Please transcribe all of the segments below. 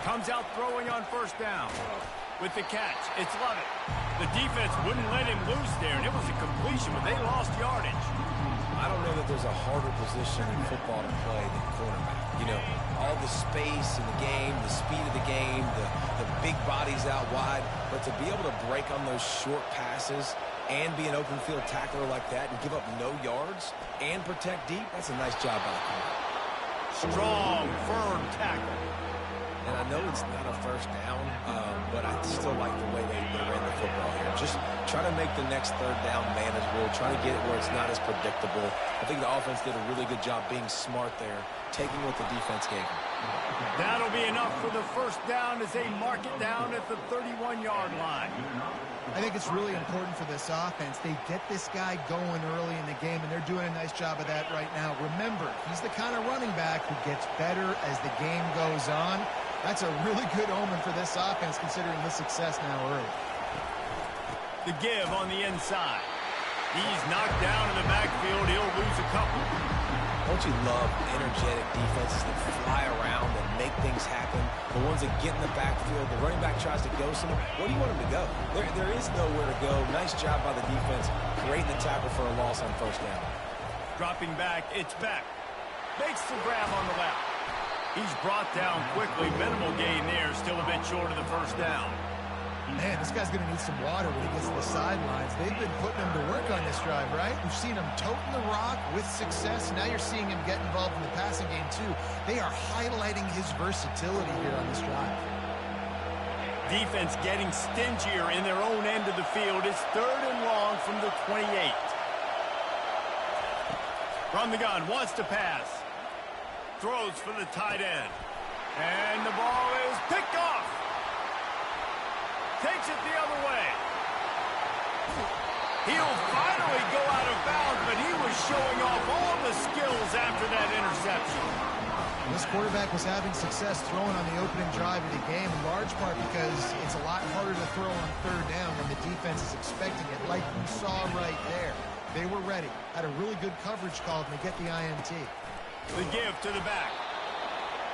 Comes out throwing on first down. With the catch, it's Lovett. The defense wouldn't let him loose there, and it was a completion, but they lost yardage. I don't know that there's a harder position in football to play than cornerback. You know, all the space in the game, the speed of the game, the big bodies out wide. But to be able to break on those short passes and be an open field tackler like that and give up no yards and protect deep, that's a nice job by the corner. Strong, firm tackle. And I know it's not a first down, but I still like the way they ran the football here. Just try to make the next third down manageable, try to get it where it's not as predictable. I think the offense did a really good job being smart there, taking what the defense gave them. That'll be enough for the first down as they mark it down at the 31-yard line. I think it's really important for this offense. They get this guy going early in the game, and they're doing a nice job of that right now. Remember, he's the kind of running back who gets better as the game goes on. That's a really good omen for this offense, considering the success now early. The give on the inside. He's knocked down in the backfield. He'll lose a couple. Don't you love energetic defenses that fly around and make things happen? The ones that get in the backfield, the running back tries to go somewhere. Where do you want him to go? There is nowhere to go. Nice job by the defense, creating the tackle for a loss on first down. Dropping back, it's Beck. Makes the grab on the left. He's brought down quickly. Minimal gain there, still a bit short of the first down. Man, this guy's going to need some water when he gets to the sidelines. They've been putting him to work on this drive, right? We've seen him toting the rock with success. Now you're seeing him get involved in the passing game, too. They are highlighting his versatility here on this drive. Defense getting stingier in their own end of the field. It's third and long from the 28. From the gun, wants to pass. Throws for the tight end. And the ball is picked off. Takes it the other way. He'll finally go out of bounds, but he was showing off all the skills after that interception. This quarterback was having success throwing on the opening drive of the game, in large part because it's a lot harder to throw on third down when the defense is expecting it, like you saw right there. They were ready, had a really good coverage call, and they get the INT. The give to the back.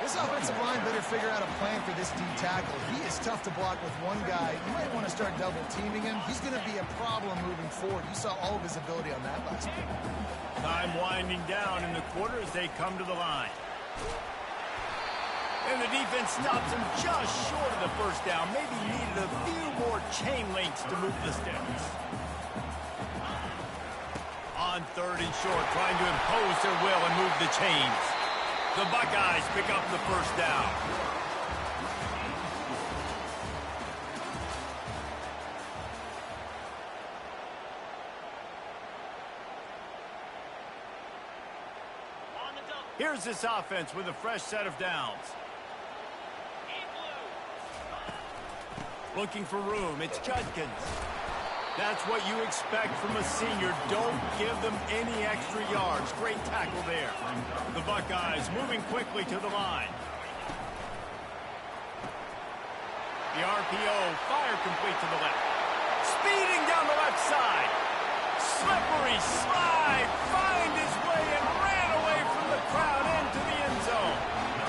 This offensive line better figure out a plan for this D tackle. He is tough to block with one guy. You might want to start double-teaming him. He's going to be a problem moving forward. You saw all of his ability on that last play. Time winding down in the quarter as they come to the line. And the defense stops him just short of the first down. Maybe needed a few more chain links to move the sticks. On third and short, trying to impose their will and move the chains. The Buckeyes pick up the first down. Here's this offense with a fresh set of downs. Looking for room, it's Judkins. That's what you expect from a senior. Don't give them any extra yards. Great tackle there. The Buckeyes moving quickly to the line. The RPO, fire complete to the left. Speeding down the left side. Slippery slide, find his way and ran away from the crowd into the end zone.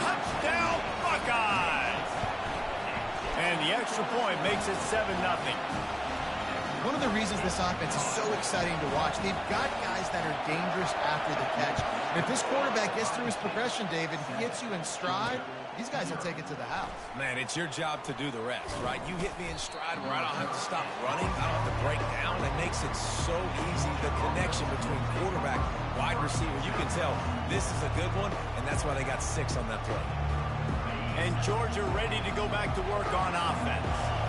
Touchdown, Buckeyes! And the extra point makes it 7-0. One of the reasons this offense is so exciting to watch, they've got guys that are dangerous after the catch. And if this quarterback gets through his progression, David, he hits you in stride, these guys will take it to the house. Man, it's your job to do the rest, right? You hit me in stride where I don't have to stop running. I don't have to break down. It makes it so easy. The connection between quarterback, wide receiver, you can tell this is a good one, and that's why they got 6 on that play. And Georgia ready to go back to work on offense.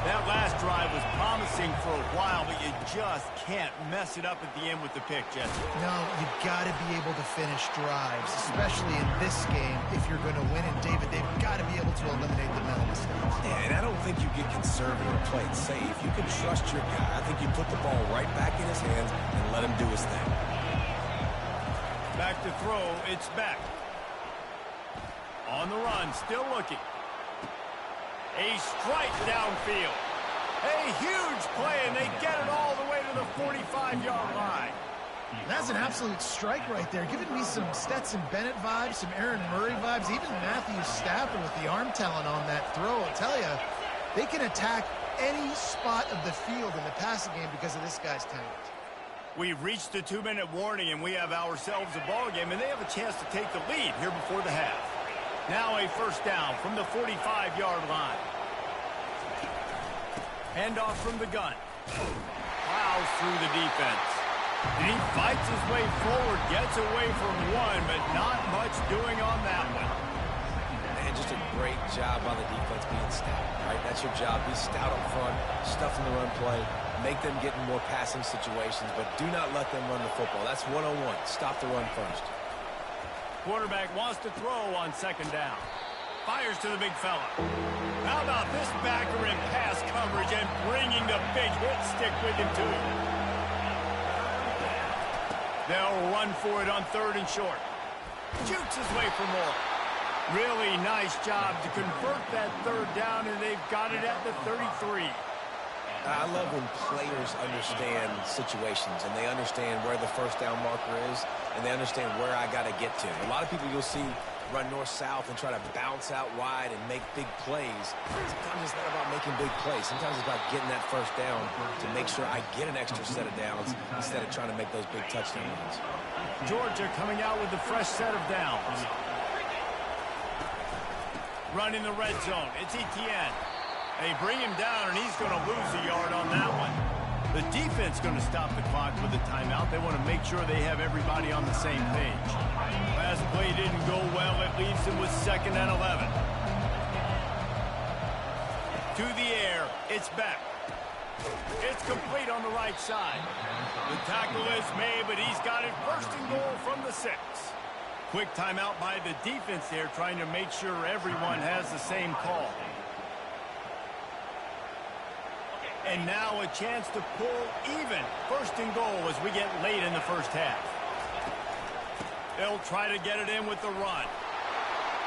That last drive was promising for a while, but you just can't mess it up at the end with the pick, Jesse. No, you've got to be able to finish drives, especially in this game if you're going to win. And, David, they've got to be able to eliminate the mental mistakes. Yeah, and I don't think you get conservative or play it safe. You can trust your guy. I think you put the ball right back in his hands and let him do his thing. Back to throw, it's back. On the run, still looking. A strike downfield. A huge play, and they get it all the way to the 45-yard line. That's an absolute strike right there, giving me some Stetson Bennett vibes, some Aaron Murray vibes, even Matthew Stafford with the arm talent on that throw. I'll tell you, they can attack any spot of the field in the passing game because of this guy's talent. We've reached the 2-minute warning, and we have ourselves a ball game, and they have a chance to take the lead here before the half. Now a first down from the 45-yard line. Handoff from the gun. Plows through the defense. And he fights his way forward, gets away from one, but not much doing on that one. Man, just a great job on the defense being stout, right? That's your job. Be stout up front, stuff in the run play, make them get in more passing situations, but do not let them run the football. That's one-on-one. Stop the run first. Quarterback wants to throw on second down. Fires to the big fella. How about this backer in pass coverage and bringing the big hit stick with him, too? They'll run for it on 3rd and short. Shoots his way for more. Really nice job to convert that 3rd down, and they've got it at the 33. I love when players understand situations and they understand where the first down marker is and they understand where I got to get to. A lot of people you'll see run north-south and try to bounce out wide and make big plays. Sometimes it's not about making big plays. Sometimes it's about getting that first down to make sure I get an extra set of downs instead of trying to make those big touchdown runs. Georgia coming out with a fresh set of downs. Run in the red zone. It's Etienne. They bring him down, and he's going to lose a yard on that one. The defense going to stop the clock with a timeout. They want to make sure they have everybody on the same page. Last play didn't go well. It leaves them with 2nd and 11. To the air. It's Beck. It's complete on the right side. The tackle is made, but he's got it 1st and goal from the 6. Quick timeout by the defense there, trying to make sure everyone has the same call. And now a chance to pull even. 1st and goal as we get late in the first half. They'll try to get it in with the run.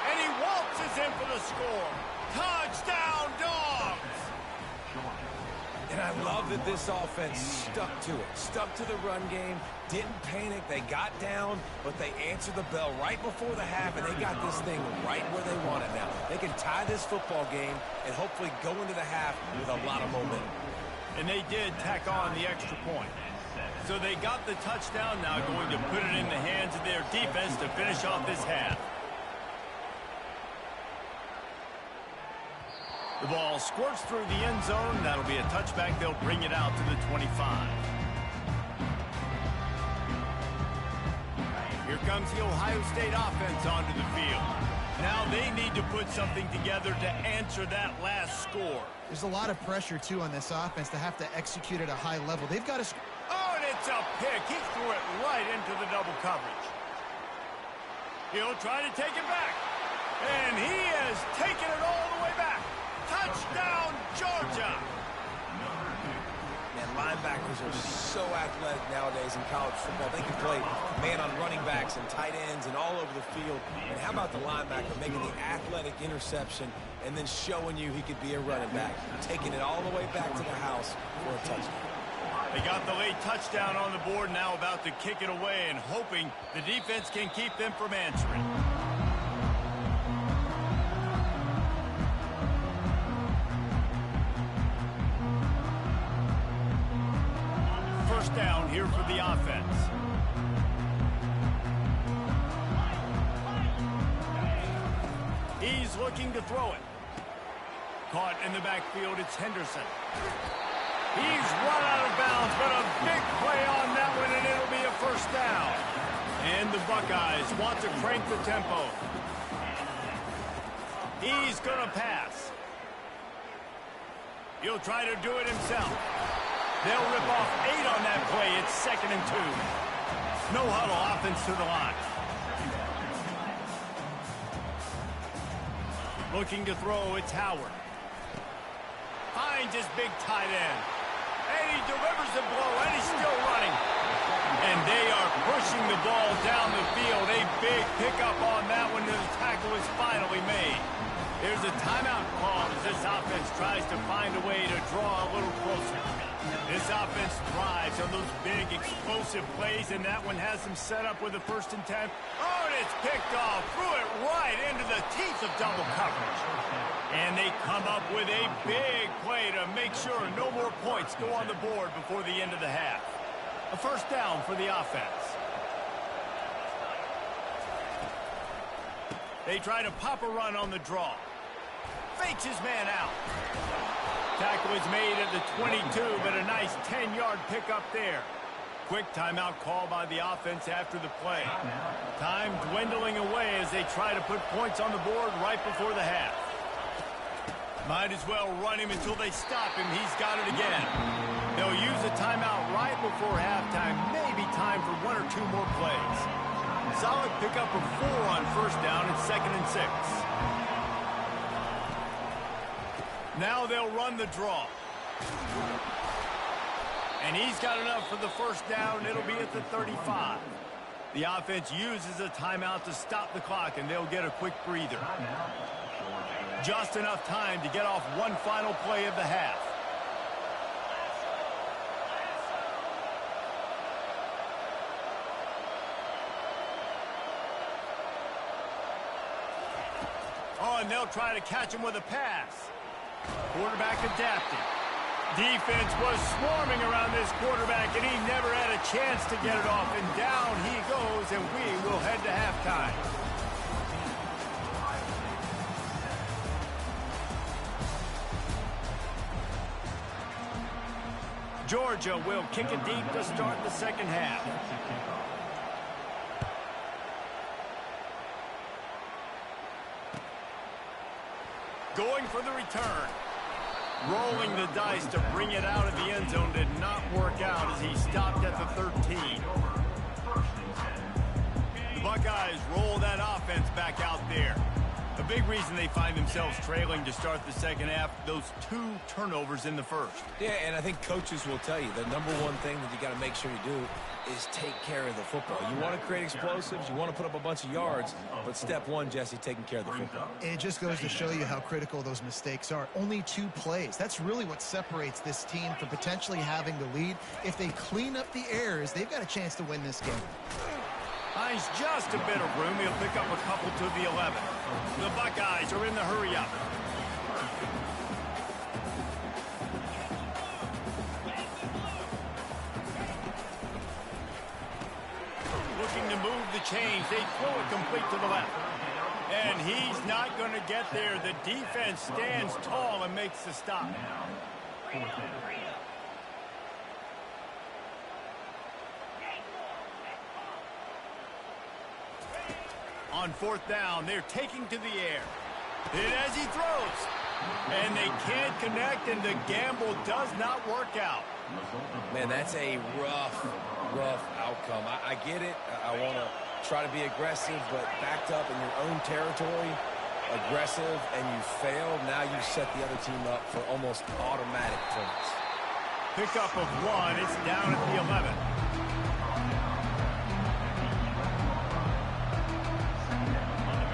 And he waltzes in for the score. Touchdown, Dogs! And I love that this offense stuck to it. Stuck to the run game. Didn't panic. They got down, but they answered the bell right before the half, and they got this thing right where they want it now. They can tie this football game and hopefully go into the half with a lot of momentum. And they did tack on the extra point. So they got the touchdown now, going to put it in the hands of their defense to finish off this half. The ball squirts through the end zone. That'll be a touchback. They'll bring it out to the 25. Here comes the Ohio State offense onto the field. Now they need to put something together to answer that last score. There's a lot of pressure, too, on this offense to have to execute at a high level. They've got to... Oh, and it's a pick. He threw it right into the double coverage. He'll try to take it back. And he has taken it all the way back. Touchdown, Georgia! Man, linebackers are so athletic nowadays in college football. They can play man on running backs and tight ends and all over the field. And how about the linebacker making the athletic interception and then showing you he could be a running back, taking it all the way back to the house for a touchdown. They got the late touchdown on the board, now about to kick it away and hoping the defense can keep them from answering. First down here for the offense. He's looking to throw it. Caught in the backfield, it's Henderson. He's run out of bounds, but a big play on that one, and it'll be a first down. And the Buckeyes want to crank the tempo. He's going to pass. He'll try to do it himself. They'll rip off 8 on that play. It's 2nd and 2. No huddle, offense to the line. Looking to throw, it's Howard. Finds his big tight end. And he delivers the blow, and he's still running. And they are pushing the ball down the field. A big pickup on that one, and the tackle is finally made. There's a timeout call as this offense tries to find a way to draw a little closer. This offense thrives on those big, explosive plays, and that one has them set up with a 1st and 10. Oh, and it's picked off. Threw it right into the teeth of double coverage. And they come up with a big play to make sure no more points go on the board before the end of the half. A 1st down for the offense. They try to pop a run on the draw. Fakes his man out. Tackle is made at the 22, but a nice 10-yard pickup there. Quick timeout call by the offense after the play. Time dwindling away as they try to put points on the board right before the half. Might as well run him until they stop him. He's got it again. They'll use a timeout right before halftime. Maybe time for 1 or 2 more plays. Solid pickup of 4 on 1st down and 2nd and 6. Now they'll run the draw. And he's got enough for the 1st down. It'll be at the 35. The offense uses a timeout to stop the clock, and they'll get a quick breather. Just enough time to get off one final play of the half. Oh, and they'll try to catch him with a pass. Quarterback adapting. Defense was swarming around this quarterback, and he never had a chance to get it off. And down he goes, and we will head to halftime. Georgia will kick it deep to start the 2nd half. Going for the return. Rolling the dice to bring it out of the end zone did not work out as he stopped at the 13. The Buckeyes roll that offense back out there. A big reason they find themselves trailing to start the 2nd half, those 2 turnovers in the 1st. Yeah, and I think coaches will tell you the number one thing that you got to make sure you do is take care of the football. You want to create explosives, you want to put up a bunch of yards, but step 1, Jesse, taking care of the football. It just goes to show you how critical those mistakes are. Only 2 plays. That's really what separates this team from potentially having the lead. If they clean up the errors, they've got a chance to win this game. Finds just a bit of room. He'll pick up a couple to the 11. The Buckeyes are in the hurry-up. Looking to move the chains. They throw it complete to the left. And he's not going to get there. The defense stands tall and makes the stop. On 4th down, they're taking to the air. And as he throws, and they can't connect, and the gamble does not work out. Man, that's a rough outcome. I get it. I want to try to be aggressive, but backed up in your own territory, aggressive, and you fail. Now you set the other team up for almost automatic points. Pickup of 1. It's down at the 11.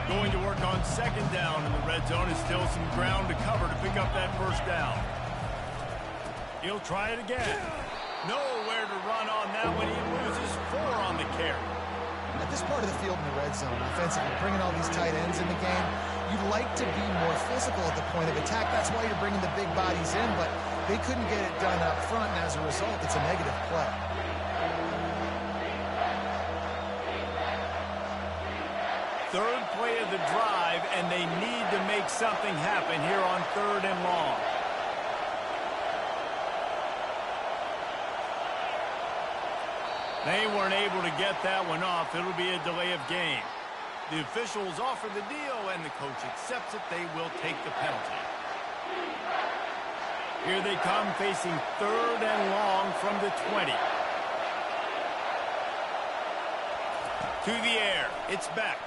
Going to work on 2nd down in the red zone. Is still some ground to cover to pick up that 1st down. He'll try it again. Nowhere to run on that one. He loses 4 on the carry. At this part of the field in the red zone, offensively, bringing all these tight ends in the game, you'd like to be more physical at the point of attack. That's why you're bringing the big bodies in, but they couldn't get it done up front, and as a result, it's a negative play. Third play of the drive, and they need to make something happen here on 3rd and long. They weren't able to get that one off. It'll be a delay of game. The officials offer the deal, and the coach accepts it. They will take the penalty. Here they come, facing 3rd and long from the 20. To the air. It's back.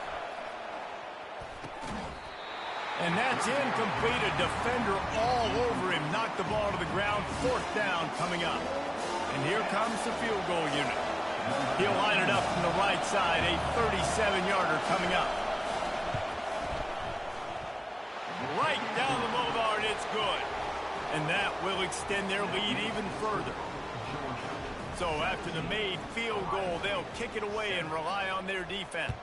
And that's incomplete. A defender all over him. Knocked the ball to the ground. 4th down coming up. And here comes the field goal unit. He'll line it up from the right side. A 37-yarder coming up. And that will extend their lead even further. So after the made field goal, they'll kick it away and rely on their defense.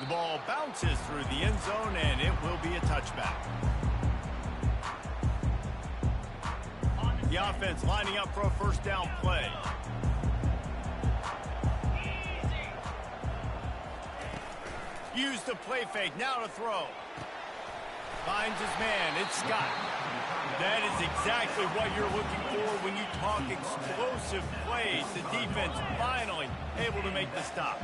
The ball bounces through the end zone, and it will be a touchback. The offense lining up for a first down play. Use the play fake, now to throw. Finds his man, it's Scott. That is exactly what you're looking for when you talk explosive plays. The defense finally able to make the stop.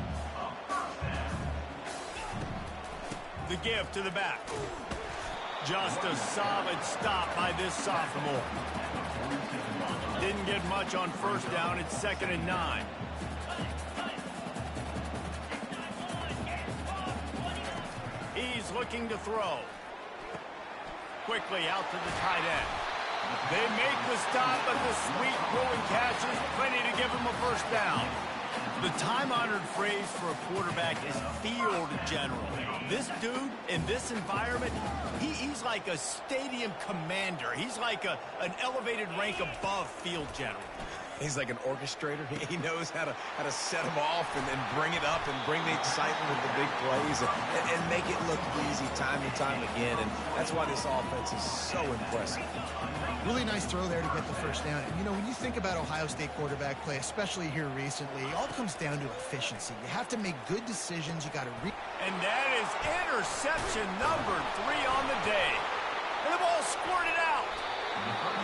The give to the back. Just a solid stop by this sophomore. Didn't get much on first down. It's 2nd and 9. He's looking to throw. Quickly out to the tight end. They make the stop, but the sweet throwing catch is plenty to give him a first down. The time-honored phrase for a quarterback is field general. This dude, in this environment, he's like a stadium commander. He's like an elevated rank above field general. He's like an orchestrator. He knows how to set them off and bring it up and bring the excitement with the big plays and make it look easy time and time again. And that's why this offense is so impressive. Really nice throw there to get the first down. And, you know, when you think about Ohio State quarterback play, especially here recently, it all comes down to efficiency. You have to make good decisions. You got to And that is interception number 3 on the day. And the ball squirted out.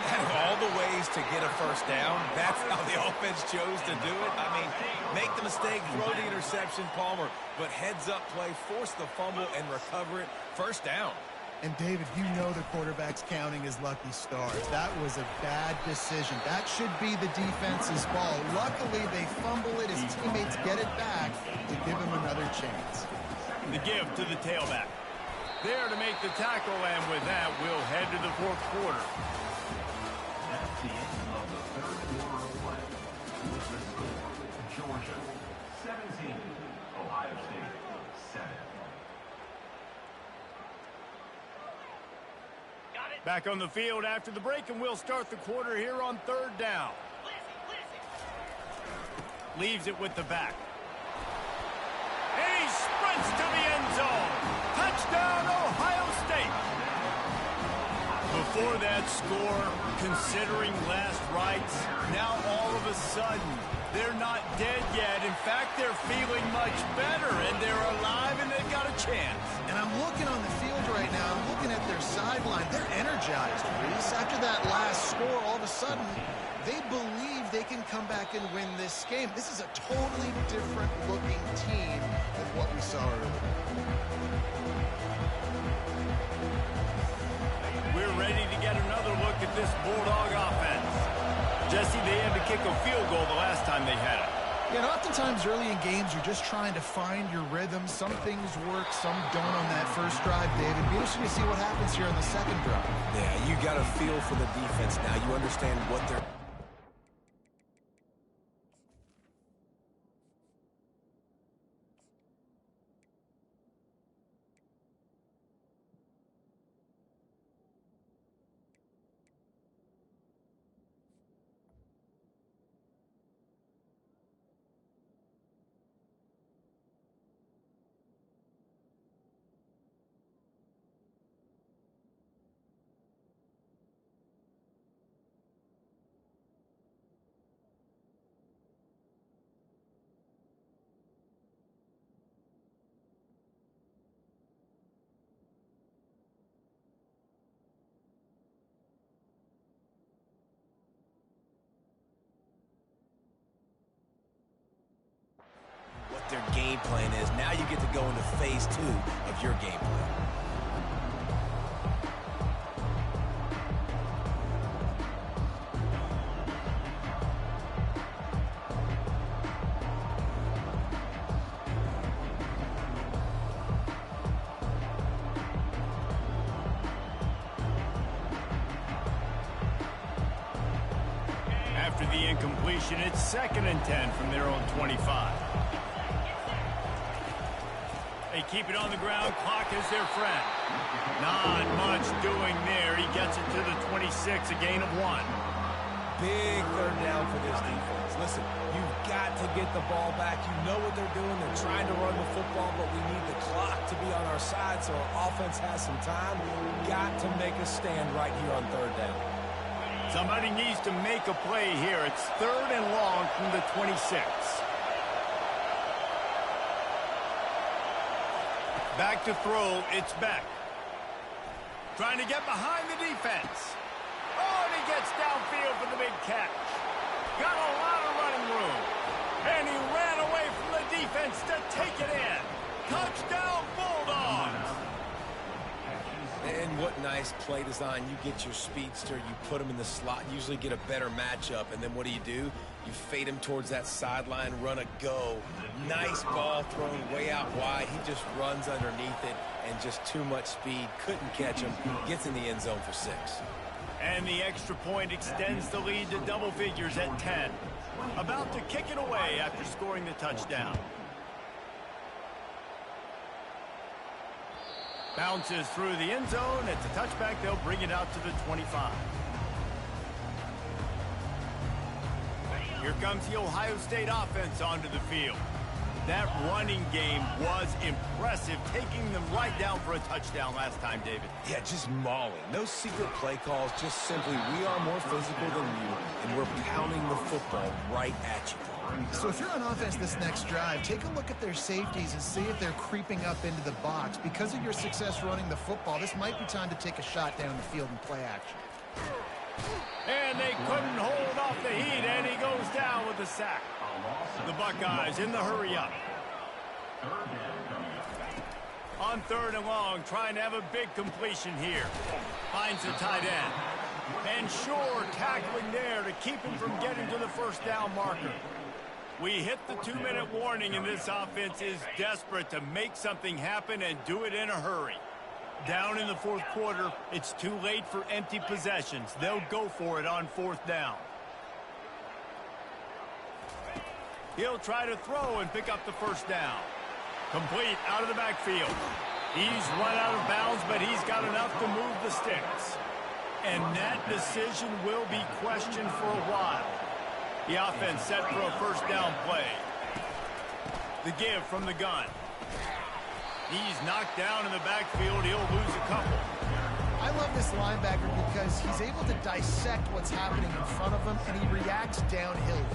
Out of all the ways to get a first down, that's how the offense chose to do it. I mean, make the mistake, throw the interception, Palmer, but heads-up play, force the fumble, and recover it. First down. And, David, you know the quarterback's counting his lucky stars. That was a bad decision. That should be the defense's ball. Luckily, they fumble it. His teammates get it back to give him another chance. The give to the tailback. There to make the tackle, and with that, we'll head to the 4th quarter. That's the end of the 3rd quarter of play. With the score, Georgia 17, Ohio State 7. Back on the field after the break, and we'll start the quarter here on 3rd down. Leaves it with the back. And he sprints to the end zone. Touchdown, Ohio State. Before that score, considering last rites, now all of a sudden, they're not dead yet. In fact, they're feeling much better, and they're alive, and they've got a chance. And I'm looking on the field right now. I'm looking at their sideline. They're energized, Reese. After that last score, all of a sudden, they believe they can come back and win this game. This is a totally different-looking team than what we saw earlier. We're ready to get another look at this Bulldog offense. Jesse, they had to kick a field goal the last time they had it. Yeah, and oftentimes early in games, you're just trying to find your rhythm. Some things work, some don't on that first drive, David. Be interesting to see what happens here on the second drive. Yeah, you got a feel for the defense now. You understand what they're... their game plan is. Now you get to go into phase 2 of your game plan. After the incompletion, it's 2nd and 10 from their own 25. They keep it on the ground. Clock is their friend. Not much doing there. He gets it to the 26, a gain of 1. Big third down for this defense. Listen, you've got to get the ball back. You know what they're doing. They're trying to run the football, but we need the clock to be on our side so our offense has some time. Got to make a stand right here on third down. Somebody needs to make a play here. It's 3rd and long from the 26. Back to throw, it's Beck. Trying to get behind the defense. Oh, and he gets downfield for the big catch. Got a lot of running room. And he ran away from the defense to take it in. Touchdown, Bulldogs! And what nice play design. You get your speedster, you put him in the slot, usually get a better matchup, and then what do? You fade him towards that sideline, run a go. Nice ball thrown way out wide. He just runs underneath it, and just too much speed. Couldn't catch him. Gets in the end zone for 6. And the extra point extends the lead to double figures at 10. About to kick it away after scoring the touchdown. Bounces through the end zone. It's a touchback. They'll bring it out to the 25. Here comes the Ohio State offense onto the field. That running game was impressive, taking them right down for a touchdown last time, David. Yeah, just mauling. No secret play calls, just simply we are more physical than you, and we're pounding the football right at you. So if you're on offense this next drive, take a look at their safeties and see if they're creeping up into the box. Because of your success running the football, this might be time to take a shot down the field and play action. And they couldn't hold off the heat, and he goes down with a sack. The Buckeyes in the hurry up. On 3rd and long, trying to have a big completion here. Finds the tight end. And Shore tackling there to keep him from getting to the first down marker. We hit the 2-minute warning, and this offense is desperate to make something happen and do it in a hurry. Down in the 4th quarter, it's too late for empty possessions. They'll go for it on 4th down. He'll try to throw and pick up the first down. Complete out of the backfield. He's run out of bounds, but he's got enough to move the sticks. And that decision will be questioned for a while. The offense set for a first down play. The give from the gun. He's knocked down in the backfield. He'll lose a couple. I love this linebacker because he's able to dissect what's happening in front of him, and he reacts downhill.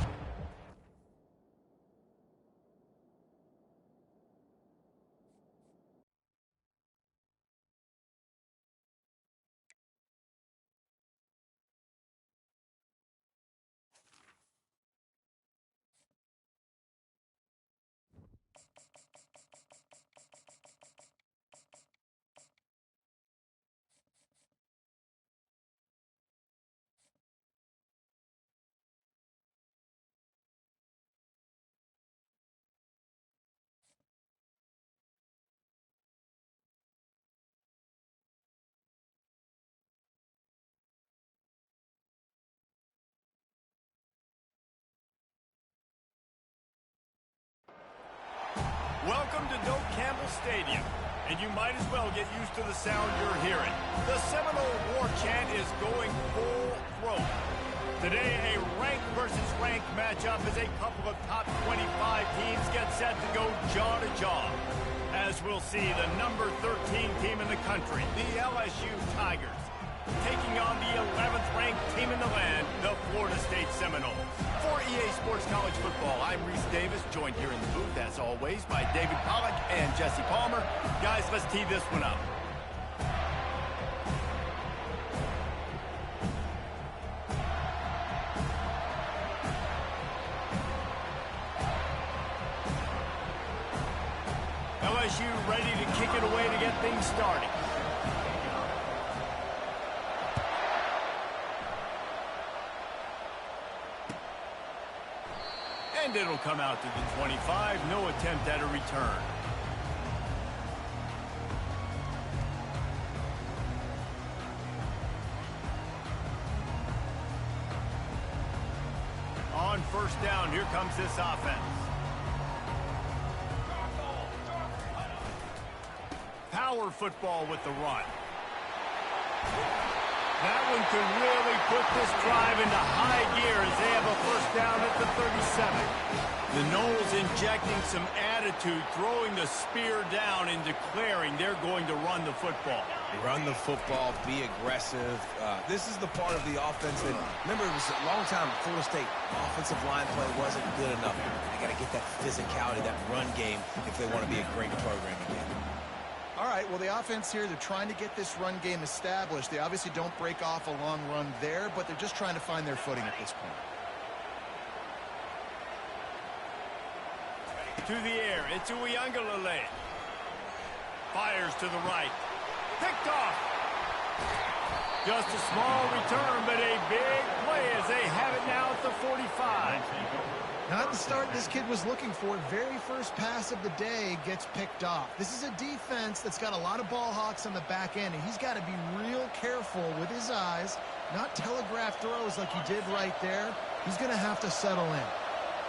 Welcome to Doak Campbell Stadium, and you might as well get used to the sound you're hearing. The Seminole War Chant is going full throat. Today, a rank versus rank matchup as a couple of top 25 teams get set to go jaw to jaw. As we'll see, the number 13 team in the country, the LSU Tigers, taking on the 11th ranked team in the land, the Florida State Seminoles. For EA Sports College Football, I'm Reese Davis, joined here in the booth, as always, by David Pollack and Jesse Palmer. Guys, let's tee this one up. LSU ready to kick it away to get things started. And it'll come out to the 25. No attempt at a return. On first down, here comes this offense. power football with the run. That one could really put this drive into high gear as they have a first down at the 37. The Noles injecting some attitude, throwing the spear down and declaring they're going to run the football. Run the football, be aggressive. This is the part of the offense that, remember, it was a long time, Florida State offensive line play wasn't good enough. They got to get that physicality, that run game, if they want to be a great program again. All right, well, the offense here, they're trying to get this run game established. They obviously don't break off a long run there, but they're just trying to find their footing at this point. To the air, it's Uiagalelei. Fires to the right. Picked off. Just a small return, but a big play as they have it now at the 45. Not the start this kid was looking for. Very first pass of the day gets picked off. This is a defense that's got a lot of ball hawks on the back end, and he's got to be real careful with his eyes, not telegraph throws like he did right there. He's going to have to settle in.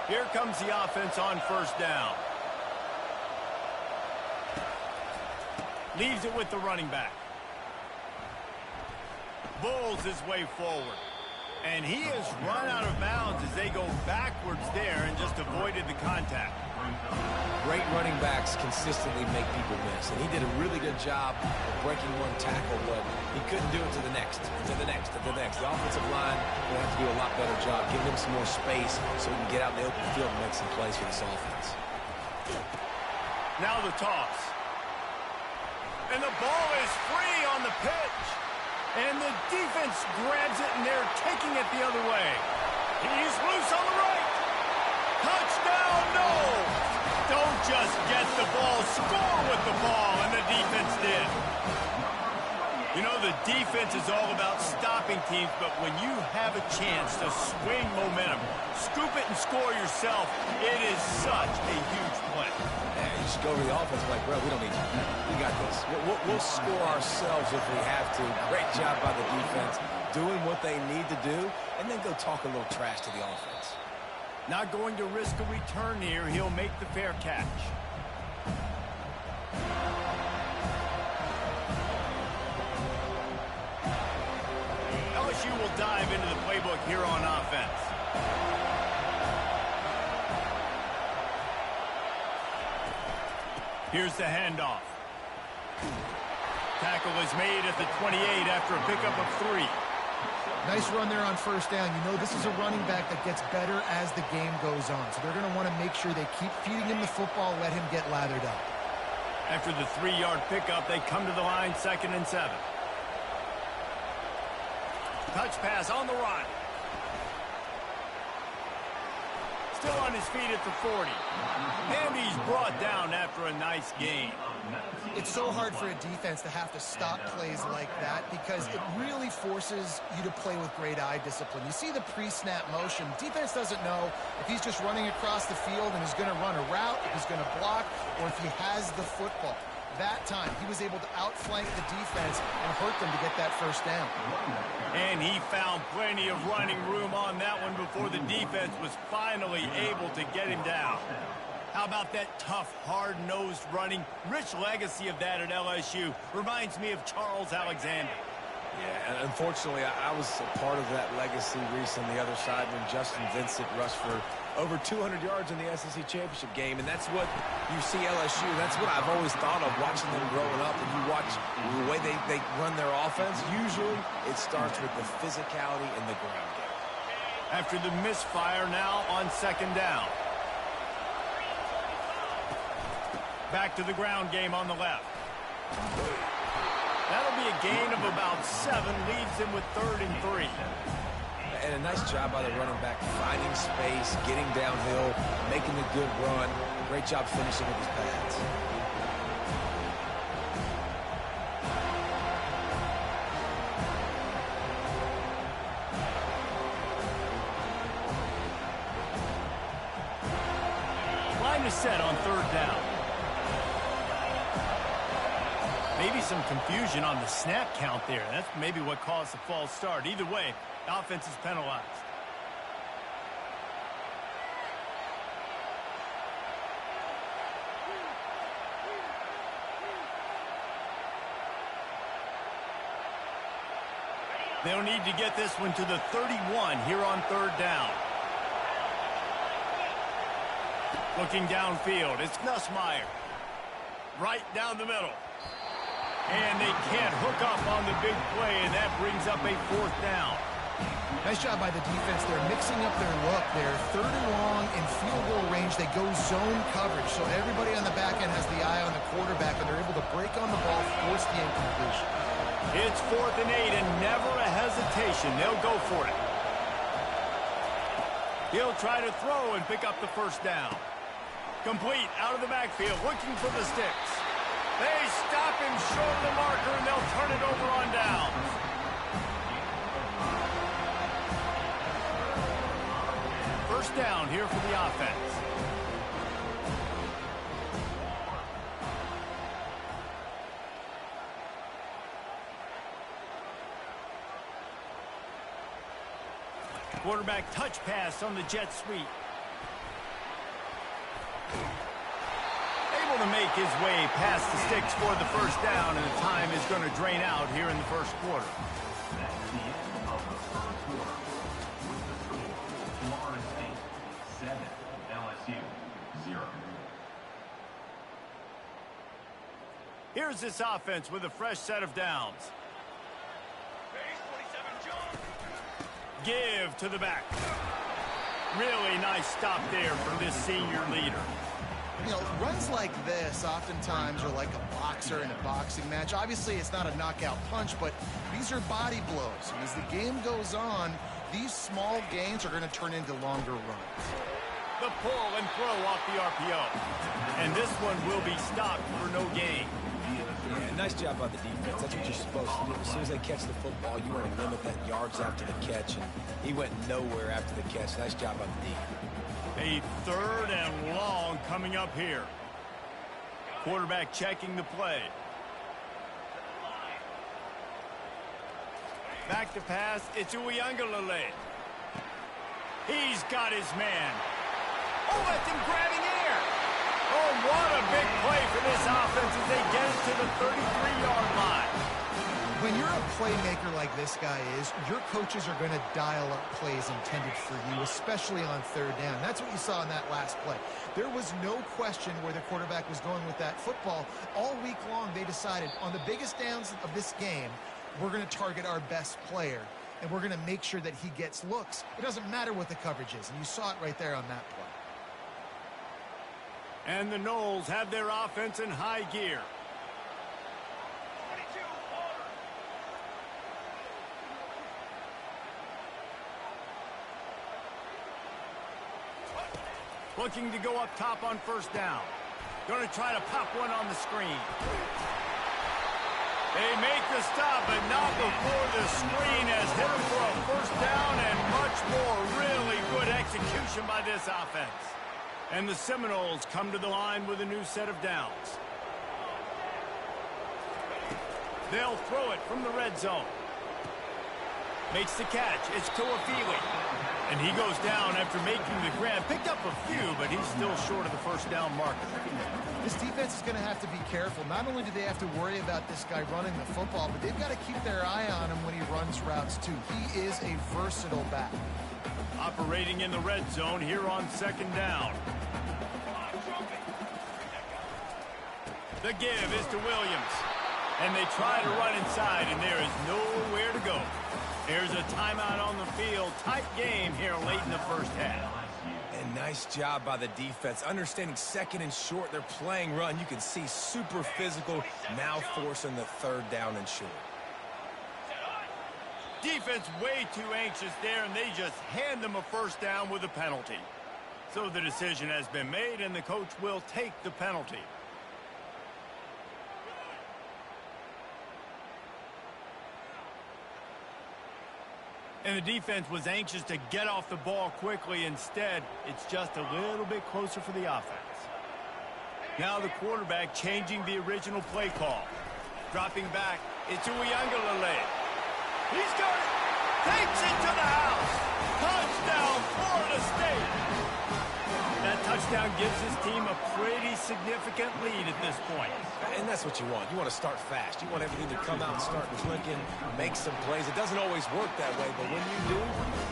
Here comes the offense on first down. Leaves it with the running back. Bulls his way forward. And he has run out of bounds as they go backwards there and just avoided the contact. Great running backs consistently make people miss, and he did a really good job of breaking one tackle, but he couldn't do it to the next, to the next, to the next. The offensive line will have to do a lot better job, giving him some more space so he can get out in the open field and make some plays for this offense. Now the toss. And the ball is free on the pitch. And the defense grabs it, and they're taking it the other way. He's loose on the right. Touchdown, no! Don't just get the ball, score with the ball, and the defense did. You know, the defense is all about stopping teams, but when you have a chance to swing momentum, scoop it and score yourself, it is such a huge play. Yeah, you just go over the offense like, bro, we don't need you. We got this. We'll score ourselves if we have to. Great job by the defense, doing what they need to do, and then go talk a little trash to the offense. Not going to risk a return here. He'll make the fair catch. LSU will dive into the playbook here on offense. Here's the handoff. Tackle is made at the 28 after a pickup of 3. Nice run there on first down. You know this is a running back that gets better as the game goes on. So they're going to want to make sure they keep feeding him the football, let him get lathered up. After the 3-yard pickup, they come to the line, 2nd and 7. Touch pass on the run. Still on his feet at the 40. And he's brought down after a nice gain. It's so hard for a defense to have to stop plays like that because it really forces you to play with great eye discipline. You see the pre-snap motion. Defense doesn't know if he's just running across the field and is going to run a route, if he's going to block, or if he has the football. That time, he was able to outflank the defense and hurt them to get that first down. And he found plenty of running room on that one before the defense was finally able to get him down. How about that tough, hard-nosed running? Rich legacy of that at LSU. Reminds me of Charles Alexander. Yeah, and unfortunately, I was a part of that legacy, Reese, on the other side when Justin Vincent rushed for over 200 yards in the SEC Championship game, and that's what you see LSU. That's what I've always thought of watching them growing up. And you watch the way they run their offense, usually it starts with the physicality in the ground game. After the misfire now on 2nd down. Back to the ground game on the left. That'll be a gain of about 7, leaves him with 3rd and 3. And a nice job by the running back, finding space, getting downhill, making a good run. Great job finishing with his pads. Line is set on 3rd down. Maybe some confusion on the snap count there. That's maybe what caused the false start. Either way, offense is penalized. They'll need to get this one to the 31 here on third down. Looking downfield, it's Nussmeier. Right down the middle. And they can't hook up on the big play, and that brings up a fourth down. Nice job by the defense. They're mixing up their look. They're third and long in field goal range. They go zone coverage, so everybody on the back end has the eye on the quarterback, and they're able to break on the ball, force the incompletion. It's 4th and 8, and never a hesitation. They'll go for it. He'll try to throw and pick up the first down. Complete out of the backfield, looking for the sticks. They stop him short of the marker, and they'll turn it over on downs. First down here for the offense. Quarterback touch pass on the jet sweep. Able to make his way past the sticks for the first down, and the time is going to drain out here in the first quarter. That's the end of the first quarter. With the score, Florida State 7, LSU 0. Here's this offense with a fresh set of downs. Give to the back. Really nice stop there from this senior leader. You know, runs like this oftentimes are like a boxer in a boxing match. Obviously, it's not a knockout punch, but these are body blows. And as the game goes on, these small gains are going to turn into longer runs. The pull and throw off the RPO. And this one will be stopped for no gain. Yeah, nice job by the defense. That's what you're supposed to do. As soon as they catch the football, you want to limit that yards after the catch, and he went nowhere after the catch. Nice job by the D. A third and long coming up here. Quarterback checking the play. Back to pass, it's Uiagalelei. He's got his man. Oh, that's him grabbing air. Oh, what a big play for this offense as they get it to the 33-yard line. When you're a playmaker like this guy is, your coaches are going to dial up plays intended for you, especially on third down. That's what you saw in that last play. There was no question where the quarterback was going with that football. All week long, they decided on the biggest downs of this game, we're going to target our best player, and we're going to make sure that he gets looks. It doesn't matter what the coverage is, and you saw it right there on that play. And the Noles have their offense in high gear. Looking to go up top on first down. Going to try to pop one on the screen. They make the stop, but not before the screen has hit them for a first down, and much more. Really good execution by this offense. And the Seminoles come to the line with a new set of downs. They'll throw it from the red zone. Makes the catch. It's Toafili. And he goes down after making the grab. Picked up a few, but he's still short of the first down marker. This defense is going to have to be careful. Not only do they have to worry about this guy running the football, but they've got to keep their eye on him when he runs routes too. He is a versatile back. Operating in the red zone here on second down. The give is to Williams. And they try to run inside, and there is nowhere to go. There's a timeout on the field. Tight game here late in the first half. And nice job by the defense. Understanding second and short, they're playing run. You can see super physical, now forcing the third down and short. Defense way too anxious there, and they just hand them a first down with a penalty. So the decision has been made, and the coach will take the penalty. And the defense was anxious to get off the ball quickly. Instead, it's just a little bit closer for the offense. Now the quarterback changing the original play call. Dropping back, it's Uiagalelei. He's got it. Takes it to the house. Touchdown, Florida State. that touchdown gives his team a pretty significant lead at this point. And that's what you want. You want to start fast. You want everything to come out and start clicking, make some plays. It doesn't always work that way, but when you do,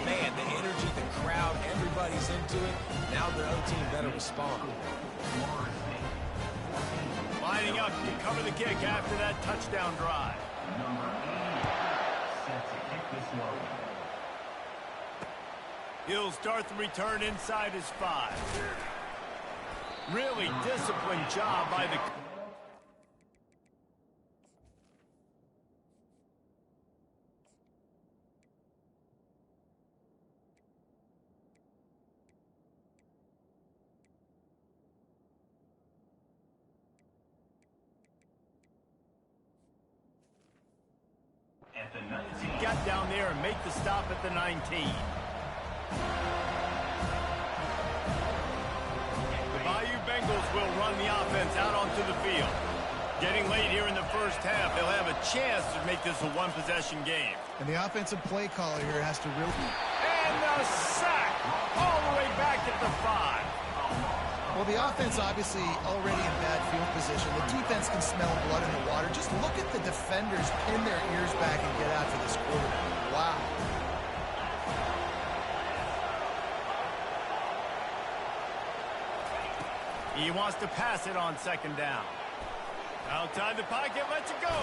man, the energy, the crowd, everybody's into it. Now the other team better respond. Lining up to cover the kick after that touchdown drive. Number 8 set to kick this one. He'll start the return inside his 5. Really disciplined job by the... At the 19. Got down there and make the stop at the 19. The Bayou Bengals will run the offense out onto the field. Getting late here in the first half, they'll have a chance to make this a one-possession game. And the offensive play caller here has to really... And the sack all the way back at the 5. Well, the offense obviously already in bad field position. The defense can smell blood in the water. Just look at the defenders pin their ears back and get after this quarterback. Wow. He wants to pass it on second down. Outside the pocket, lets it go.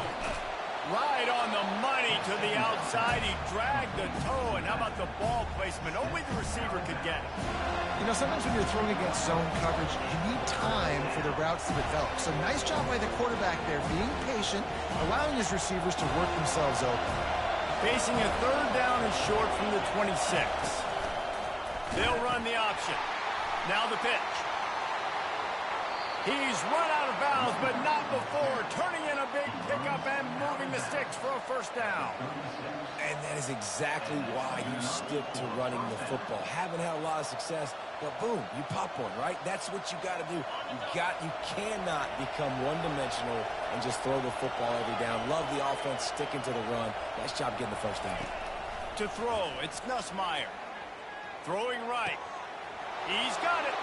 Right on the money to the outside. He dragged the toe, and how about the ball placement? Only the receiver could get it. You know, sometimes when you're throwing against zone coverage, you need time for the routes to develop. So nice job by the quarterback there, being patient, allowing his receivers to work themselves open. Facing a third down and short from the 26. They'll run the option. Now the pitch. He's run out of bounds, but not before turning in a big pickup and moving the sticks for a first down. And that is exactly why you stick to running the football. Haven't had a lot of success, but boom, you pop one, right? That's what you got to do. You cannot become one-dimensional and just throw the football every down. Love the offense sticking to the run. Nice job getting the first down. To throw, it's Nussmeier. Throwing right. He's got it.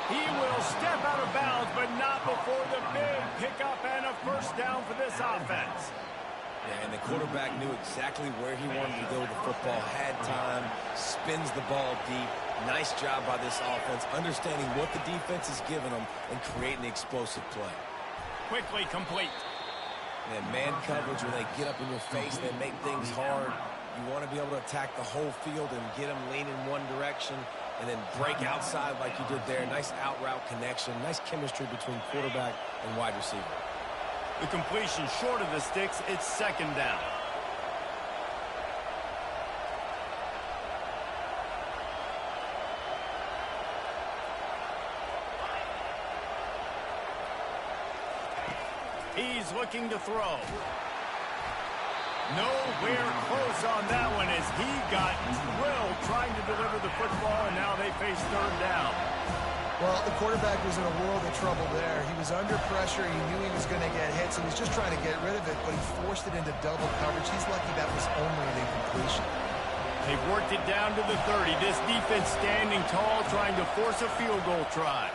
He will step out of bounds, but not before the big pickup and a first down for this offense. Yeah, and the quarterback knew exactly where he wanted to go with the football, had time, spins the ball deep. Nice job by this offense, understanding what the defense is giving them and creating the explosive play. Quickly complete. And man coverage, when they get up in your face, they make things hard. You want to be able to attack the whole field and get them leaning one direction and then break outside like you did there. Nice out route connection, nice chemistry between quarterback and wide receiver. The completion short of the sticks, it's second down. He's looking to throw. Nowhere close on that one as he got drilled trying to deliver the football, and now they face third down. Well, the quarterback was in a world of trouble there. He was under pressure. He knew he was going to get hit, so he was just trying to get rid of it, but he forced it into double coverage. He's lucky that was only an incompletion. They've worked it down to the 30. This defense standing tall, trying to force a field goal try.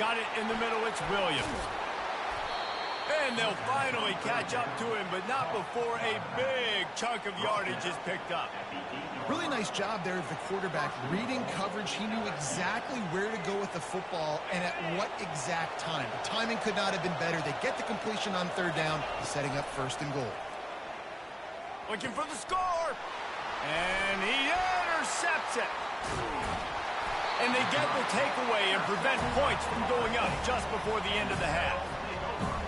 Got it in the middle. It's Williams. And they'll finally catch up to him, but not before a big chunk of yardage is picked up. Really nice job there of the quarterback. Reading coverage, he knew exactly where to go with the football and at what exact time. The timing could not have been better. They get the completion on third down, setting up first and goal. Looking for the score. And he intercepts it. And they get the takeaway and prevent points from going up just before the end of the half.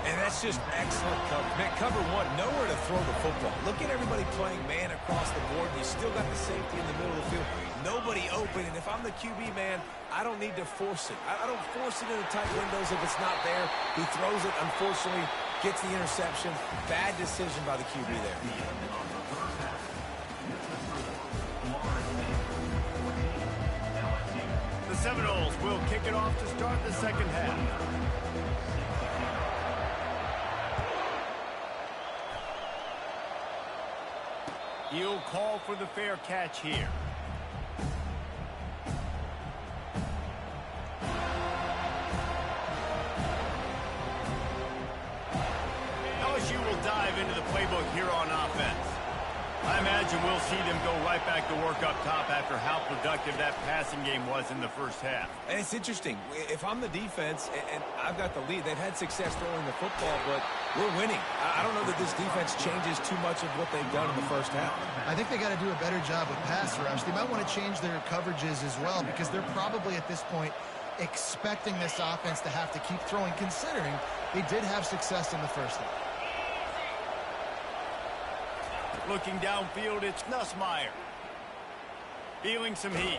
And that's just excellent coverage. Man, cover one, nowhere to throw the football. Look at everybody playing man across the board. You still got the safety in the middle of the field. Nobody open, and if I'm the QB, man, I don't need to force it. I don't force it into tight windows if it's not there. He throws it, unfortunately, gets the interception. Bad decision by the QB there. The Seminoles will kick it off to start the second half. He'll call for the fair catch here. into the playbook here on offense. I imagine we'll see them go right back to work up top after how productive that passing game was in the first half. And it's interesting. If I'm the defense and I've got the lead, they've had success throwing the football, but we're winning. I don't know that this defense changes too much of what they've done in the first half. I think they got to do a better job with pass rush. They might want to change their coverages as well because they're probably at this point expecting this offense to have to keep throwing, considering they did have success in the first half. Looking downfield, it's Nussmeier. Feeling some heat.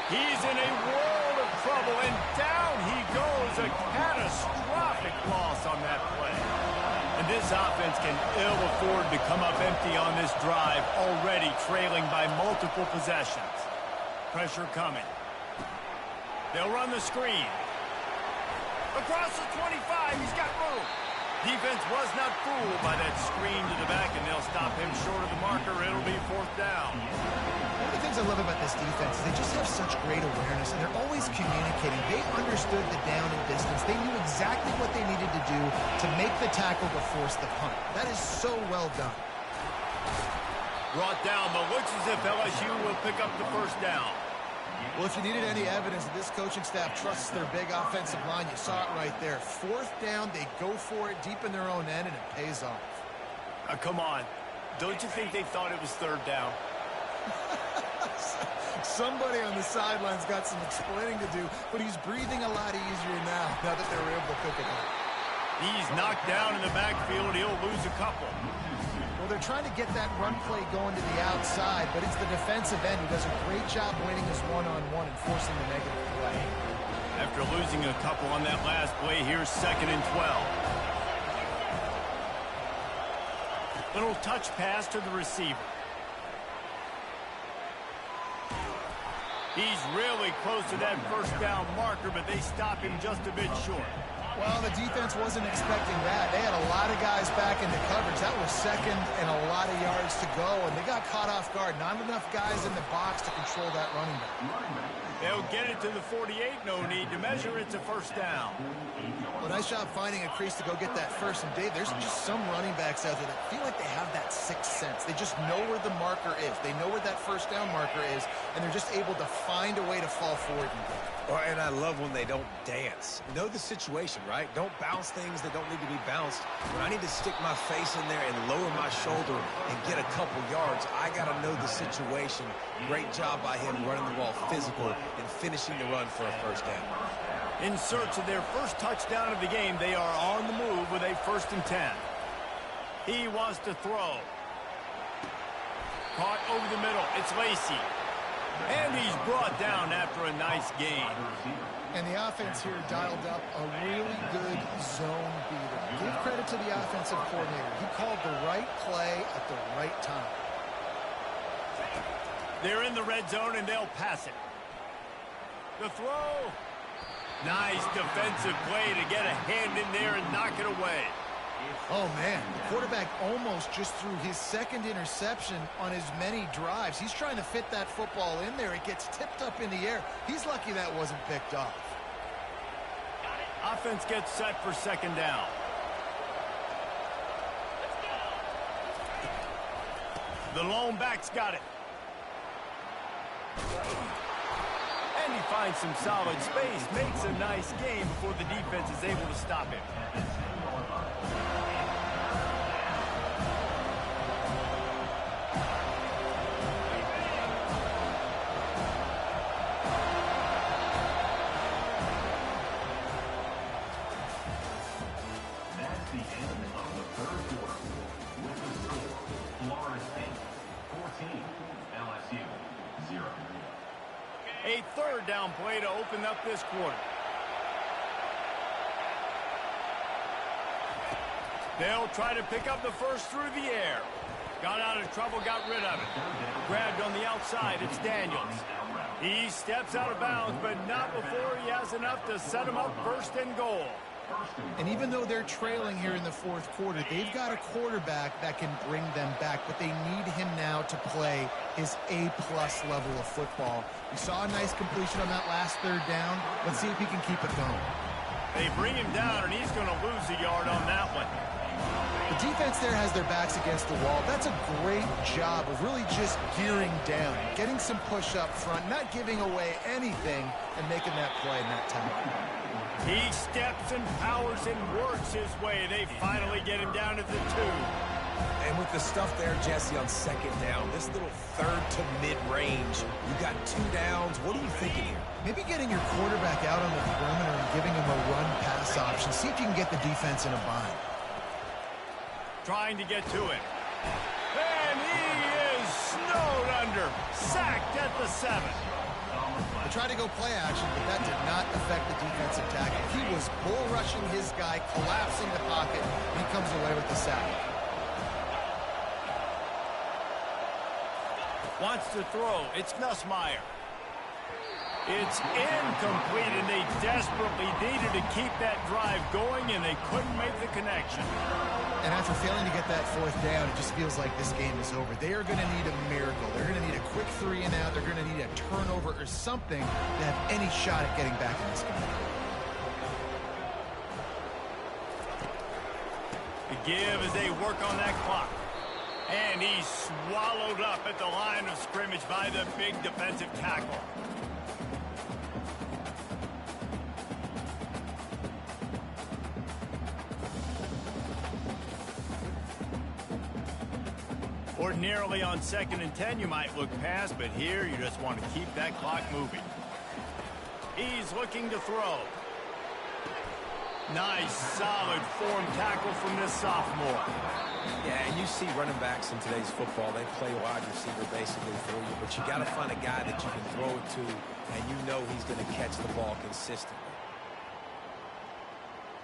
He's in a world of trouble, and down he goes. A catastrophic loss on that play. And this offense can ill afford to come up empty on this drive, already trailing by multiple possessions. Pressure coming. They'll run the screen. Across the 25, he's got room. Defense was not fooled by that screen to the back, and they'll stop him short of the marker. It'll be 4th down. One of the things I love about this defense is they just have such great awareness, and they're always communicating. They understood the down and distance. They knew exactly what they needed to do to make the tackle to force the punt. That is so well done. Brought down, but looks as if LSU will pick up the first down. Well, if you needed any evidence that this coaching staff trusts their big offensive line, you saw it right there. 4th down, they go for it deep in their own end, and it pays off. Come on. Don't you think they thought it was 3rd down? Somebody on the sidelines got some explaining to do, but he's breathing a lot easier now that they were able to pick it up. He's knocked down in the backfield. He'll lose a couple. Well, they're trying to get that run play going to the outside, but it's the defensive end who does a great job winning his one-on-one and forcing the negative play. After losing a couple on that last play, here's 2nd and 12. Little touch pass to the receiver. He's really close to that first down marker, but they stop him just a bit short. Well, the defense wasn't expecting that. They had a lot of guys back into coverage. That was 2nd and a lot of yards to go, and they got caught off guard. Not enough guys in the box to control that running back. They'll get it to the 48. No need to measure. It's a 1st down. Well, nice job finding a crease to go get that first. And, Dave, there's just some running backs out there that feel like they have that sixth sense. They just know where the marker is. They know where that first down marker is, and they're just able to find a way to fall forward and get it. And I love when they don't dance. Know the situation, right? Don't bounce things that don't need to be bounced. When I need to stick my face in there and lower my shoulder and get a couple yards, I got to know the situation. Great job by him running the ball physical and finishing the run for a 1st down. In search of their first touchdown of the game, they are on the move with a 1st and 10. He wants to throw. Caught over the middle. It's Lacy. And he's brought down after a nice gain. And the offense here dialed up a really good zone beater. Give credit to the offensive coordinator. He called the right play at the right time. They're in the red zone, and they'll pass it. The throw. Nice defensive play to get a hand in there and knock it away. Oh, man. The quarterback almost just threw his 2nd interception on as many drives. He's trying to fit that football in there. It gets tipped up in the air. He's lucky that wasn't picked off. Offense gets set for 2nd down. The lone back's got it. And he finds some solid space, makes a nice game before the defense is able to stop him. That's the end of the 3rd quarter. With the score, Florida State 14, LSU 0. A 3rd down play to open up this quarter. They'll try to pick up the first through the air. Got out of trouble, got rid of it. Grabbed on the outside, it's Daniels. He steps out of bounds, but not before he has enough to set him up 1st and goal. And even though they're trailing here in the 4th quarter, they've got a quarterback that can bring them back, but they need him now to play his A-plus level of football. We saw a nice completion on that last 3rd down. Let's see if he can keep it going. They bring him down, and he's going to lose a yard on that one. The defense there has their backs against the wall. That's a great job of really just gearing down, getting some push up front, not giving away anything, and making that play in that time. He steps and powers and works his way. They finally get him down to the 2. And with the stuff there, Jesse, on second down, this little third to mid-range, you got 2 downs. What are you thinking here? Maybe getting your quarterback out on the perimeter and giving him a run-pass option. See if you can get the defense in a bind. Trying to get to him. And he is snowed under. Sacked at the 7. They tried to go play action, but that did not affect the defensive tackle. He was bull rushing his guy, collapsing the pocket, and he comes away with the sack. Wants to throw. It's Nussmeier. It's incomplete, and they desperately needed to keep that drive going, and they couldn't make the connection. And after failing to get that 4th down, it just feels like this game is over. They are going to need a miracle. They're going to need a quick 3 and out. They're going to need a turnover or something to have any shot at getting back in this game. The give as they work on that clock. And he's swallowed up at the line of scrimmage by the big defensive tackle. Ordinarily on 2nd and 10, you might look past, but here you just want to keep that clock moving. He's looking to throw. Nice, solid form tackle from this sophomore. Yeah, and you see running backs in today's football, they play wide receiver basically for you, but you got to find a guy that you can throw it to, and you know he's going to catch the ball consistently.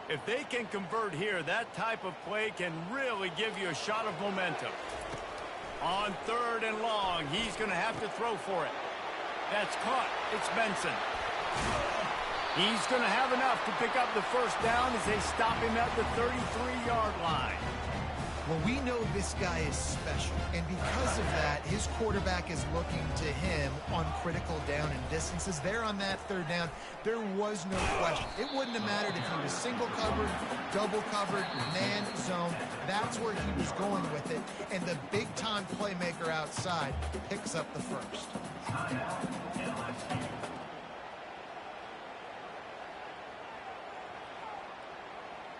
If they can convert here, that type of play can really give you a shot of momentum. On 3rd and long, he's going to have to throw for it. That's caught. It's Benson. He's going to have enough to pick up the 1st down as they stop him at the 33-yard line. Well, we know this guy is special, and because of that, his quarterback is looking to him on critical down and distances. There on that 3rd down, there was no question. It wouldn't have mattered if he was single covered, double covered, man zone. That's where he was going with it, and the big-time playmaker outside picks up the 1st.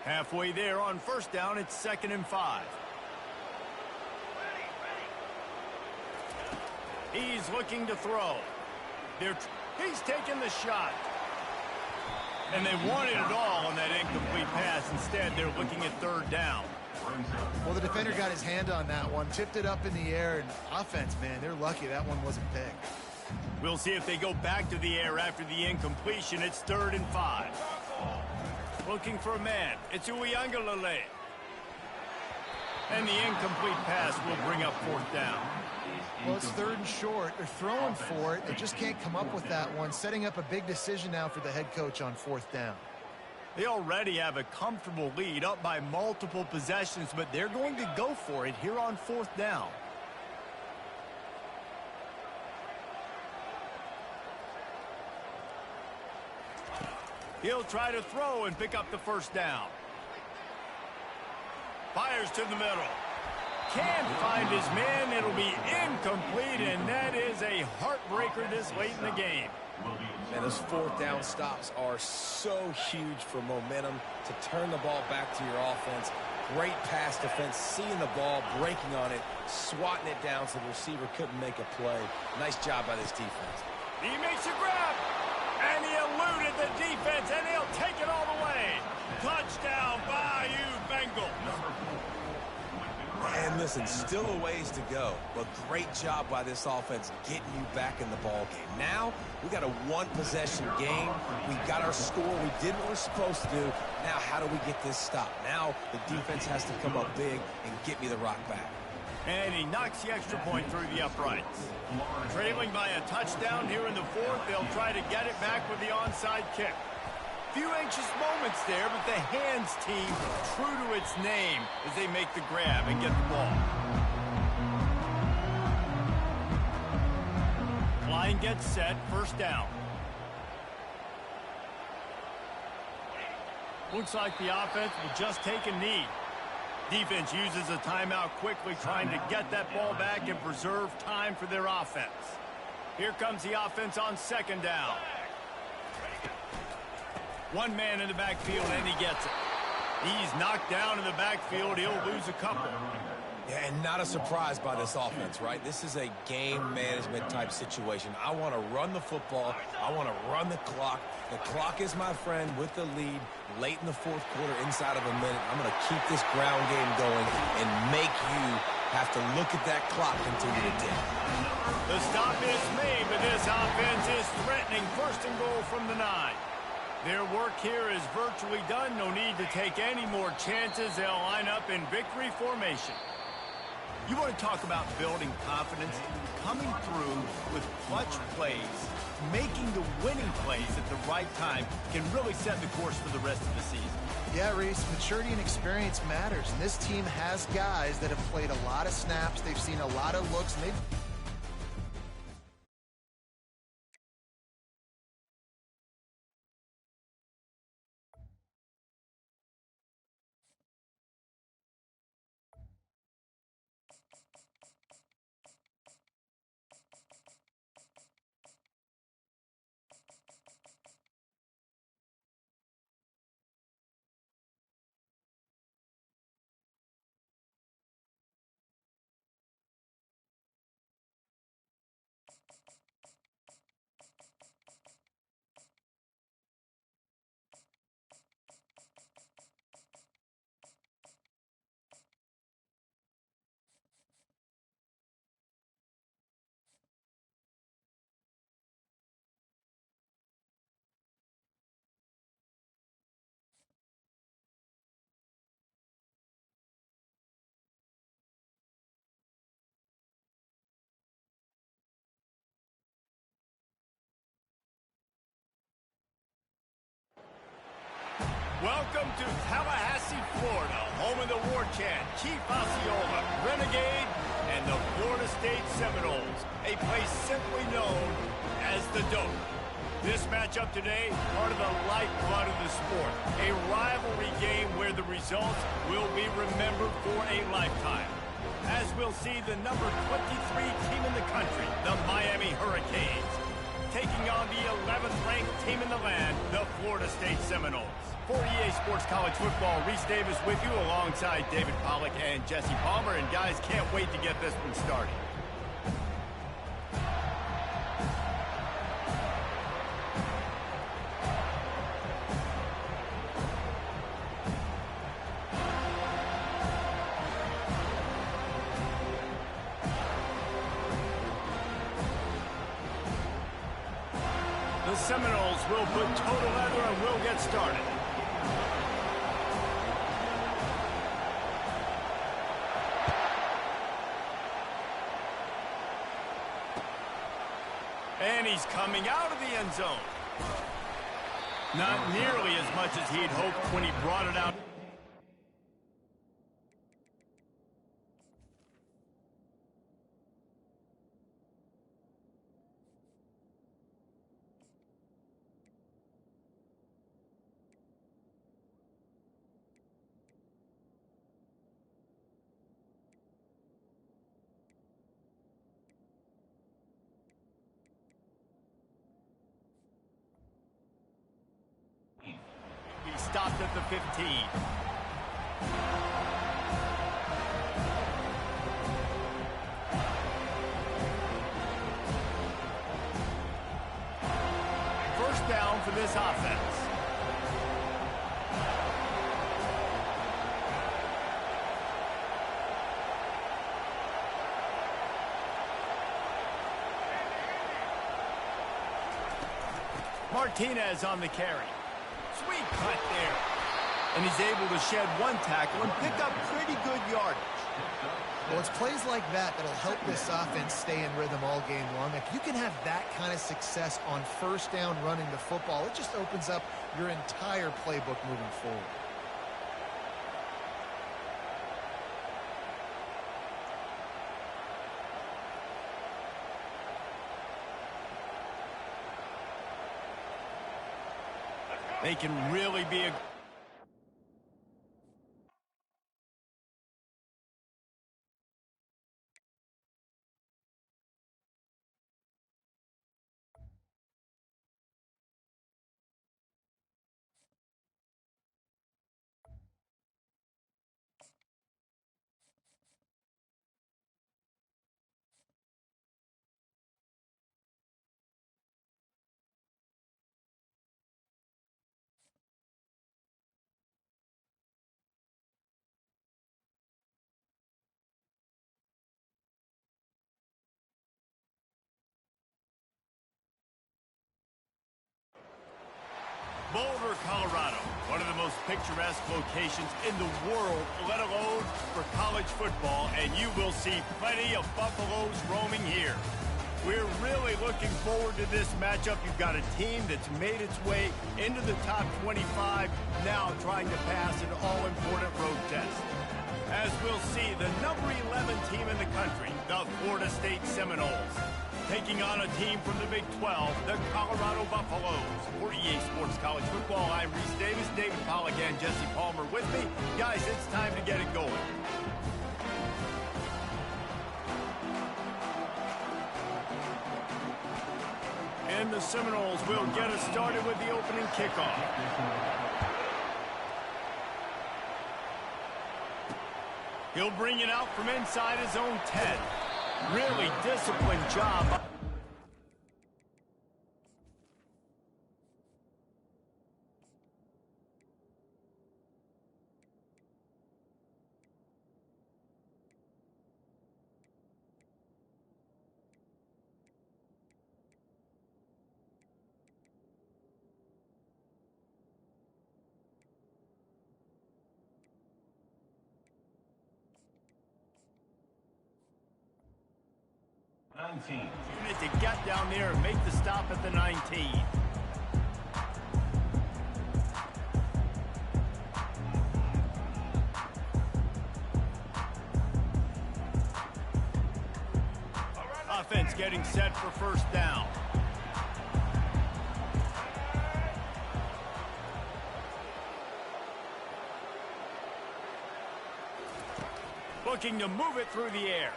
Halfway there on 1st down, it's 2nd and 5. He's looking to throw. He's taking the shot. And they wanted it all on that incomplete pass. Instead, they're looking at 3rd down. Well, the defender got his hand on that one, tipped it up in the air, and offense, man, they're lucky that one wasn't picked. We'll see if they go back to the air after the incompletion. It's 3rd and 5. Looking for a man. It's Uiagalelei. And the incomplete pass will bring up 4th down. Well, it's 3rd and short. They're throwing for it. They just can't come up with that one, setting up a big decision now for the head coach on 4th down. They already have a comfortable lead up by multiple possessions, but they're going to go for it here on 4th down. He'll try to throw and pick up the 1st down. Fires to the middle. Can't find his man. It'll be incomplete, and that is a heartbreaker this late in the game. And those 4th down stops are so huge for momentum to turn the ball back to your offense. Great pass defense, seeing the ball, breaking on it, swatting it down so the receiver couldn't make a play. Nice job by this defense. He makes a grab, and he eluded the defense, and he'll take it all the way. Touchdown, Bayou Bengal. And listen, still a ways to go, but great job by this offense getting you back in the ball game. Now, we got a 1-possession game. We got our score. We did what we're supposed to do. Now, how do we get this stopped? Now, the defense has to come up big and get me the rock back. And he knocks the extra point through the uprights. Trailing by a touchdown here in the 4th, they'll try to get it back with the onside kick. Few anxious moments there, but the hands team true to its name as they make the grab and get the ball. Line gets set, 1st down. Looks like the offense will just take a knee. Defense uses a timeout quickly, trying to get that ball back and preserve time for their offense. Here comes the offense on second down. One man in the backfield, and he gets it. He's knocked down in the backfield. He'll lose a couple. Yeah, and not a surprise by this offense, right? This is a game management type situation. I want to run the football. I want to run the clock. The clock is my friend with the lead late in the fourth quarter, inside of a minute. I'm going to keep this ground game going and make you have to look at that clock continue to tick. The stop is made, but this offense is threatening. First and goal from the 9. Their work here is virtually done. No need to take any more chances. They'll line up in victory formation. You want to talk about building confidence? Coming through with clutch plays, making the winning plays at the right time can really set the course for the rest of the season. Yeah, Reese, maturity and experience matters. And this team has guys that have played a lot of snaps. They've seen a lot of looks, and they've Welcome to Tallahassee, Florida, home of the War Chant, Chief Osceola, Renegade, and the Florida State Seminoles, a place simply known as the Dope. This matchup today, part of the lifeblood of the sport, a rivalry game where the results will be remembered for a lifetime. As we'll see the number 23 team in the country, the Miami Hurricanes, taking on the 11th ranked team in the land, the Florida State Seminoles. For EA Sports College Football, Reese Davis with you alongside David Pollack and Jesse Palmer. And guys, can't wait to get this one started. The Seminoles will put total leather and will get started. And he's coming out of the end zone. Not nearly as much as he'd hoped when he brought it out. He stopped at the 15. First down for this offense. Martinez on the carry. Sweet cut there. And he's able to shed one tackle and pick up pretty good yardage. Well, it's plays like that that'll help this offense stay in rhythm all game long. If you can have that kind of success on first down running the football, it just opens up your entire playbook moving forward. They can really be a... Boulder, Colorado, one of the most picturesque locations in the world, let alone for college football, and you will see plenty of Buffaloes roaming here. We're really looking forward to this matchup. You've got a team that's made its way into the top 25, now trying to pass an all-important road test. As we'll see, the number 11 team in the country, the Florida State Seminoles, taking on a team from the Big 12, the Colorado Buffaloes. For EA Sports College Football, I'm Reese Davis, David Pollack, and Jesse Palmer with me. Guys, it's time to get it going. And the Seminoles will get us started with the opening kickoff. He'll bring it out from inside his own 10. Really disciplined job. Unit to get down there and make the stop at the 19. Offense getting set for first down. Looking to move it through the air.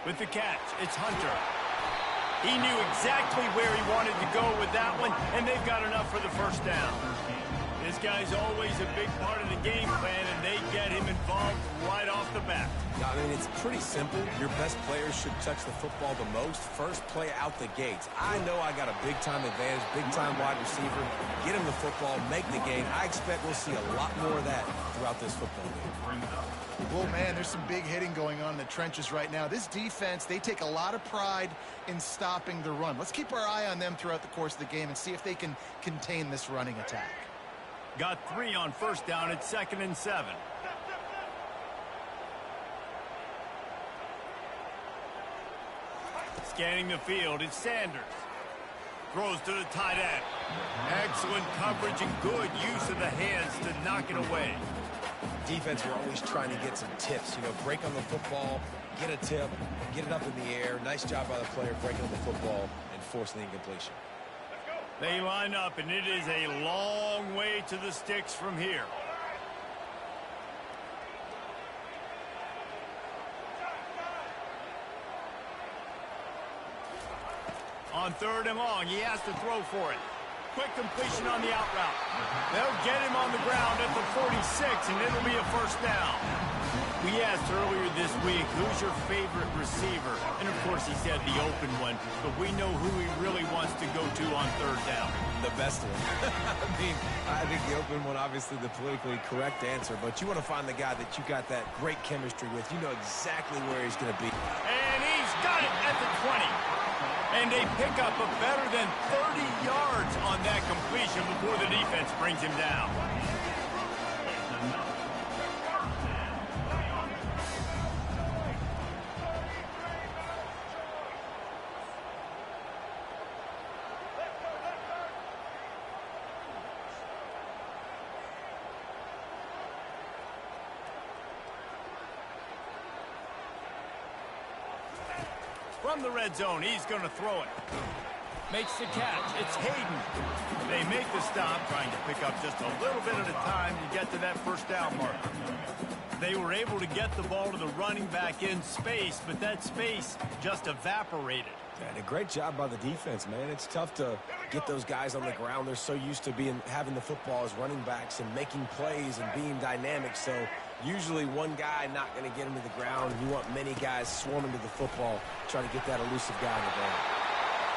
With the catch, it's Hunter. He knew exactly where he wanted to go with that one, and they've got enough for the first down. This guy's always a big part of the game plan, and they get him involved right off the bat. I mean, it's pretty simple. Your best players should touch the football the most. First play out the gates. I know I got a big-time advantage, big-time wide receiver. Get him the football, make the game. I expect we'll see a lot more of that throughout this football game. Well, man, there's some big hitting going on in the trenches right now. This defense, they take a lot of pride in stopping the run. Let's keep our eye on them throughout the course of the game and see if they can contain this running attack. Got 3 on first down at 2nd and 7. Scanning the field, it's Sanders. Throws to the tight end. Excellent coverage and good use of the hands to knock it away. Defense, we're always trying to get some tips. You know, break on the football, get a tip, get it up in the air. Nice job by the player breaking on the football and forcing the incompletion. They line up, and it is a long way to the sticks from here. On 3rd and long, he has to throw for it. Quick completion on the out route. They'll get him on the ground at the 46, and it'll be a first down. We asked earlier this week, who's your favorite receiver? And, of course, he said the open one, but we know who he really wants to go to on 3rd down. The best one. I think the open one, obviously the politically correct answer, but you want to find the guy that you got that great chemistry with. You know exactly where he's going to be. And he's got it at the 20. And they pick up a better than 30 yards on that completion before the defense brings him down. From the red zone, he's going to throw it. Makes the catch. It's Hayden. They make the stop, trying to pick up just a little bit at a time to get to that first down marker. They were able to get the ball to the running back in space, but that space just evaporated. And a great job by the defense, man. It's tough to get those guys on the ground. They're so used to having the football as running backs and making plays and being dynamic. So usually one guy not going to get him to the ground. You want many guys swarming to the football, trying to get that elusive guy on the ground.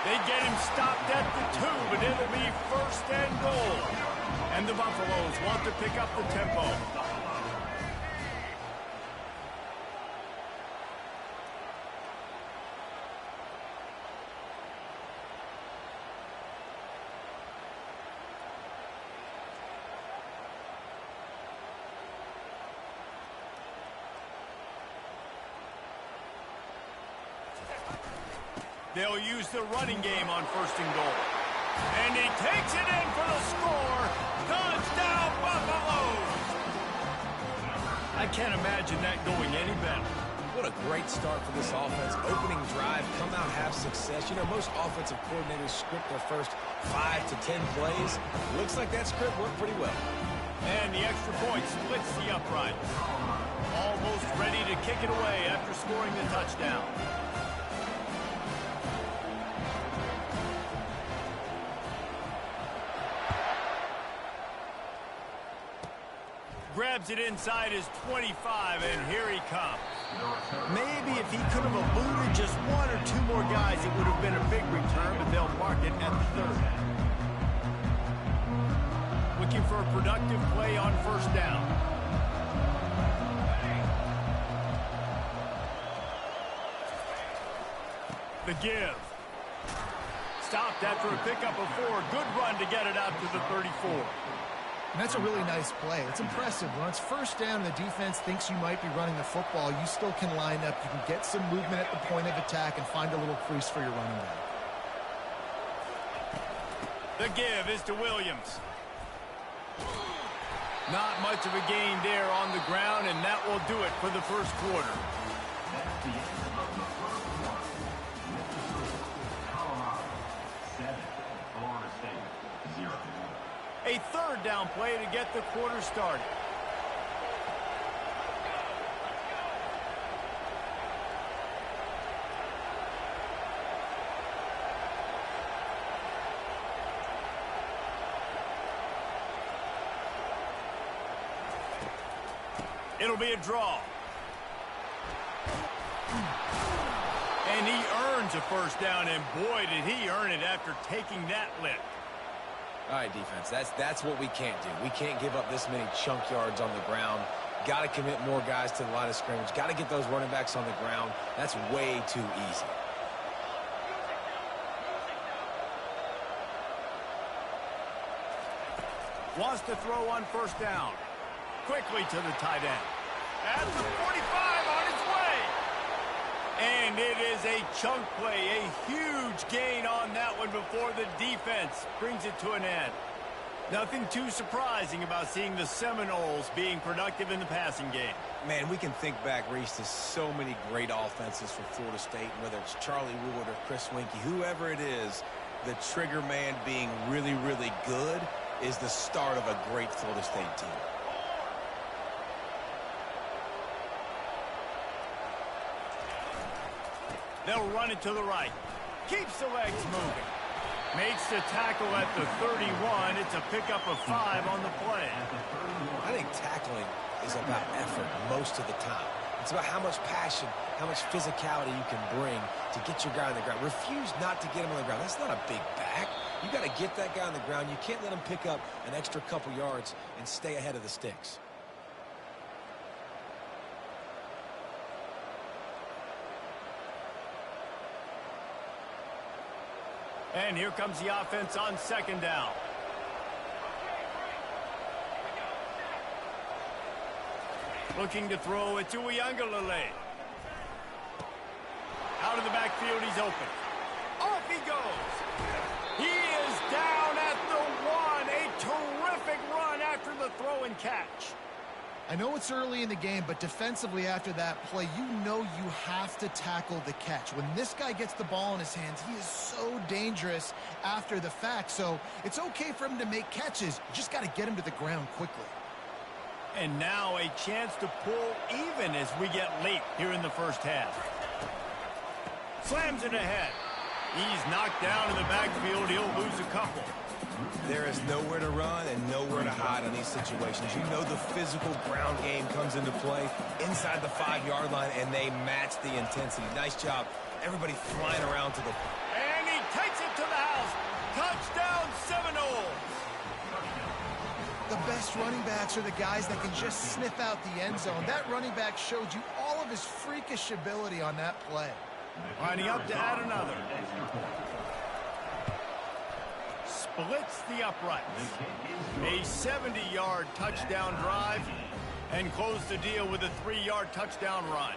They get him stopped at the 2, but it'll be 1st and goal. And the Buffaloes want to pick up the tempo. They'll use the running game on 1st and goal. And he takes it in for the score. Touchdown, Buffaloes! I can't imagine that going any better. What a great start for this offense. Opening drive, come out, have success. You know, most offensive coordinators script their first 5 to 10 plays. Looks like that script worked pretty well. And the extra point splits the uprights. Almost ready to kick it away after scoring the touchdown. Grabs it inside his 25, and here he comes. Maybe if he could have eluded just 1 or 2 more guys, it would have been a big return, but they'll mark it at the 30. Looking for a productive play on 1st down. The give. Stopped after a pickup of 4. Good run to get it out to the 34. And that's a really nice play. It's impressive. When it's 1st down and the defense thinks you might be running the football, you still can line up. You can get some movement at the point of attack and find a little crease for your running back. The give is to Williams. Not much of a gain there on the ground, and that will do it for the 1st quarter. That's the end of the first one. Colorado 7, Florida State 0. A 3rd down play to get the quarter started. It'll be a draw. And he earns a 1st down, and boy, did he earn it after taking that lick. All right, defense, that's what we can't do. We can't give up this many chunk yards on the ground. Got to commit more guys to the line of scrimmage. Got to get those running backs on the ground. That's way too easy. Wants to throw on 1st down. Quickly to the tight end. At the 45 on his way. And it is a chunk play, a huge gain on that one before the defense brings it to an end. Nothing too surprising about seeing the Seminoles being productive in the passing game. Man, we can think back, Reese, to so many great offenses for Florida State, whether it's Charlie Wood or Chris Winkie, whoever it is, the trigger man being really, really good is the start of a great Florida State team. They'll run it to the right. Keeps the legs moving. Makes the tackle at the 31. It's a pickup of 5 on the play. I think tackling is about effort most of the time. It's about how much passion, how much physicality you can bring to get your guy on the ground. Refuse not to get him on the ground. That's not a big back. You got to get that guy on the ground. You can't let him pick up an extra couple yards and stay ahead of the sticks. And here comes the offense on 2nd down. Looking to throw it to Uiagalelei. Out of the backfield, he's open. Off he goes. He is down at the 1. A terrific run after the throw and catch. I know it's early in the game, but defensively after that play, you know you have to tackle the catch. When this guy gets the ball in his hands, he is so dangerous after the fact. So it's okay for him to make catches. You just got to get him to the ground quickly. And now a chance to pull even as we get late here in the 1st half. Slams it ahead. He's knocked down in the backfield. He'll lose a couple. There is nowhere to run and nowhere to hide in these situations. You know the physical ground game comes into play inside the 5-yard line, and they match the intensity. Nice job. Everybody flying around to the... And he takes it to the house. Touchdown, Seminoles. The best running backs are the guys that can just sniff out the end zone. That running back showed you all of his freakish ability on that play. Lining up to add another. Splits the uprights. A 70-yard touchdown drive and close the deal with a 3-yard touchdown run.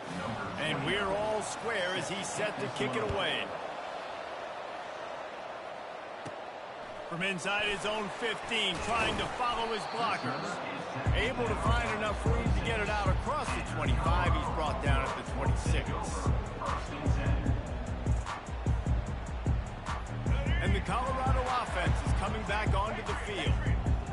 And we're all square as he's set to kick it away. From inside his own 15, trying to follow his blockers. Able to find enough room to get it out across the 25. He's brought down at the 26. And the Colorado offense is coming back onto the field.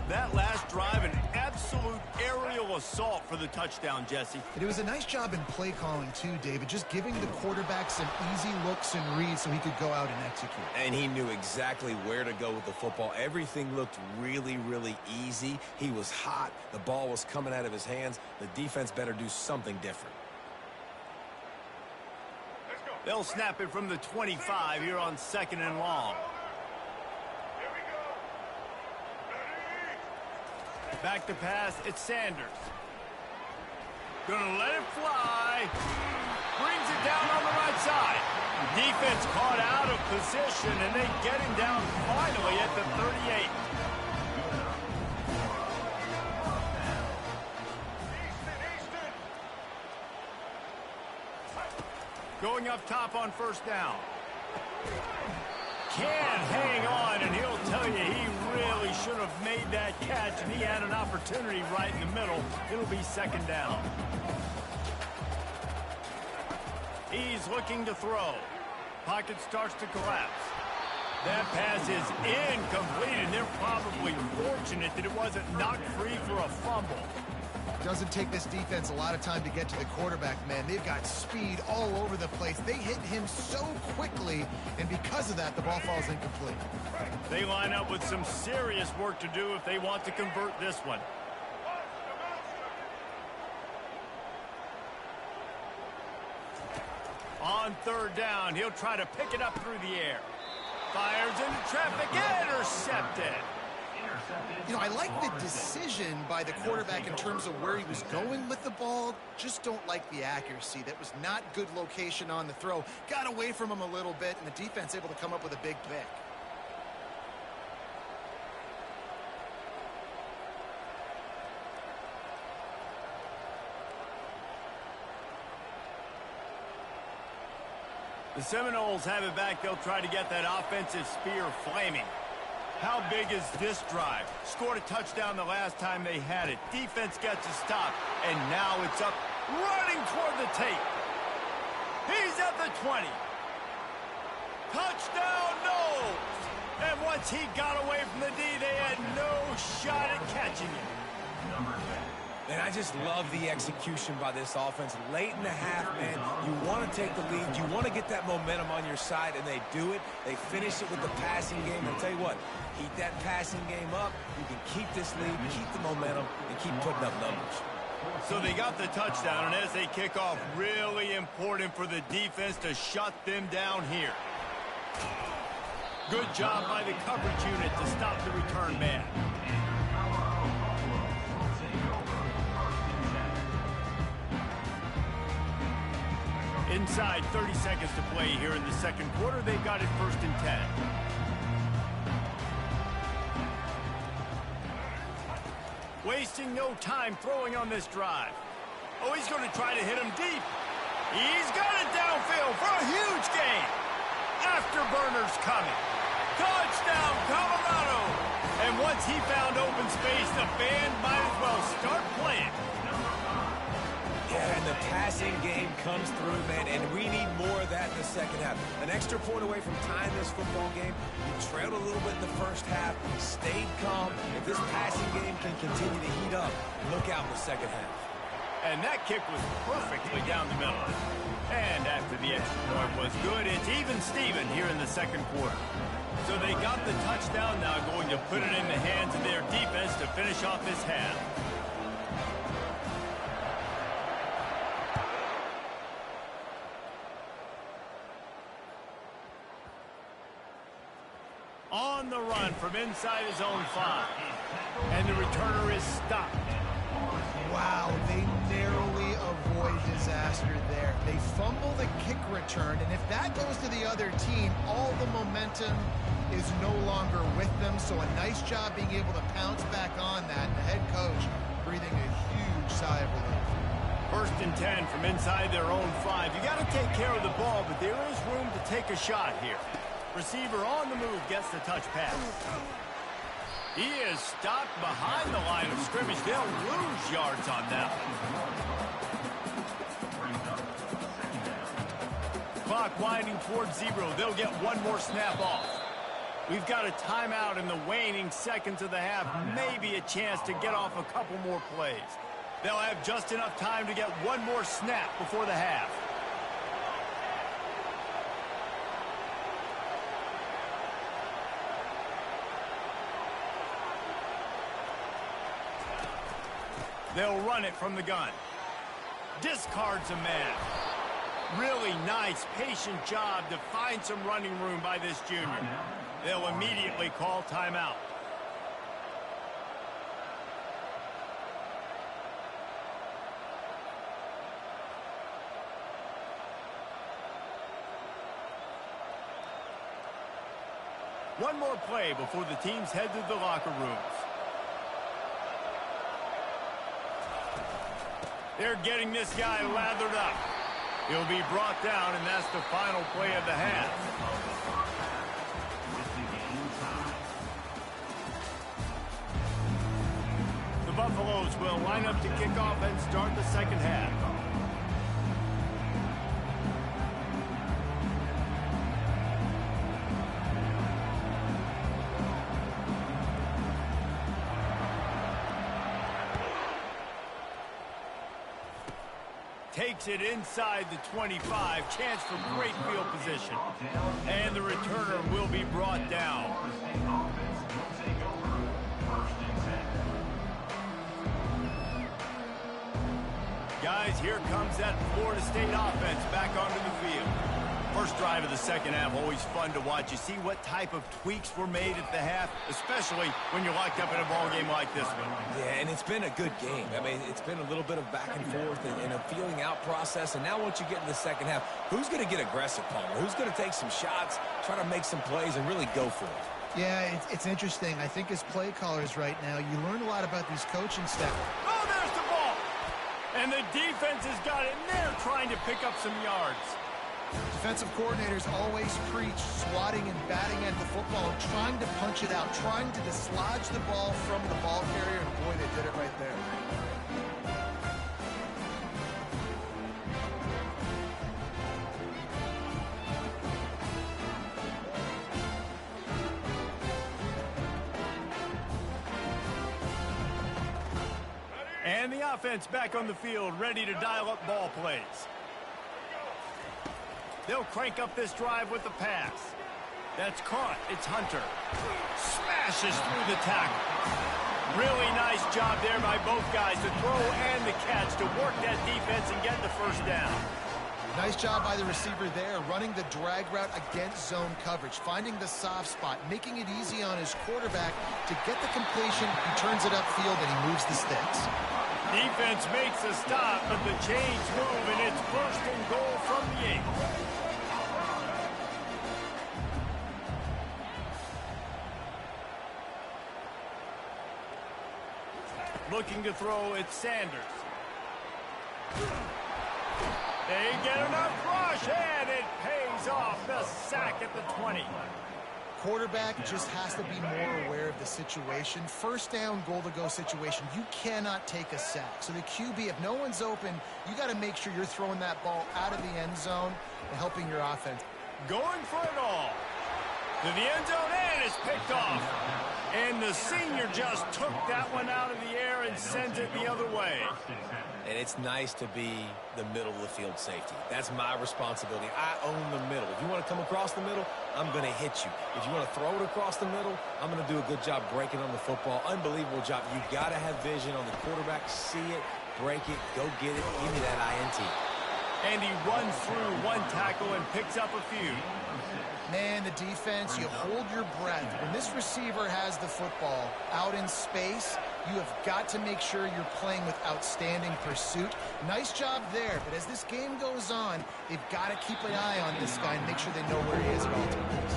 That last drive, an absolute aerial assault for the touchdown, Jesse. It was a nice job in play calling, too, David, just giving the quarterback some easy looks and reads so he could go out and execute. And he knew exactly where to go with the football. Everything looked really, really easy. He was hot. The ball was coming out of his hands. The defense better do something different. They'll snap it from the 25 here on 2nd and long. Back to pass, it's Sanders. Gonna let it fly. Brings it down on the right side. Defense caught out of position, and they get him down finally at the 38. Going up top on 1st down. Can't hang on, and he'll tell you he really should have made that catch, and he had an opportunity right in the middle. It'll be 2nd down. He's looking to throw. Pocket starts to collapse. That pass is incomplete, and they're probably fortunate that it wasn't knocked free for a fumble. Doesn't take this defense a lot of time to get to the quarterback, man. They've got speed all over the place. They hit him so quickly, and because of that, the ball falls incomplete. They line up with some serious work to do if they want to convert this one. On 3rd down, he'll try to pick it up through the air. Fires into traffic, intercepted. You know, I like the decision by the quarterback in terms of where he was going with the ball. Just don't like the accuracy. That was not good location on the throw. Got away from him a little bit, and the defense able to come up with a big pick. The Seminoles have it back. They'll try to get that offensive spear flaming. How big is this drive? Scored a touchdown the last time they had it. Defense gets a stop, and now it's up, running toward the tape. He's at the 20. Touchdown, no! And once he got away from the D, they had no shot at catching him. And I just love the execution by this offense. Late in the half, man, you want to take the lead. You want to get that momentum on your side, and they do it. They finish it with the passing game. And I'll tell you what, keep that passing game up. You can keep this lead, keep the momentum, and keep putting up numbers. So they got the touchdown, and as they kick off, really important for the defense to shut them down here. Good job by the coverage unit to stop the return man. Inside 30 seconds to play here in the 2nd quarter. They've got it 1st and 10. Wasting no time throwing on this drive. Oh, he's going to try to hit him deep. He's got it downfield for a huge gain. Afterburners coming. Touchdown, Colorado. And once he found open space, the band might as well start playing. Yeah, and the passing game comes through, man, and we need more of that in the 2nd half. An extra point away from tying this football game. You trailed a little bit in the 1st half, stayed calm. If this passing game can continue to heat up, look out in the 2nd half. And that kick was perfectly down the middle. And after the extra point was good, it's even Steven here in the 2nd quarter. So they got the touchdown, now going to put it in the hands of their defense to finish off this half. On the run from inside his own 5. And the returner is stopped. Wow, they narrowly avoid disaster there. They fumble the kick return, and if that goes to the other team, all the momentum is no longer with them. So a nice job being able to pounce back on that. And the head coach breathing a huge sigh of relief. 1st and 10 from inside their own 5. You got to take care of the ball, but there is room to take a shot here. Receiver on the move gets the touch pass. He is stopped behind the line of scrimmage. They'll lose yards on that one. Clock winding towards 0. They'll get one more snap off. We've got a timeout in the waning seconds of the half. Maybe a chance to get off a couple more plays. They'll have just enough time to get one more snap before the half. They'll run it from the gun. Discards a man. Really nice, patient job to find some running room by this junior. They'll immediately call timeout. One more play before the teams head to the locker rooms. They're getting this guy lathered up. He'll be brought down, and that's the final play of the half. The Buffaloes will line up to kick off and start the second half. Takes it inside the 25. Chance for great field position. And the returner will be brought down. Guys, here comes that Florida State offense back onto the field. First drive of the second half, always fun to watch. You see what type of tweaks were made at the half, especially when you're locked up in a ball game like this one. Yeah, and it's been a good game. I mean, it's been a little bit of back and forth and a feeling out process. And now once you get in the second half, who's going to get aggressive, Palmer? Who's going to take some shots, try to make some plays, and really go for it? Yeah, it's interesting. I think as play callers right now, you learn a lot about these coaching staff. Oh, there's the ball! And the defense has got it, and they're trying to pick up some yards. Defensive coordinators always preach swatting and batting at the football, trying to punch it out, trying to dislodge the ball from the ball carrier, and boy, they did it right there. And the offense back on the field, ready to dial up ball plays. They'll crank up this drive with the pass. That's caught. It's Hunter. Smashes through the tackle. Really nice job there by both guys, the throw and the catch, to work that defense and get the first down. Nice job by the receiver there, running the drag route against zone coverage, finding the soft spot, making it easy on his quarterback to get the completion. He turns it upfield and he moves the sticks. Defense makes a stop, but the chains move, and it's first and goal from the 8. Looking to throw, it's Sanders. They get enough rush, and it pays off. The sack at the 20. Quarterback just has to be more aware of the situation. First down, goal-to-go situation. You cannot take a sack. So the QB, if no one's open, you got to make sure you're throwing that ball out of the end zone and helping your offense. Going for it all. To the end zone, and it's picked off. And the senior just took that one out of the air and sends it the other way. And it's nice to be the middle of the field safety. That's my responsibility. I own the middle. If you want to come across the middle, I'm going to hit you. If you want to throw it across the middle, I'm going to do a good job breaking on the football. Unbelievable job. You got to have vision on the quarterback. See it, break it, go get it. Give me that INT. And he runs through one tackle and picks up a few. Man, the defense, you hold your breath. When this receiver has the football out in space, you have got to make sure you're playing with outstanding pursuit. Nice job there, but as this game goes on, they've got to keep an eye on this guy and make sure they know where he is at all times.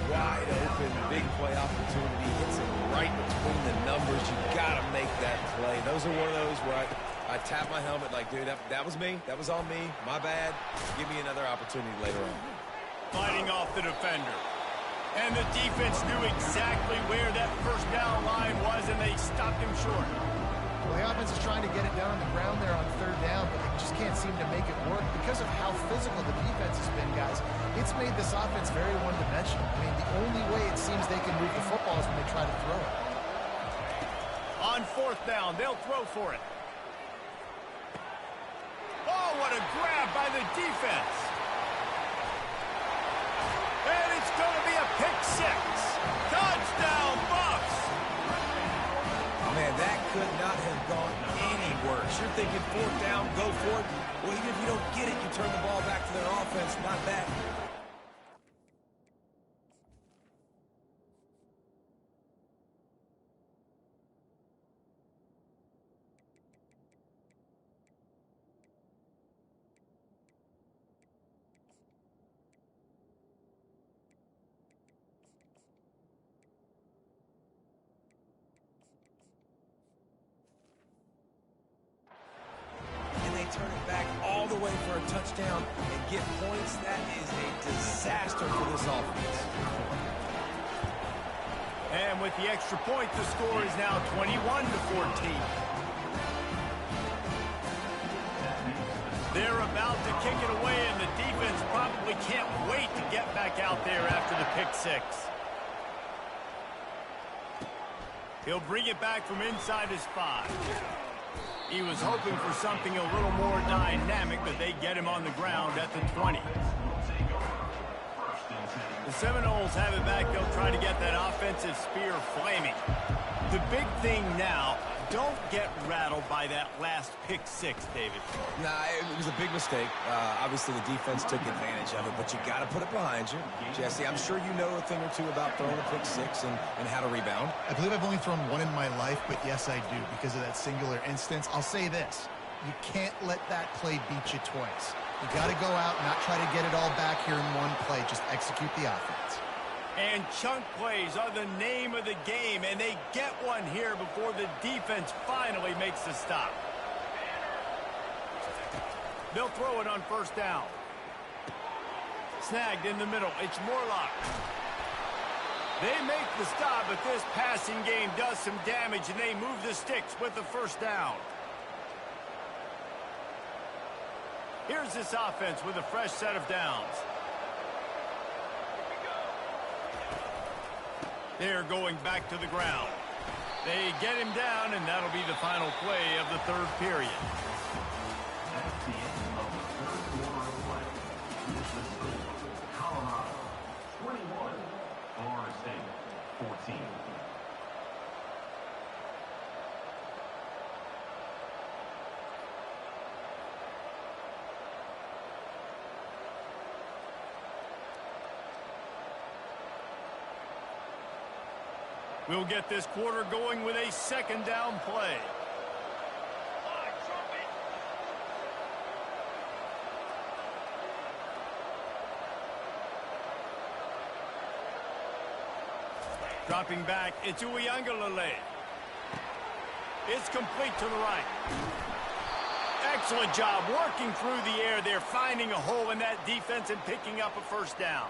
Wide open, big play opportunity. Hits him right between the numbers. You got to make that play. Those are one of those where I tap my helmet like, dude, that was me. That was on me. My bad. Give me another opportunity later on. Fighting off the defender. And the defense knew exactly where that first down line was, and they stopped him short. Well, the offense is trying to get it down on the ground there on third down, but they just can't seem to make it work because of how physical the defense has been, guys. It's made this offense very one-dimensional. I mean, the only way it seems they can move the football is when they try to throw it. On fourth down, they'll throw for it. Oh, what a grab by the defense. And it's going to be a pick six. Touchdown, Bucs. Man, that could not have gone any worse. You're thinking fourth down, go for it. Well, even if you don't get it, you turn the ball back to their offense. Not bad. Turn it back all the way for a touchdown and get points. That is a disaster for this offense. And with the extra point, the score is now 21-14. They're about to kick it away, and the defense probably can't wait to get back out there after the pick six. He'll bring it back from inside his 5. He was hoping for something a little more dynamic, but they get him on the ground at the 20. The Seminoles have it back. They'll try to get that offensive spear flaming. The big thing now, don't get rattled by that last pick six, David. Nah, it was a big mistake. Obviously, the defense took advantage of it, but you got to put it behind you. Jesse, I'm sure you know a thing or two about throwing a pick six and how to rebound. I believe I've only thrown one in my life, but yes, I do because of that singular instance. I'll say this. You can't let that play beat you twice. You got to go out and not try to get it all back here in one play. Just execute the offense. And chunk plays are the name of the game, and they get one here before the defense finally makes the stop. They'll throw it on first down. Snagged in the middle. It's Morlock. They make the stop, but this passing game does some damage, and they move the sticks with the first down. Here's this offense with a fresh set of downs. They're going back to the ground. They get him down, and that'll be the final play of the third period. That's the end of the third quarter of play. Here's the score. Colorado 21, Florida State 14. We'll get this quarter going with a second down play. Dropping back, it's Uiagalelei. It's complete to the right. Excellent job working through the air there, finding a hole in that defense and picking up a first down.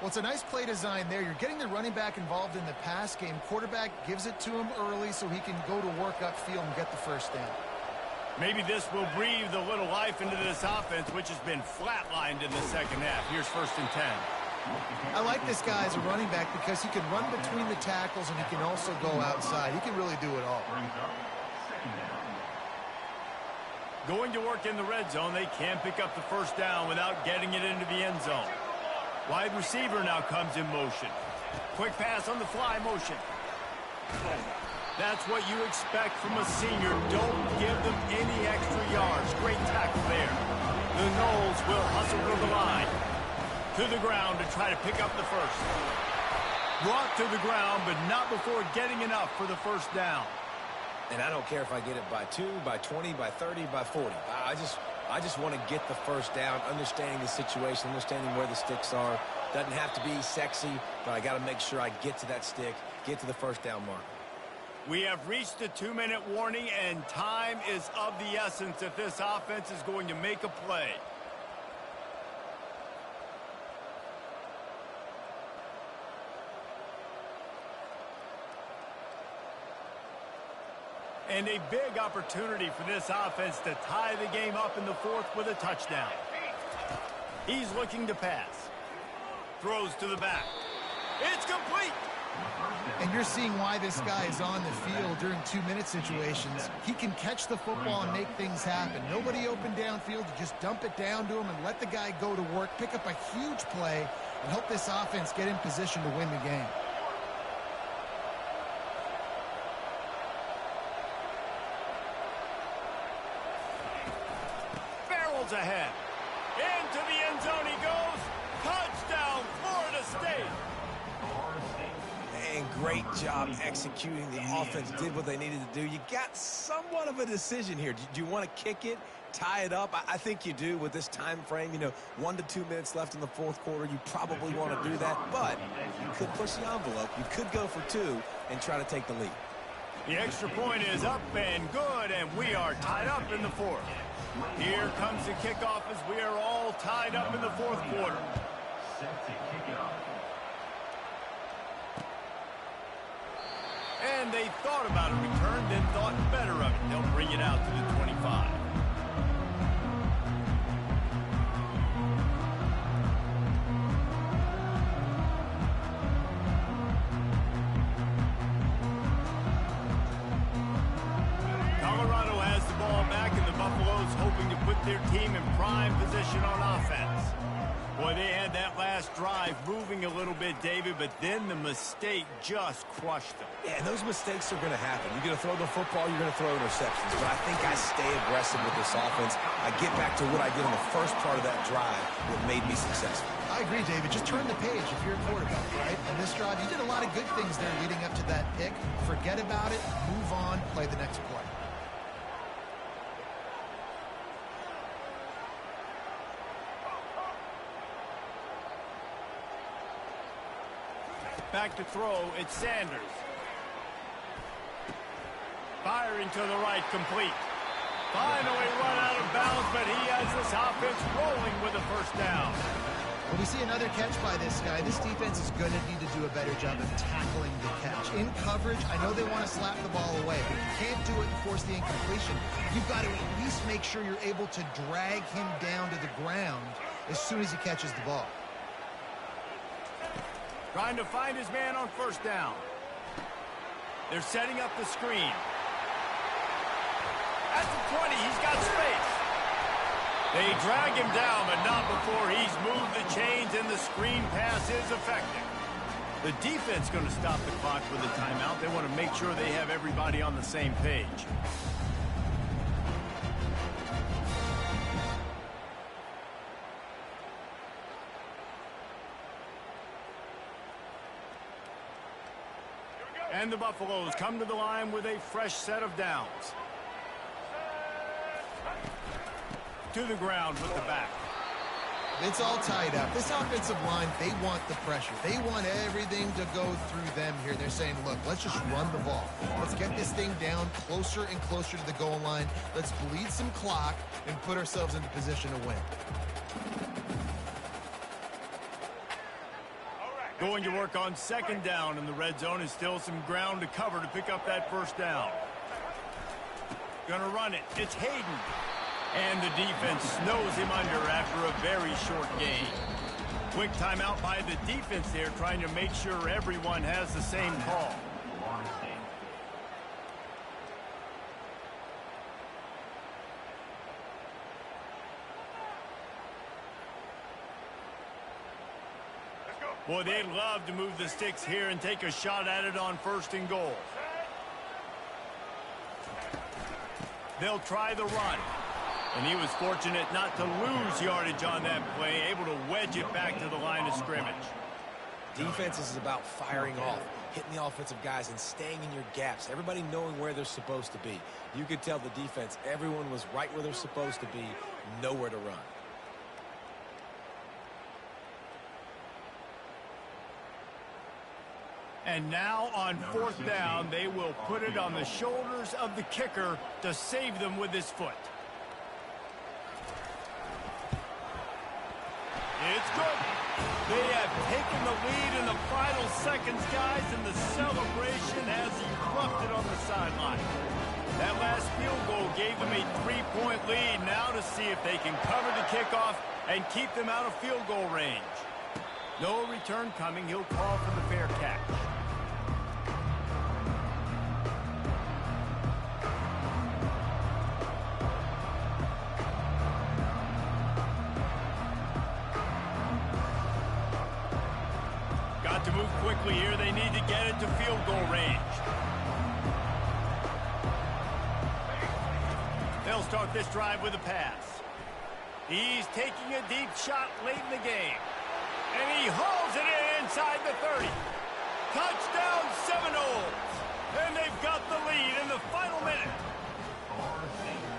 Well, it's a nice play design there. You're getting the running back involved in the pass game. Quarterback gives it to him early so he can go to work upfield and get the first down. Maybe this will breathe a little life into this offense, which has been flatlined in the second half. Here's 1st and 10. I like this guy as a running back because he can run between the tackles and he can also go outside. He can really do it all. Going to work in the red zone, they can't pick up the first down without getting it into the end zone. Wide receiver now comes in motion. Quick pass on the fly motion. That's what you expect from a senior. Don't give them any extra yards. Great tackle there. The Noles will hustle to the line. To the ground to try to pick up the first. Brought to the ground, but not before getting enough for the first down. And I don't care if I get it by 2, by 20, by 30, by 40. I just want to get the first down, understanding the situation, understanding where the sticks are. Doesn't have to be sexy, but I got to make sure I get to that stick, get to the first down mark. We have reached the 2-minute warning, and time is of the essence if this offense is going to make a play. And a big opportunity for this offense to tie the game up in the fourth with a touchdown. He's looking to pass. Throws to the back. It's complete. And you're seeing why this guy is on the field during 2-minute situations. He can catch the football and make things happen. Nobody open downfield. You just dump it down to him and let the guy go to work, pick up a huge play, and help this offense get in position to win the game. Barrels ahead. Into the end zone he goes. Touchdown, Florida State. And great job executing. The offense did what they needed to do. You got somewhat of a decision here. Do you want to kick it, tie it up? I think you do with this time frame. 1 to 2 minutes left in the fourth quarter. You probably want to do that, but you could push the envelope. You could go for 2 and try to take the lead. The extra point is up and good, and we are tied up in the fourth. Here comes the kickoff as we are all tied up in the fourth quarter. Set to kick it off. And they thought about a return, then thought better of it. They'll bring it out to the 25. Colorado has the ball back, and the Buffaloes hoping to put their team in prime position on offense. Boy, they had that last drive moving a little bit, David, but then the mistake just crushed them. Yeah, and those mistakes are going to happen. You're going to throw the football, you're going to throw interceptions. But I think I stay aggressive with this offense. I get back to what I did in the first part of that drive that made me successful. I agree, David. Just turn the page if you're a quarterback, right? On this drive, you did a lot of good things there leading up to that pick. Forget about it, move on, play the next play. Back to throw, it's Sanders. Firing to the right, complete. Finally run out of bounds, but he has this offense rolling with a first down. When we see another catch by this guy, this defense is going to need to do a better job of tackling the catch. In coverage, I know they want to slap the ball away, but you can't do it and force the incompletion. You've got to at least make sure you're able to drag him down to the ground as soon as he catches the ball. Trying to find his man on first down. They're setting up the screen. At the 20, he's got space. They drag him down, but not before he's moved the chains, and the screen pass is effective. The defense going to stop the clock with a timeout. They want to make sure they have everybody on the same page. And the Buffaloes come to the line with a fresh set of downs. To the ground with the back. It's all tied up. This offensive line, they want the pressure. They want everything to go through them here. They're saying, look, let's just run the ball. Let's get this thing down closer and closer to the goal line. Let's bleed some clock and put ourselves into position to win. Going to work on second down, and the red zone is still some ground to cover to pick up that first down. Gonna run it. It's Hayden. And the defense snows him under after a very short gain. Quick timeout by the defense there, trying to make sure everyone has the same call. Boy, they'd love to move the sticks here and take a shot at it on first and goal. They'll try the run. And he was fortunate not to lose yardage on that play, able to wedge it back to the line of scrimmage. Defense is about firing off, hitting the offensive guys and staying in your gaps, everybody knowing where they're supposed to be. You could tell the defense, everyone was right where they're supposed to be, nowhere to run. And now on fourth down, they will put it on the shoulders of the kicker to save them with his foot. It's good. They have taken the lead in the final seconds, guys, and the celebration has erupted on the sideline. That last field goal gave them a 3-point lead. Now to see if they can cover the kickoff and keep them out of field goal range. No return coming. He'll call for the fair catch. Got to move quickly here. They need to get it to field goal range. They'll start this drive with a pass. He's taking a deep shot late in the game. And he hauls it in inside the 30. Touchdown Seminoles. And they've got the lead in the final minute.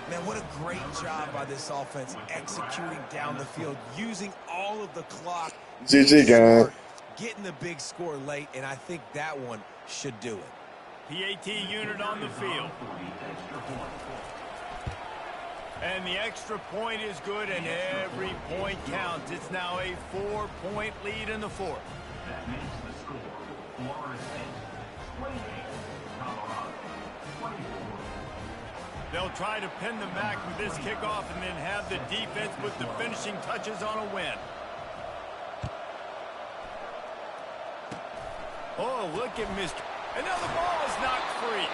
Man, what a great job by this offense executing down the field, using all of the clock. GG, gang. Getting the big score late, and I think that one should do it. PAT unit on the field. And the extra point is good, and every point counts. It's now a 4-point lead in the fourth. That makes the score Florida State 28, Colorado 24. They'll try to pin them back with this kickoff and then have the defense put the finishing touches on a win. Oh, look at Mr. And now the ball is knocked free.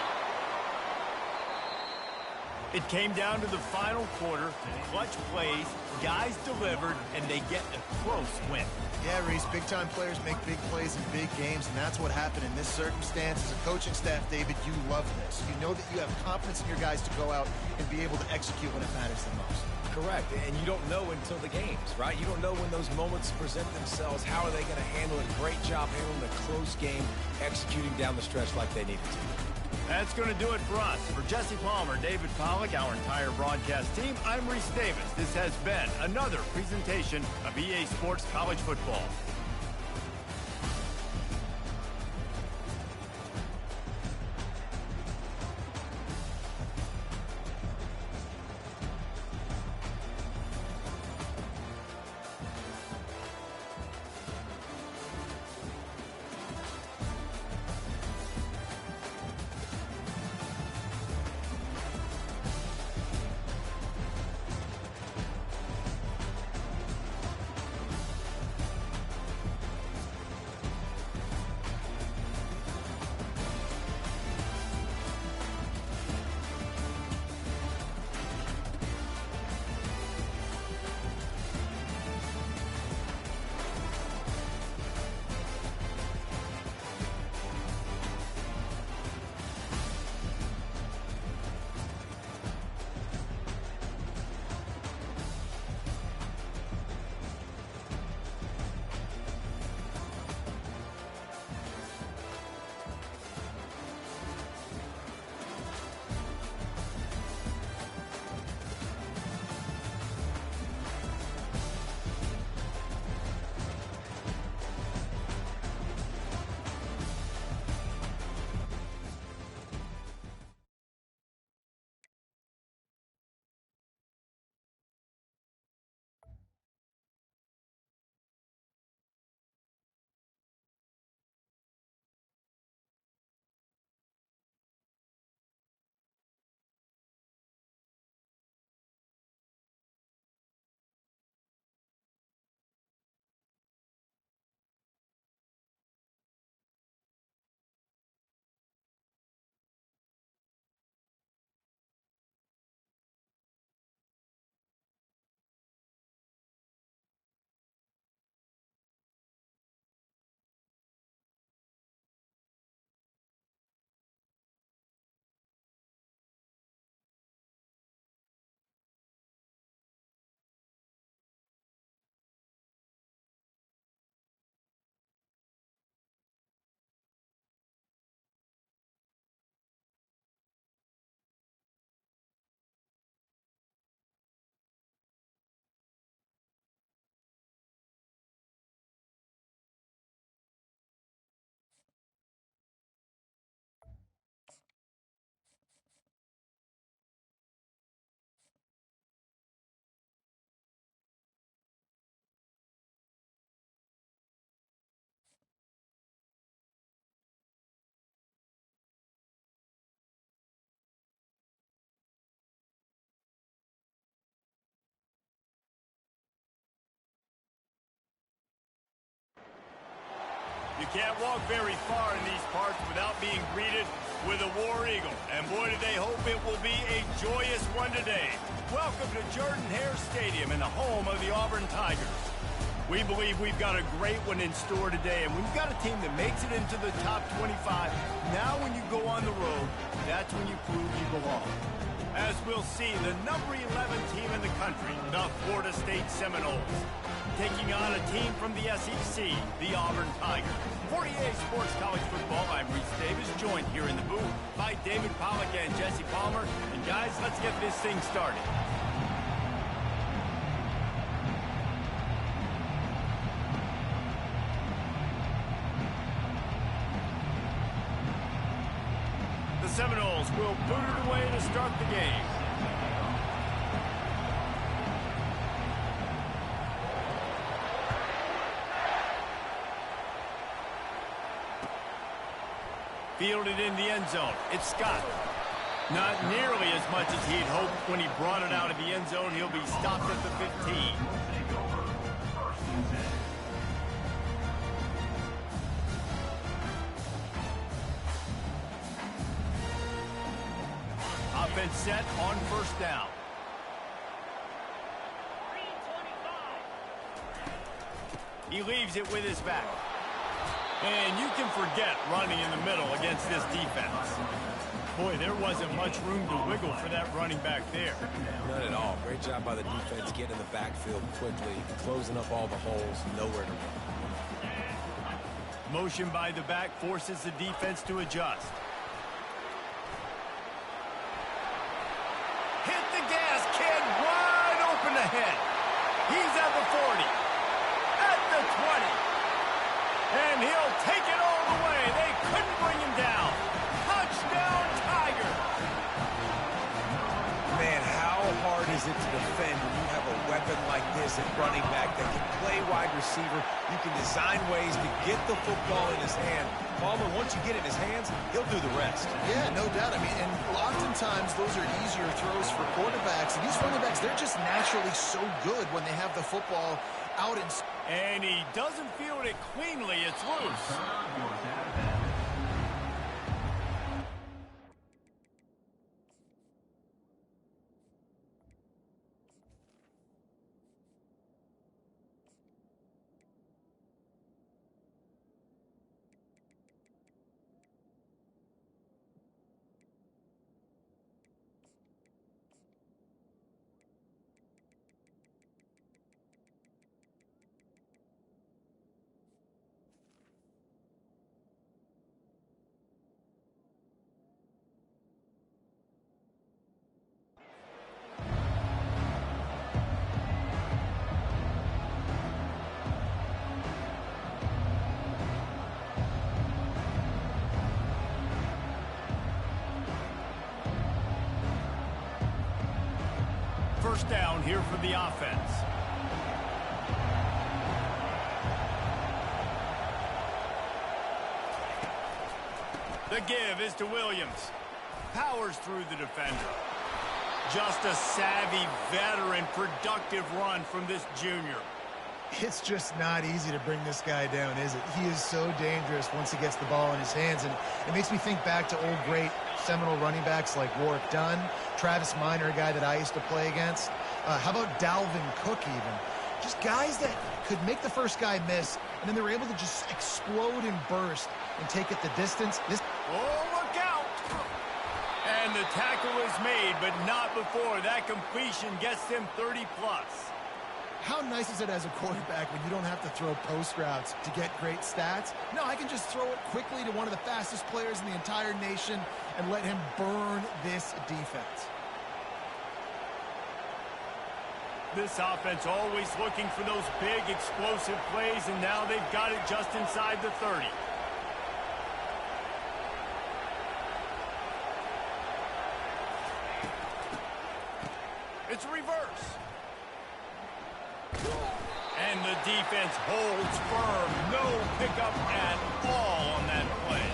It came down to the final quarter. Clutch plays, guys delivered, and they get a close win. Yeah, Reese, big-time players make big plays in big games, and that's what happened in this circumstance. As a coaching staff, David, you love this. You know that you have confidence in your guys to go out and be able to execute when it matters the most. Correct, and you don't know until the games, right? You don't know when those moments present themselves. How are they going to handle it? Great job handling a close game, executing down the stretch like they needed to. That's going to do it for us. For Jesse Palmer, David Pollack, our entire broadcast team, I'm Reese Davis. This has been another presentation of EA Sports College Football. You can't walk very far in these parts without being greeted with a War Eagle. And boy, do they hope it will be a joyous one today. Welcome to Jordan-Hare Stadium and the home of the Auburn Tigers. We believe we've got a great one in store today, and we've got a team that makes it into the top 25. Now when you go on the road, that's when you prove you belong. As we'll see, the number 11 team in the country, the Florida State Seminoles, taking on a team from the SEC, the Auburn Tigers. For EA Sports College Football, I'm Reese Davis, joined here in the booth by David Pollack and Jesse Palmer. And guys, let's get this thing started. The Seminoles will boot it away to start the game. Fielded in the end zone. It's Scott. Not nearly as much as he'd hoped when he brought it out of the end zone. He'll be stopped at the 15. Offense set on first down. He leaves it with his back. And you can forget running in the middle against this defense. Boy, there wasn't much room to wiggle for that running back there. None at all. Great job by the defense getting in the backfield quickly, closing up all the holes, nowhere to run. Motion by the back forces the defense to adjust. Hit the gas, kid, wide open ahead. He's at the 40, at the 20. And he'll take it all the way. They couldn't bring him down. Touchdown, Tiger. Man, how hard is it to defend when you have a weapon like this at running back that can play wide receiver? You can design ways to get the football in his hand. Palmer, once you get it in his hands, he'll do the rest. Yeah, no doubt. I mean, and oftentimes those are easier throws for quarterbacks. And these running backs, they're just naturally so good when they have the football out in. And he doesn't field it cleanly. It's loose. First down here for the offense. The give is to Williams. Powers through the defender. Just a savvy, veteran, productive run from this junior. It's just not easy to bring this guy down, is it? He is so dangerous once he gets the ball in his hands. And it makes me think back to old great Seminole running backs like Warwick Dunn, Travis Minor, a guy that I used to play against. How about Dalvin Cook even? Just guys that could make the first guy miss, and then they were able to just explode and burst and take it the distance. Oh, look out! And the tackle is made, but not before that completion gets them 30+. How nice is it as a quarterback when you don't have to throw post routes to get great stats? No, I can just throw it quickly to one of the fastest players in the entire nation and let him burn this defense. This offense always looking for those big, explosive plays, and now they've got it just inside the 30. It's a reverse. And the defense holds firm. No pickup at all on that play.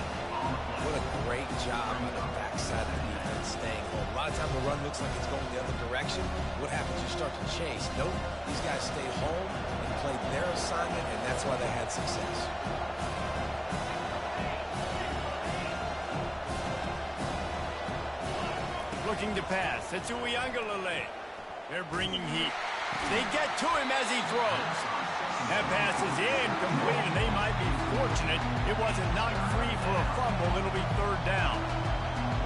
What a great job on the backside of the defense staying home. A lot of times the run looks like it's going the other direction. What happens? You start to chase. Nope. These guys stayed home and played their assignment, and that's why they had success. looking to pass. It's Uiagalelei. They're bringing heat. They get to him as he throws. That pass is incomplete, and they might be fortunate it wasn't knocked free for a fumble. It'll be third down.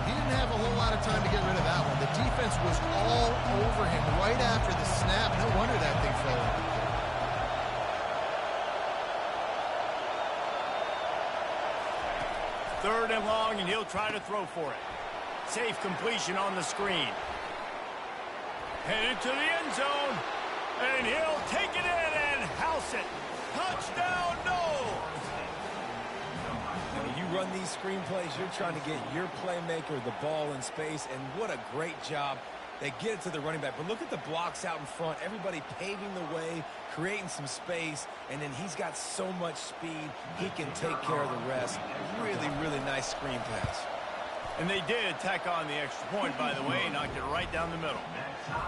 He didn't have a whole lot of time to get rid of that one. The defense was all over him right after the snap. No wonder that thing fell over. Third and long, and he'll try to throw for it. Safe completion on the screen. Headed to the end zone, and he'll take it in and house it. Touchdown, no! When you run these screenplays, you're trying to get your playmaker the ball in space, and what a great job. They get it to the running back, but look at the blocks out in front. Everybody paving the way, creating some space, and then he's got so much speed, he can take care of the rest. Really, really nice screen pass. And they did tack on the extra point, by the way, knocked it right down the middle.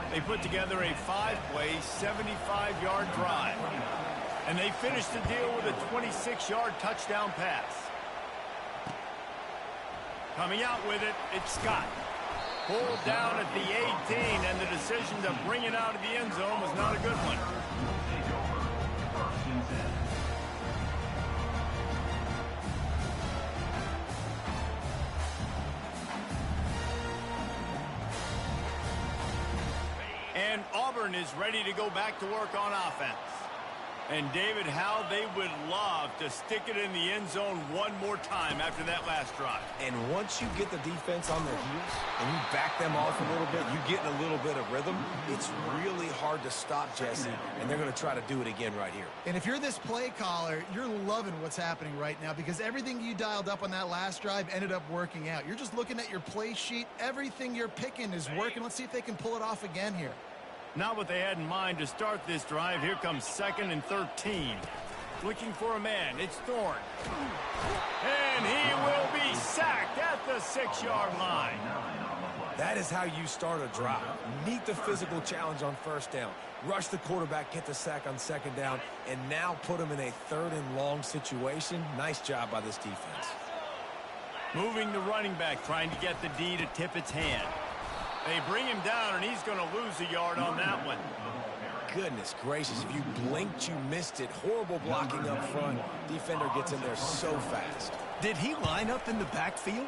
They put together a 5-play, 75-yard drive. And they finished the deal with a 26-yard touchdown pass. Coming out with it, it's Scott. Pulled down at the 18, and the decision to bring it out of the end zone was not a good one. And Auburn is ready to go back to work on offense. And David, how they would love to stick it in the end zone one more time after that last drive. And once you get the defense on their heels and you back them off a little bit, you get in a little bit of rhythm, it's really hard to stop Jesse, and they're going to try to do it again right here. And if you're this play caller, you're loving what's happening right now because everything you dialed up on that last drive ended up working out. You're just looking at your play sheet. Everything you're picking is working. Let's see if they can pull it off again here. Not what they had in mind to start this drive. Here comes 2nd and 13. Looking for a man. It's Thorne. And he will be sacked at the 6-yard line. That is how you start a drive. Meet the physical challenge on first down. Rush the quarterback, get the sack on 2nd down, and now put him in a 3rd and long situation. Nice job by this defense. Moving the running back, trying to get the D to tip its hand. They bring him down, and he's going to lose a yard on that one. Goodness gracious, if you blinked, you missed it. Horrible blocking up front. Defender gets in there so fast. Did he line up in the backfield?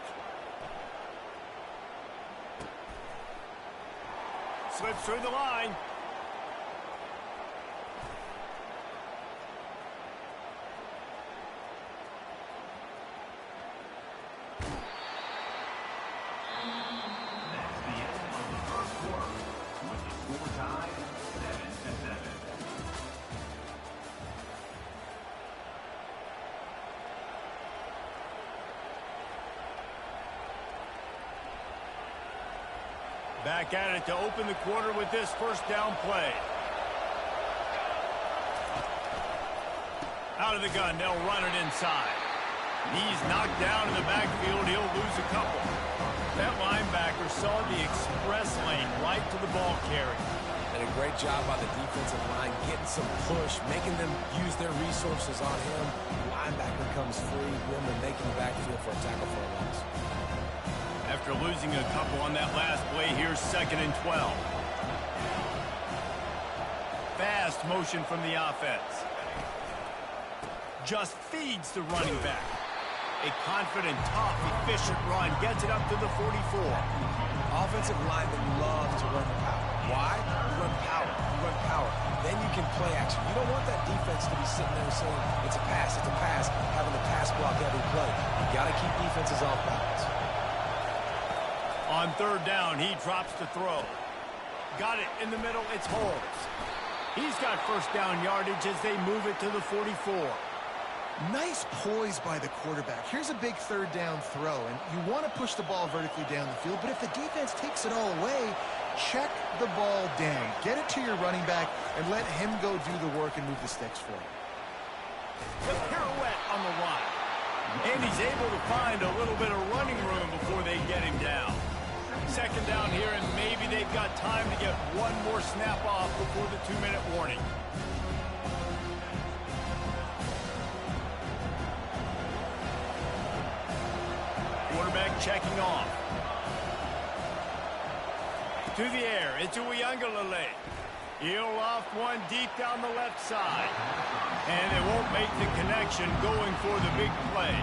Slips through the line. Back at it to open the quarter with this first down play. Out of the gun, they'll run it inside. He's knocked down in the backfield. He'll lose a couple. That linebacker saw the express lane right to the ball carrier. And a great job by the defensive line, getting some push, making them use their resources on him. The linebacker comes free, boom, and making the backfield for a tackle for a loss. After losing a couple on that last play, here's 2nd and 12. Fast motion from the offense. Just feeds the running back. A confident, tough, efficient run gets it up to the 44. Offensive linemen love to run power. Why? You run power. You run power. Then you can play action. You don't want that defense to be sitting there saying, it's a pass, having to pass block every play. You got to keep defenses off balance. On 3rd down, he drops to throw. Got it in the middle, it's Holmes. He's got first down yardage as they move it to the 44. Nice poise by the quarterback. Here's a big 3rd down throw, and you want to push the ball vertically down the field, but if the defense takes it all away, check the ball down. Get it to your running back and let him go do the work and move the sticks for you. The pirouette on the run. And he's able to find a little bit of running room before they get him down. 2nd down here, and maybe they've got time to get one more snap off before the 2-minute warning. Quarterback checking off. To the air, into Uiagalelei. He'll loft one deep down the left side. And they won't make the connection going for the big play.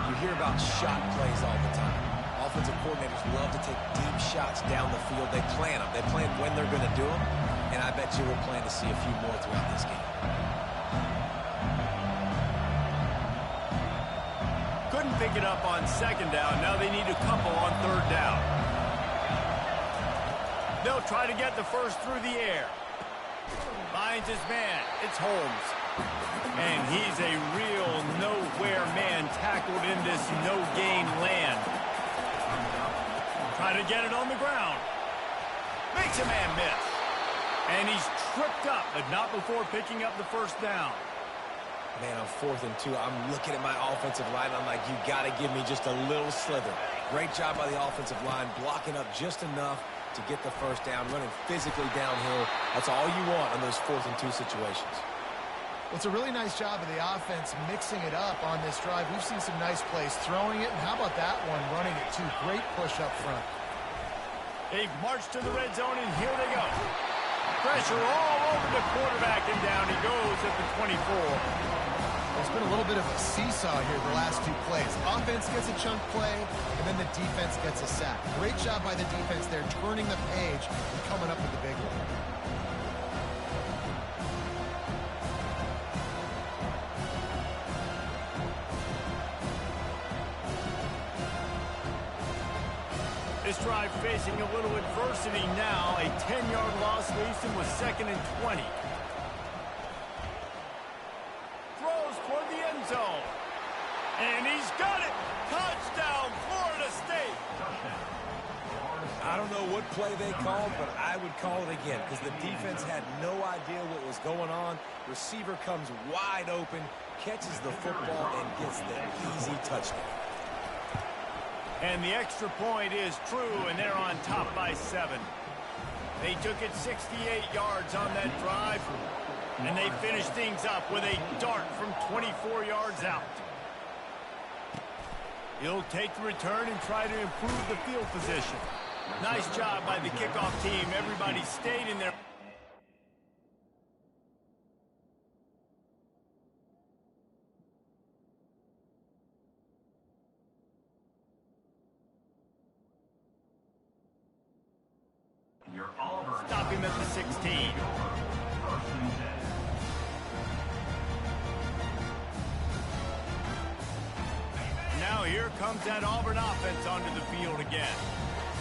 You hear about shot plays all the time. Offensive coordinators love to take deep shots down the field. They plan them. They plan when they're going to do them. And I bet you we'll plan to see a few more throughout this game. Couldn't pick it up on second down. Now they need a couple on third down. They'll try to get the first through the air. Finds his man. It's Holmes. And he's a real nowhere man tackled in this no-gain land. Try to get it on the ground. Makes a man miss. And he's tripped up, but not before picking up the first down. Man, on 4th and 2, I'm looking at my offensive line. I'm like, you got to give me just a little slither. Great job by the offensive line, blocking up just enough to get the first down, running physically downhill. That's all you want on those 4th and 2 situations. Well, it's a really nice job of the offense mixing it up on this drive. We've seen some nice plays throwing it, and how about that one running it too? Great push up front. They've marched to the red zone, and here they go. Pressure all over the quarterback, and down he goes at the 24. There's been a little bit of a seesaw here the last two plays. Offense gets a chunk play, and then the defense gets a sack. Great job by the defense there, turning the page and coming up with the big one. This drive facing a little adversity now. A 10-yard loss leaves him with 2nd and 20. Throws toward the end zone. And he's got it. Touchdown, Florida State. I don't know what play they called, but I would call it again because the defense had no idea what was going on. Receiver comes wide open, catches the football, and gets the easy touchdown. And the extra point is true, and they're on top by 7. They took it 68 yards on that drive, and they finished things up with a dart from 24 yards out. He'll take the return and try to improve the field position. Nice job by the kickoff team. Everybody stayed in there. Stop him at the 16. Now here comes that Auburn offense onto the field again.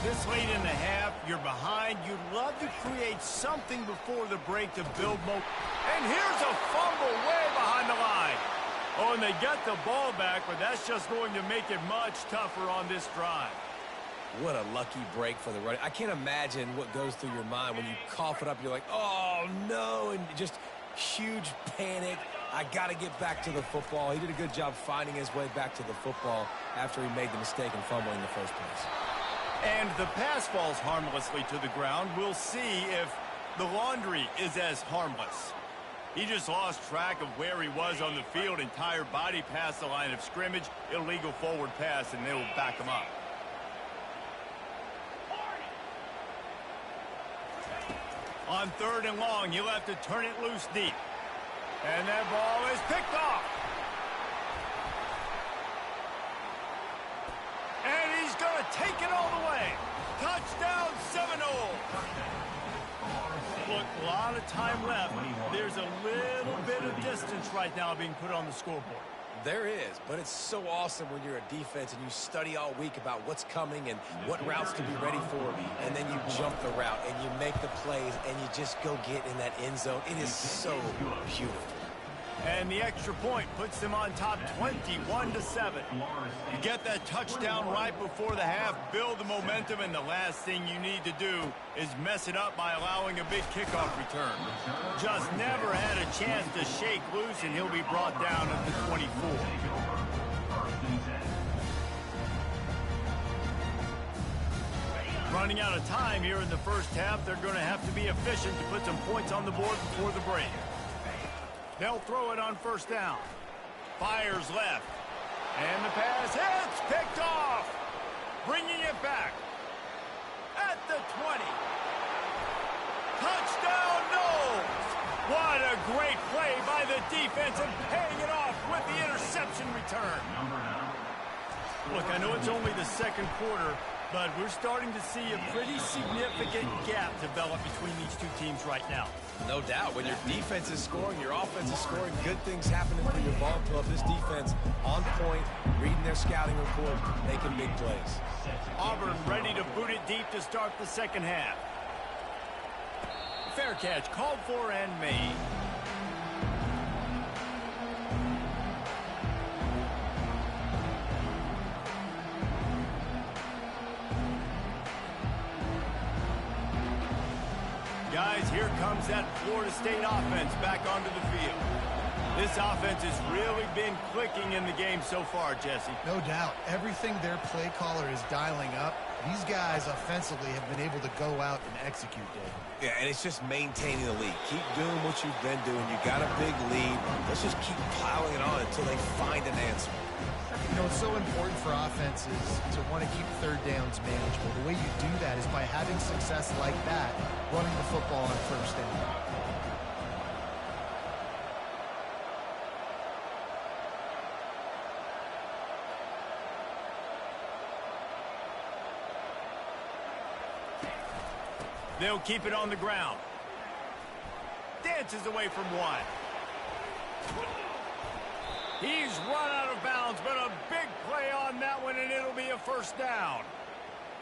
This late in the half, you're behind. You'd love to create something before the break to build momentum. And here's a fumble way behind the line. Oh, and they get the ball back, but that's just going to make it much tougher on this drive. What a lucky break for the running. I can't imagine what goes through your mind when you cough it up. You're like, oh, no, and just huge panic. I got to get back to the football. He did a good job finding his way back to the football after he made the mistake in fumbling in the first place. And the pass falls harmlessly to the ground. We'll see if the laundry is as harmless. He just lost track of where he was on the field. Entire body past the line of scrimmage. Illegal forward pass, and they'll back him up. On 3rd and long, he'll have to turn it loose deep. And that ball is picked off. And he's going to take it all the way. Touchdown, Seminole. Look, a lot of time left. There's a little bit of distance right now being put on the scoreboard. There is, but it's so awesome when you're a defense and you study all week about what's coming and what routes to be ready for, and then you jump the route and you make the plays and you just go get in that end zone. It is so beautiful. And the extra point puts them on top 21-7. You get that touchdown right before the half, build the momentum, and the last thing you need to do is mess it up by allowing a big kickoff return. Just never had a chance to shake loose, and he'll be brought down at the 24. Running out of time here in the first half, they're going to have to be efficient to put some points on the board before the break. They'll throw it on 1st down. Fires left. And the pass hits. Picked off. Bringing it back. At the 20. Touchdown, Knowles! What a great play by the defense and paying it off with the interception return. Look, I know it's only the second quarter, but we're starting to see a pretty significant gap develop between these two teams right now. No doubt. When your defense is scoring, your offense is scoring, good things happening for your ball club. This defense on point, reading their scouting report, making big plays. Auburn ready to boot it deep to start the second half. Fair catch called for and made. Guys, here comes that Florida State offense back onto the field. This offense has really been clicking in the game so far, Jesse. No doubt. Everything their play caller is dialing up, these guys offensively have been able to go out and execute, Dave. Yeah, and it's just maintaining the lead. Keep doing what you've been doing. You got a big lead. Let's just keep piling it on until they find an answer. You know, it's so important for offenses to want to keep third downs manageable. The way you do that is by having success like that, running the football on first down. They'll keep it on the ground. Dances away from one. He's run out of bounds, but a big play on that one, and it'll be a first down.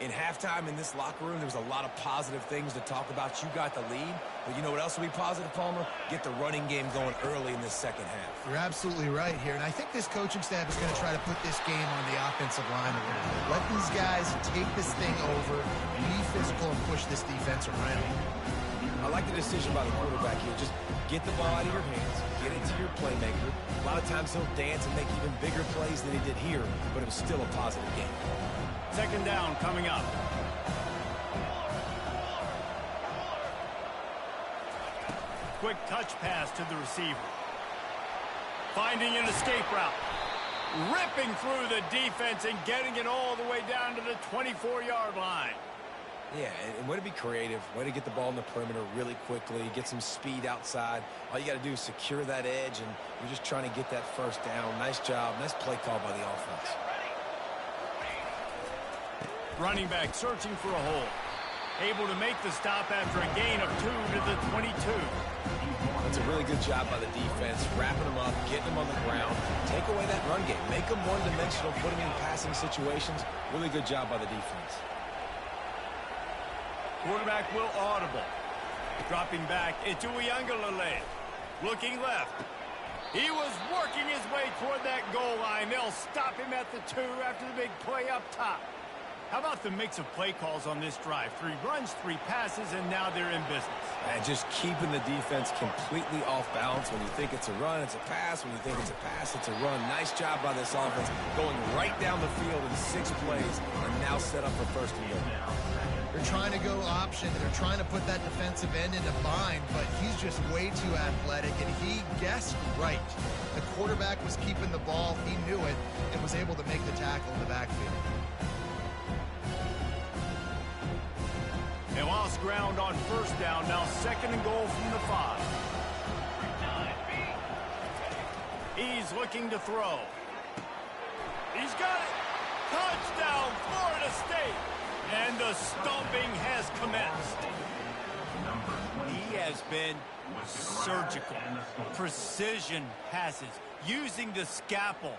In halftime in this locker room, there was a lot of positive things to talk about. You got the lead, but you know what else will be positive, Palmer? Get the running game going early in this second half. You're absolutely right here, and I think this coaching staff is going to try to put this game on the offensive line a little bit. Let these guys take this thing over, be physical, and push this defense around. I like the decision by the quarterback here. Just get the ball out of your hands, get it to your playmaker. A lot of times he'll dance and make even bigger plays than he did here, but it was still a positive game. Second down coming up. Quick touch pass to the receiver. Finding an escape route. Ripping through the defense and getting it all the way down to the 24-yard line. Yeah, and way to be creative, way to get the ball in the perimeter really quickly, get some speed outside. All you got to do is secure that edge, and you're just trying to get that first down. Nice job, nice play call by the offense. Running back searching for a hole. Able to make the stop after a gain of 2 to the 22. That's a really good job by the defense, wrapping them up, getting them on the ground. Take away that run game. Make them one-dimensional, put them in passing situations. Really good job by the defense. Quarterback will audible. Dropping back, it's Uiagalelei. Looking left. He was working his way toward that goal line. They'll stop him at the 2 after the big play up top. How about the mix of play calls on this drive? 3 runs, 3 passes, and now they're in business. And just keeping the defense completely off balance. When you think it's a run, it's a pass. When you think it's a pass, it's a run. Nice job by this offense, going right down the field in 6 plays, and now set up for first and goal. They're trying to go option. They're trying to put that defensive end in a bind, but he's just way too athletic, and he guessed right. The quarterback was keeping the ball. He knew it and was able to make the tackle in the backfield. They lost ground on first down. Now second and goal from the 5. He's looking to throw. He's got it. Touchdown, Florida State. And the stomping has commenced. He has been surgical. Precision passes. Using the scalpel.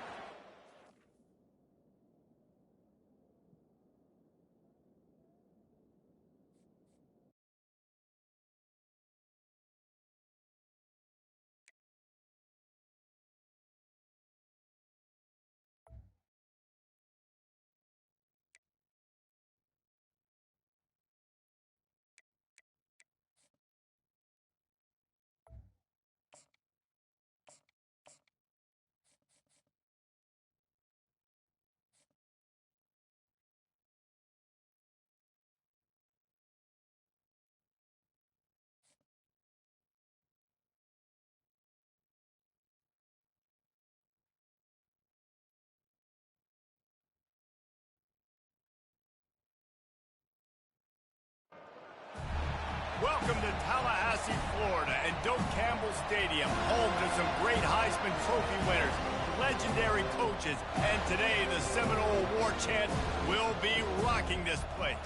Welcome to Tallahassee, Florida, and Doak Campbell Stadium, home to some great Heisman Trophy winners, legendary coaches, and today the Seminole War Chant will be rocking this place.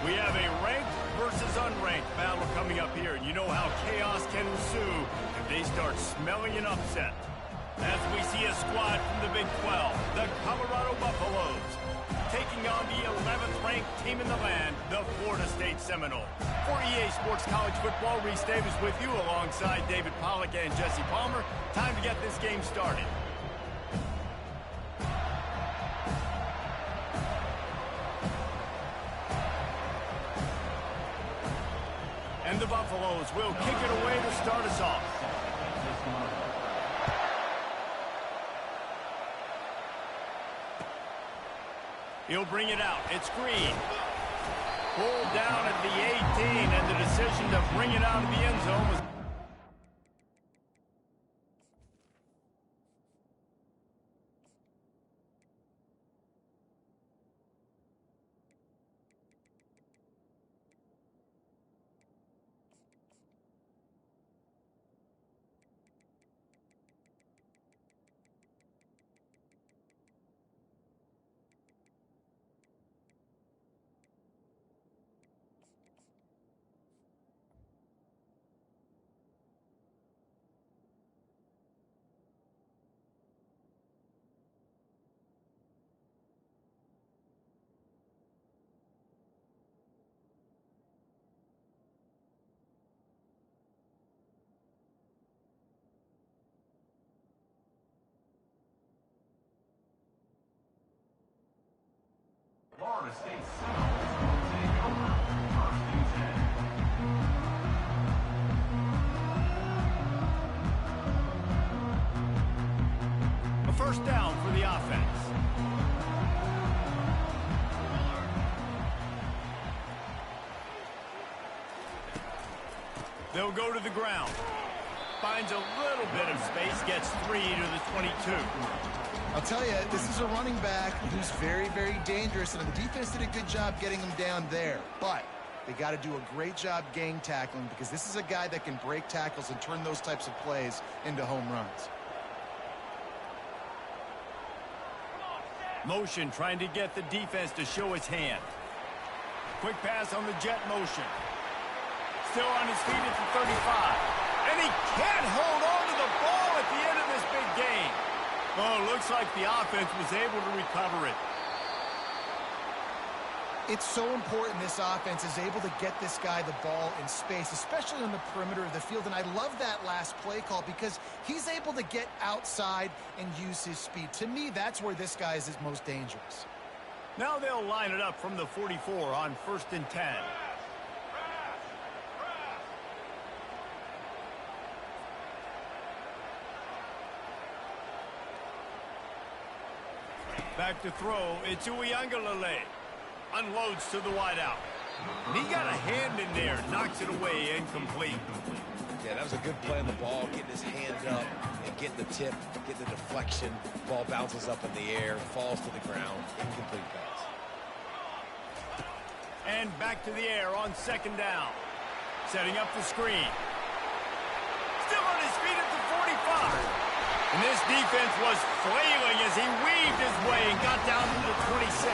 We have a ranked versus unranked battle coming up here, and you know how chaos can ensue if they start smelling an upset. As we see a squad from the Big 12, the Colorado Buffaloes, taking on the 11th ranked team in the land, the Florida State Seminoles. For EA Sports College Football, Reese Davis with you alongside David Pollack and Jesse Palmer. Time to get this game started. And the Buffaloes will kick it away to start us off. He'll bring it out. It's Green. Pulled down at the 18, and the decision to bring it out of the end zone was... Florida State Seminoles will take over 1st and 10. A first down for the offense. They'll go to the ground. Finds a little bit of space, gets 3 to the 22. I'll tell you, this is a running back who's very, very dangerous, and the defense did a good job getting him down there. But they got to do a great job gang tackling, because this is a guy that can break tackles and turn those types of plays into home runs. Motion trying to get the defense to show its hand. Quick pass on the jet motion. Still on his feet at the 35. And he can't hold on to the ball at the end of this big game. Oh, looks like the offense was able to recover it. It's so important this offense is able to get this guy the ball in space, especially on the perimeter of the field. And I love that last play call because he's able to get outside and use his speed. To me, that's where this guy is his most dangerous. Now they'll line it up from the 44 on 1st and 10. Back to throw, it's Uiagalelei. Unloads to the wideout. And he got a hand in there, knocks it away, incomplete. Yeah, that was a good play on the ball, getting his hand up and getting the tip, getting the deflection. Ball bounces up in the air, falls to the ground, incomplete pass. And back to the air on 2nd down. Setting up the screen. Still on his feet at the 45. And this defense was flailing as he weaved his way and got down to the 26.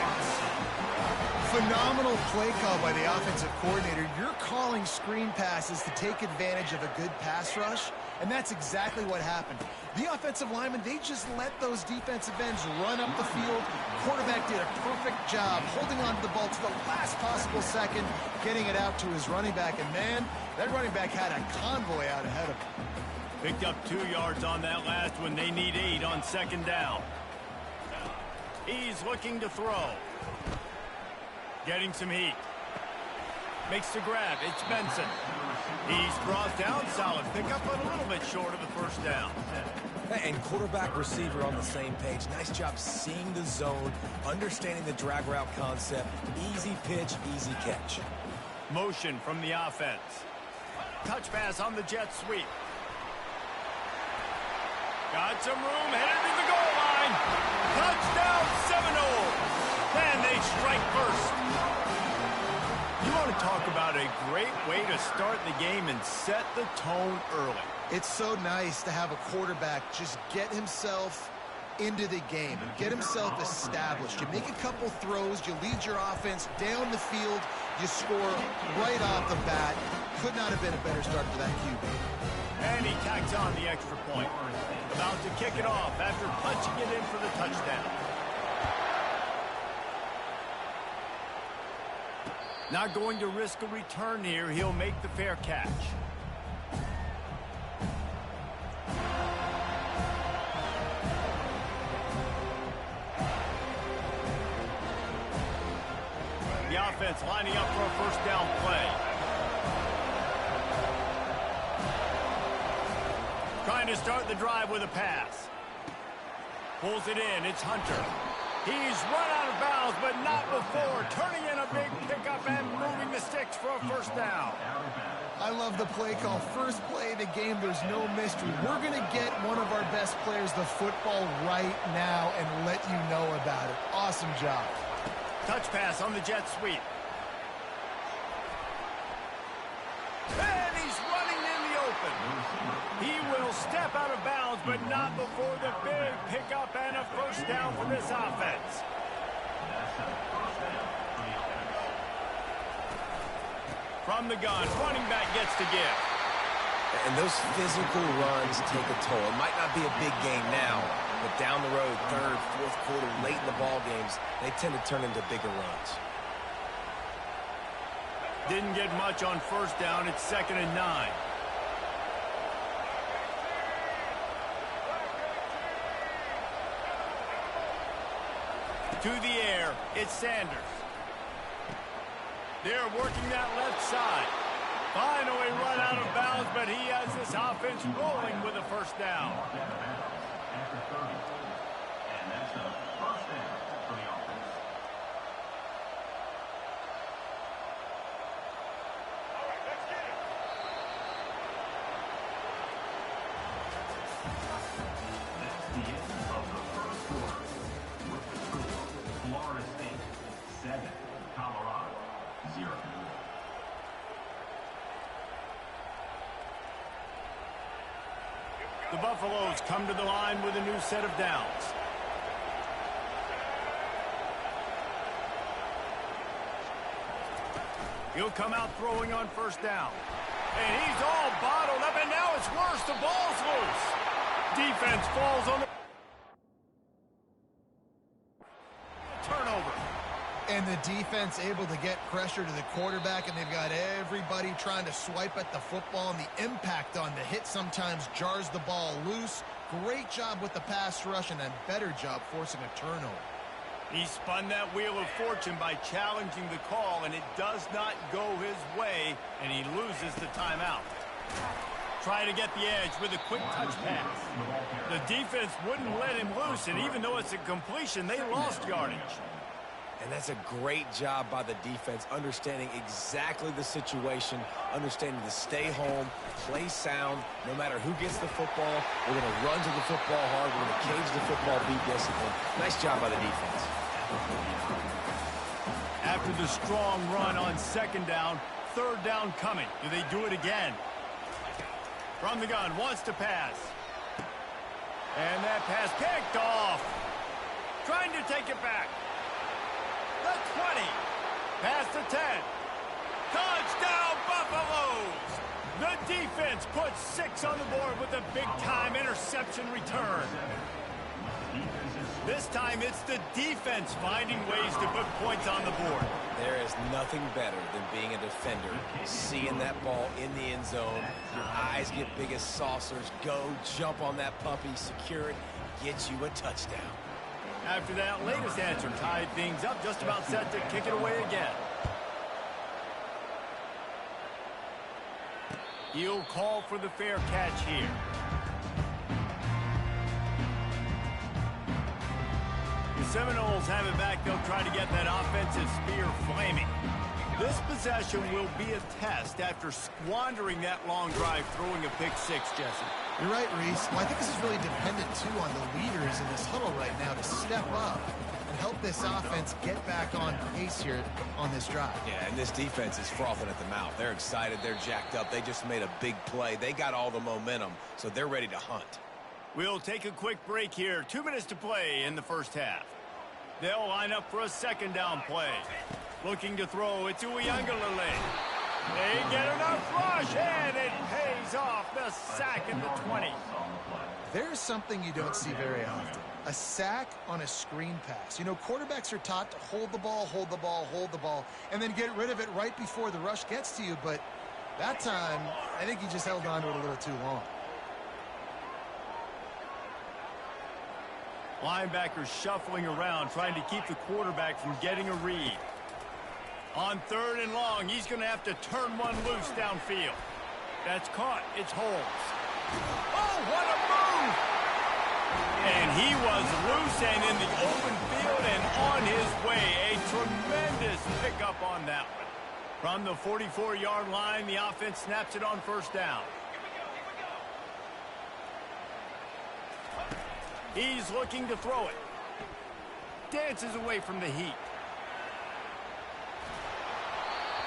Phenomenal play call by the offensive coordinator. You're calling screen passes to take advantage of a good pass rush, and that's exactly what happened. The offensive linemen, they just let those defensive ends run up the field. Quarterback did a perfect job holding on to the ball to the last possible second, getting it out to his running back, and man, that running back had a convoy out ahead of him. Picked up 2 yards on that last one. They need 8 on 2nd down. He's looking to throw. Getting some heat. Makes the grab. It's Benson. He's brought down. Solid pickup, but a little bit short of the 1st down. And quarterback receiver on the same page. Nice job seeing the zone, understanding the drag route concept. Easy pitch, easy catch. Motion from the offense. Touch pass on the jet sweep. Got some room, headed to the goal line. Touchdown, Seminoles. And they strike first. You want to talk about a great way to start the game and set the tone early. It's so nice to have a quarterback just get himself into the game, get himself established. You make a couple throws, you lead your offense down the field, you score right off the bat. Could not have been a better start for that QB. And he tacks on the extra point. About to kick it off after punching it in for the touchdown. Not going to risk a return here. He'll make the fair catch. The offense lining up for a first down play. Trying to start the drive with a pass. Pulls it in. It's Hunter. He's run out of bounds, but not before. Turning in a big pickup and moving the sticks for a first down. I love the play call. First play of the game, there's no mystery. We're going to get one of our best players the football right now and let you know about it. Awesome job. Touch pass on the jet sweep. And he's running in the open. He will step out of bounds, but not before the big pickup and a first down for this offense. From the gun, running back gets to give. And those physical runs take a toll. It might not be a big game now, but down the road, third, fourth quarter, late in the ball games, they tend to turn into bigger runs. Didn't get much on first down. It's 2nd and 9. To the air, it's Sanders. They're working that left side. Finally run out of bounds, but he has this offense rolling with a first down. After 30. And that's a first down for the offense. That's the end of the first quarter. With the score, Florida State 7, Colorado 0. The Buffaloes come to the line with a new set of downs. He'll come out throwing on first down. And he's all bottled up, and now it's worse. The ball's loose. Defense falls on the turnover. And the defense able to get pressure to the quarterback, and they've got everybody trying to swipe at the football, and the impact on the hit sometimes jars the ball loose. Great job with the pass rush, and a better job forcing a turnover. He spun that wheel of fortune by challenging the call, and it does not go his way, and he loses the timeout. Trying to get the edge with a quick touch pass. The defense wouldn't let him loose, and even though it's a completion, they lost yardage. And that's a great job by the defense, understanding exactly the situation, understanding to stay home, play sound, no matter who gets the football. We're going to run to the football hard. We're going to cage the football, be disciplined. Nice job by the defense. After the strong run on 2nd down, 3rd down coming. Do they do it again? From the gun, wants to pass. And that pass picked off. Trying to take it back. The 20. Past the 10. Touchdown, Buffaloes! The defense puts 6 on the board with a big-time interception return. This time, it's the defense finding ways to put points on the board. There is nothing better than being a defender, seeing that ball in the end zone. Your eyes get big as saucers. Go, jump on that puppy, secure it, get you a touchdown. After that latest answer tied things up, just about set to kick it away again. He'll call for the fair catch here. The Seminoles have it back. They'll try to get that offensive spear flaming. This possession will be a test after squandering that long drive, throwing a pick six, Jesse. You're right, Reese. Well, I think this is really dependent, too, on the leaders in this huddle right now to step up and help this offense get back on pace here on this drive. Yeah, and this defense is frothing at the mouth. They're excited. They're jacked up. They just made a big play. They got all the momentum, so they're ready to hunt. We'll take a quick break here. 2 minutes to play in the first half. They'll line up for a second down play. Looking to throw, it's Uiagalelei. They get enough rush, and it pays off. The sack at the 20. There's something you don't see very often. A sack on a screen pass. You know, quarterbacks are taught to hold the ball, hold the ball, hold the ball, and then get rid of it right before the rush gets to you. But that time, I think he just held on to it a little too long. Linebackers shuffling around, trying to keep the quarterback from getting a read. On 3rd and long, he's going to have to turn one loose downfield. That's caught. It's Holmes. Oh, what a move! And he was loose and in the open field and on his way. A tremendous pickup on that one. From the 44-yard line, the offense snaps it on 1st down. He's looking to throw it. Dances away from the heat.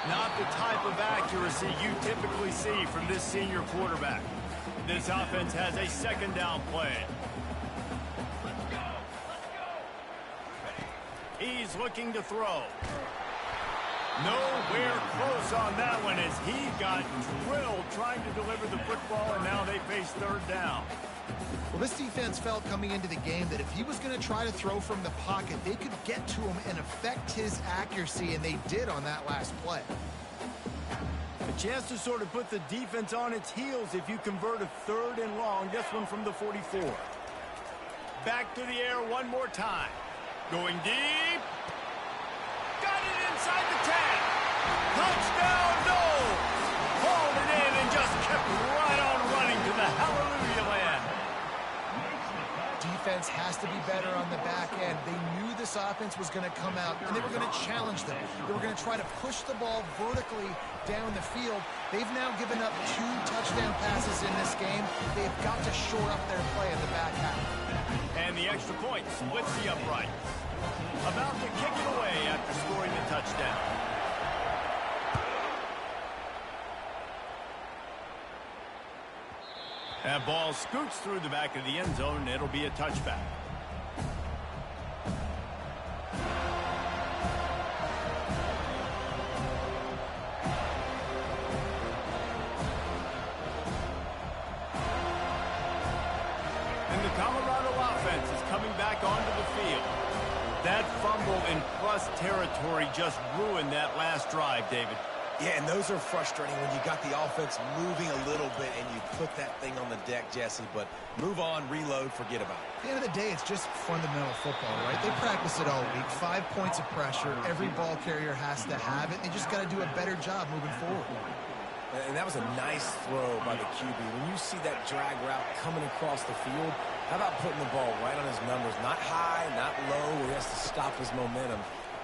Not the type of accuracy you typically see from this senior quarterback. This offense has a second down play. He's looking to throw. Nowhere close on that one as he got drilled trying to deliver the football, and now they face 3rd down. Well, this defense felt coming into the game that if he was going to try to throw from the pocket, they could get to him and affect his accuracy, and they did on that last play. A chance to sort of put the defense on its heels if you convert a 3rd and long. This one from the 44. Back to the air one more time. Going deep. Got it inside the 10. Touchdown, Knowles. Hauled it in and just kept right on running to the hallelujah land. Defense has to be better on the back end. They knew this offense was going to come out, and they were going to challenge them. They were going to try to push the ball vertically down the field. They've now given up 2 touchdown passes in this game. They've got to shore up their play in the back half. And the extra point splits the uprights. About to kick it away after scoring the touchdown. That ball scoots through the back of the end zone, and it'll be a touchback. And the Colorado offense is coming back onto the field. That fumble in plus territory just ruined that last drive, David. Yeah, and those are frustrating when you got the offense moving a little bit and you put that thing on the deck, Jesse. But move on, reload, forget about it. At the end of the day, it's just fundamental football, right? They practice it all week. 5 points of pressure. Every ball carrier has to have it. They just got to do a better job moving forward. And that was a nice throw by the QB. When you see that drag route coming across the field, how about putting the ball right on his numbers? Not high, not low, where he has to stop his momentum.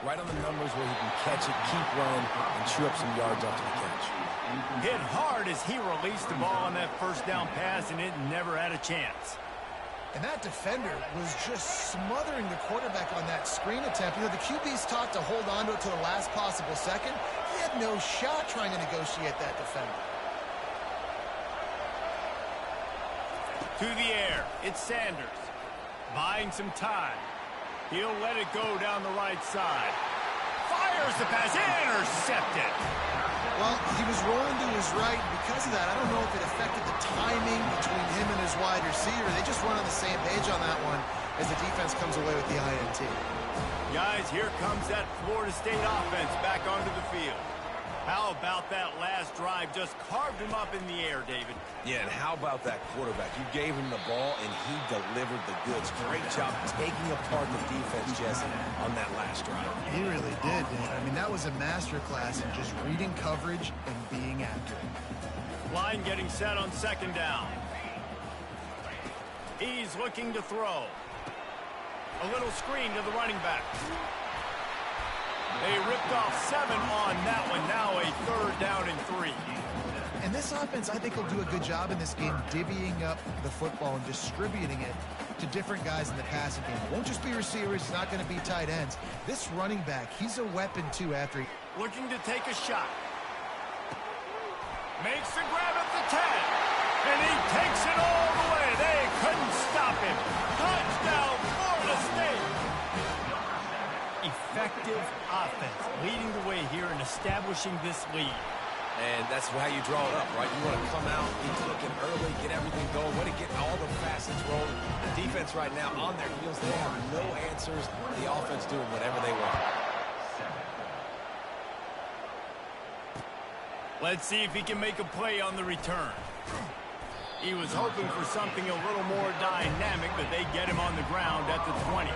Right on the numbers where he can catch it, keep running, and chew up some yards after the catch. Hit hard as he released the ball on that 1st down pass, and it never had a chance. And that defender was just smothering the quarterback on that screen attempt. You know, the QB's taught to hold on to it to the last possible second. He had no shot trying to negotiate that defender. To the air, it's Sanders. Buying some time. He'll let it go down the right side. Fires the pass, intercepted. Well, he was rolling to his right, and because of that, I don't know if it affected the timing between him and his wide receiver. They just weren't on the same page on that one as the defense comes away with the INT. Guys, here comes that Florida State offense back onto the field. How about that last drive? Just carved him up in the air, David. Yeah, and how about that quarterback? You gave him the ball, and he delivered the goods. Great job taking apart the defense, Jesse, on that last drive. He really did, Dan. I mean, that was a masterclass in just reading coverage and being accurate. Line getting set on 2nd down. He's looking to throw. A little screen to the running back. They ripped off 7 on that one. Now a 3rd down and 3. And this offense, I think, will do a good job in this game divvying up the football and distributing it. to different guys in the passing game. It won't just be receivers. It's not going to be tight ends. This running back, he's a weapon, too, after he... Looking to take a shot. Makes the grab at the 10. And he takes it all the way. They couldn't stop him. Touchdown, Florida State. Effective offense leading the way here and establishing this lead. And that's how you draw it up, right? You want to come out, be clicking early, get everything going, want to get all the facets rolling. The defense right now on their heels, they have no answers. The offense doing whatever they want. Let's see if he can make a play on the return. He was hoping for something a little more dynamic, but they get him on the ground at the 20.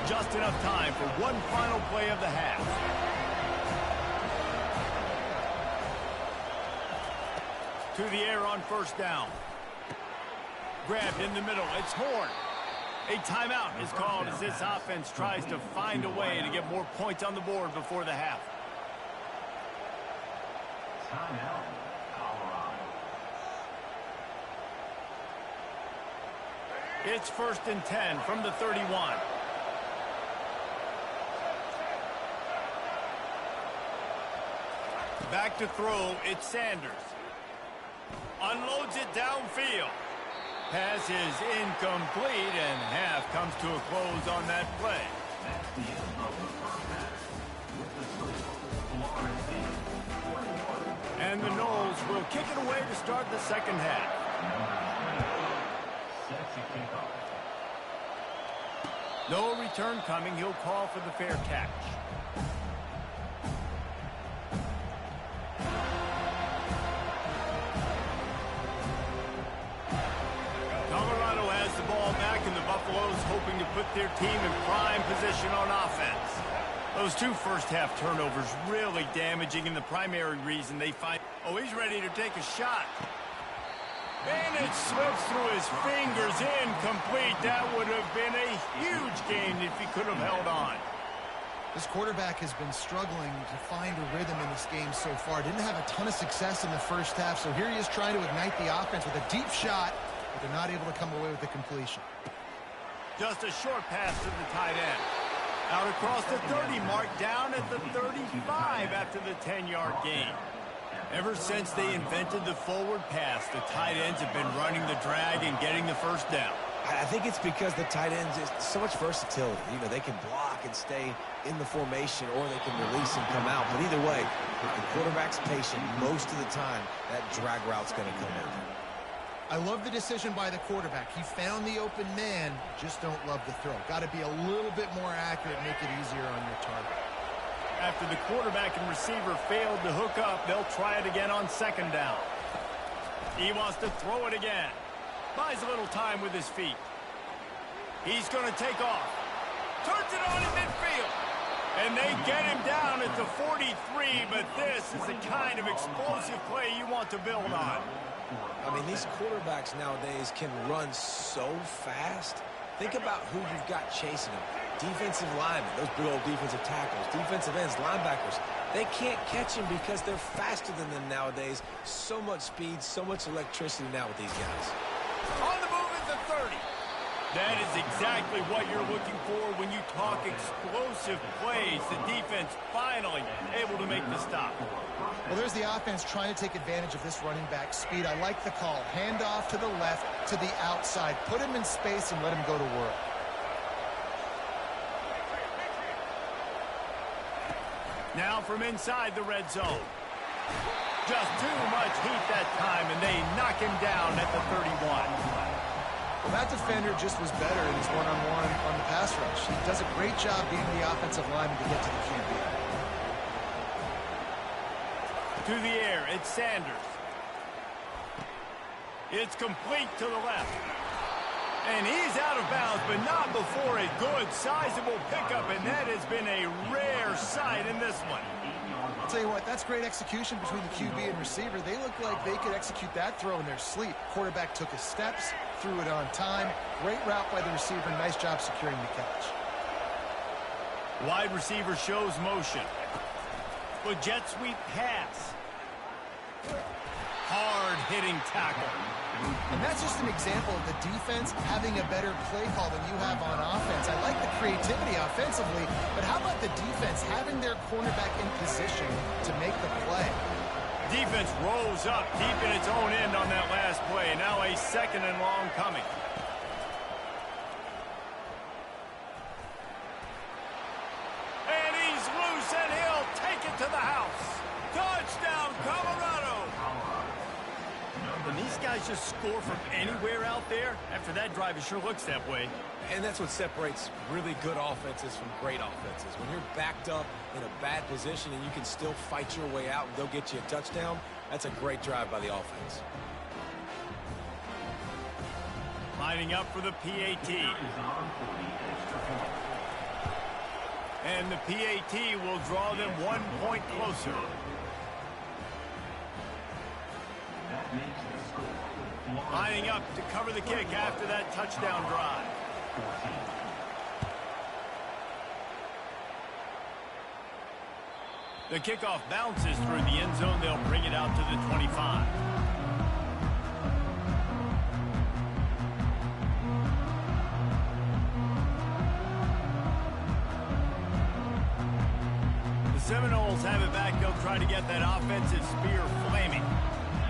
Just enough time for one final play of the half. To the air on first down. Grabbed in the middle. It's Horn. A timeout is called as this offense tries to find a way to get more points on the board before the half. Timeout, Colorado. It's 1st and 10 from the 31. Back to throw, it's Sanders. Unloads it downfield. Pass is incomplete, and half comes to a close on that play. That's the end of the first half. With the score, Florida State 41. And the Noles will kick it away to start the second half. Set to kick off. No return coming. He'll call for the fair catch. Colorado has the ball back, and the Buffaloes hoping to put their team in prime position on offense. Those two first-half turnovers really damaging, and the primary reason they find... Oh, he's ready to take a shot. And it slips through his fingers, incomplete. That would have been a huge gain if he could have held on. This quarterback has been struggling to find a rhythm in this game so far. Didn't have a ton of success in the first half, so here he is trying to ignite the offense with a deep shot, but they're not able to come away with the completion. Just a short pass to the tight end. Out across the 30 mark, down at the 35 after the 10-yard gain. Ever since they invented the forward pass, the tight ends have been running the drag and getting the first down. I think it's because the tight ends is so much versatility. You know, they can block and stay in the formation, or they can release and come out. But either way, if the quarterback's patient, most of the time, that drag route's going to come in. I love the decision by the quarterback. He found the open man, just don't love the throw. Got to be a little bit more accurate, make it easier on your target. After the quarterback and receiver failed to hook up, they'll try it again on second down. He wants to throw it again. Buys a little time with his feet. He's going to take off. Turns it on in midfield. And they get him down at the 43, but this is the kind of explosive play you want to build on. I mean, these quarterbacks nowadays can run so fast. Think about who you've got chasing them. Defensive linemen, those big old defensive tackles, defensive ends, linebackers. They can't catch him because they're faster than them nowadays. So much speed, so much electricity now with these guys. On the move at the 30. That is exactly what you're looking for when you talk explosive plays. The defense finally able to make the stop. Well, there's the offense trying to take advantage of this running back speed. I like the call. Hand off to the left, to the outside. Put him in space and let him go to work. Now from inside the red zone. Just too much heat that time, and they knock him down at the 31. Well, that defender just was better in his one-on-one on the pass rush. He does a great job being the offensive lineman to get to the QB. To the air, it's Sanders. It's complete to the left. And he's out of bounds, but not before a good, sizable pickup, and that has been a rare sight in this one. I'll tell you what, that's great execution between the QB and receiver. They look like they could execute that throw in their sleep. Quarterback took his steps, threw it on time. Great route by the receiver. Nice job securing the catch. Wide receiver shows motion. With jet sweep pass. Hard-hitting tackle. And that's just an example of the defense having a better play call than you have on offense. I like the creativity offensively, but how about the defense having their cornerback in position to make the play? Defense rolls up deep in its own end on that last play. Now a 2nd and long coming. And he's loose, and he'll take it to the house. Touchdown, Colorado! When these guys just score from anywhere out there, after that drive, it sure looks that way. And that's what separates really good offenses from great offenses. When you're backed up in a bad position and you can still fight your way out and go get you a touchdown, that's a great drive by the offense. Lining up for the PAT. And the PAT will draw them 1 point closer. Lining up to cover the kick after that touchdown drive. The kickoff bounces through the end zone. They'll bring it out to the 25. The Seminoles have it back. They'll try to get that offensive spear flaming.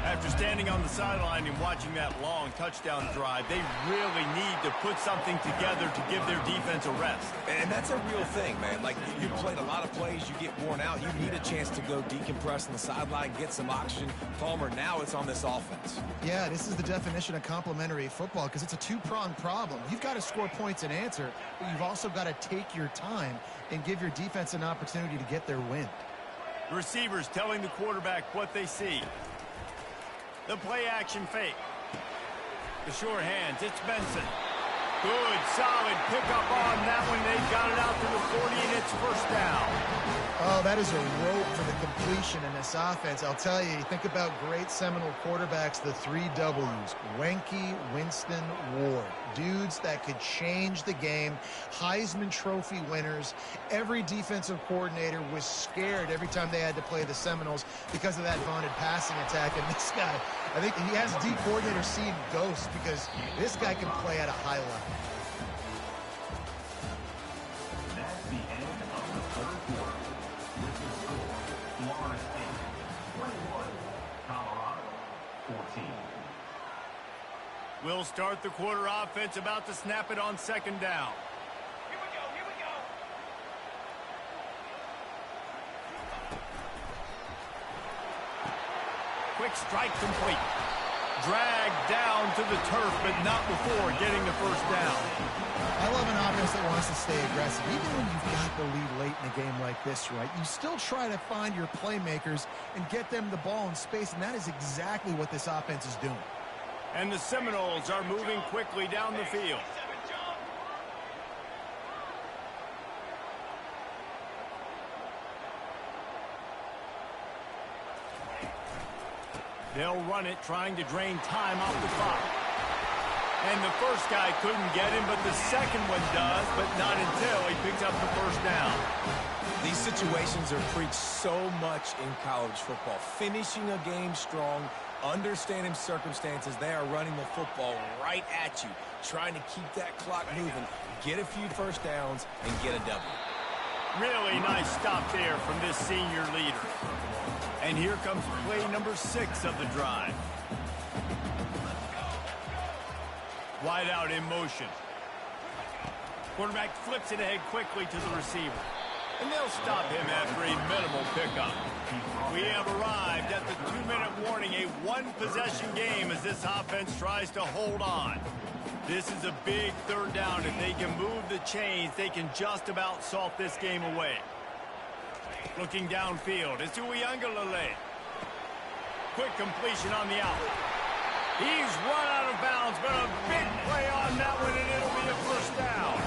After standing on the sideline and watching that long touchdown drive, they really need to put something together to give their defense a rest. And that's a real thing, man. Like, you played a lot of plays, you get worn out, you need a chance to go decompress on the sideline, get some oxygen. Palmer, now it's on this offense. Yeah, this is the definition of complementary football because it's a two-pronged problem. You've got to score points and answer, but you've also got to take your time and give your defense an opportunity to get their win. The receivers telling the quarterback what they see. The play action fake. The short hands, it's Benson. Good, solid pickup on that one. They've got it out to the 40, and it's first down. Oh, that is a rope for the completion in this offense. I'll tell you, you think about great Seminole quarterbacks, the 3 W's. Wenke, Winston, Ward. Dudes that could change the game. Heisman Trophy winners. Every defensive coordinator was scared every time they had to play the Seminoles because of that vaunted passing attack. And this guy, I think he has D coordinators seeing ghosts because this guy can play at a high level. That's the end of the third quarter. With the score, Florida State 21, Colorado 14. We'll start the quarter offense, about to snap it on 2nd down. Here we go, here we go. Quick strike complete. Dragged down to the turf, but not before getting the first down. I love an offense that wants to stay aggressive. Even when you've got the lead late in a game like this, right, you still try to find your playmakers and get them the ball in space, and that is exactly what this offense is doing. And the Seminoles are moving quickly down the field. They'll run it, trying to drain time off the clock. And the first guy couldn't get him, but the second one does, but not until he picks up the first down. These situations are preached so much in college football. Finishing a game strong, understanding circumstances. They are running the football right at you, trying to keep that clock moving, get a few first downs, and get a W. Really nice stop there from this senior leader. And here comes play number 6 of the drive. Wide out in motion. Quarterback flips it ahead quickly to the receiver. And they'll stop him after a minimal pickup. We have arrived at the 2-minute warning, a one-possession game as this offense tries to hold on. This is a big 3rd down. If they can move the chains, they can just about salt this game away. Looking downfield, it's Uiagalelei. Quick completion on the out. He's run out of bounds, but a big play on that one, and it'll be a first down.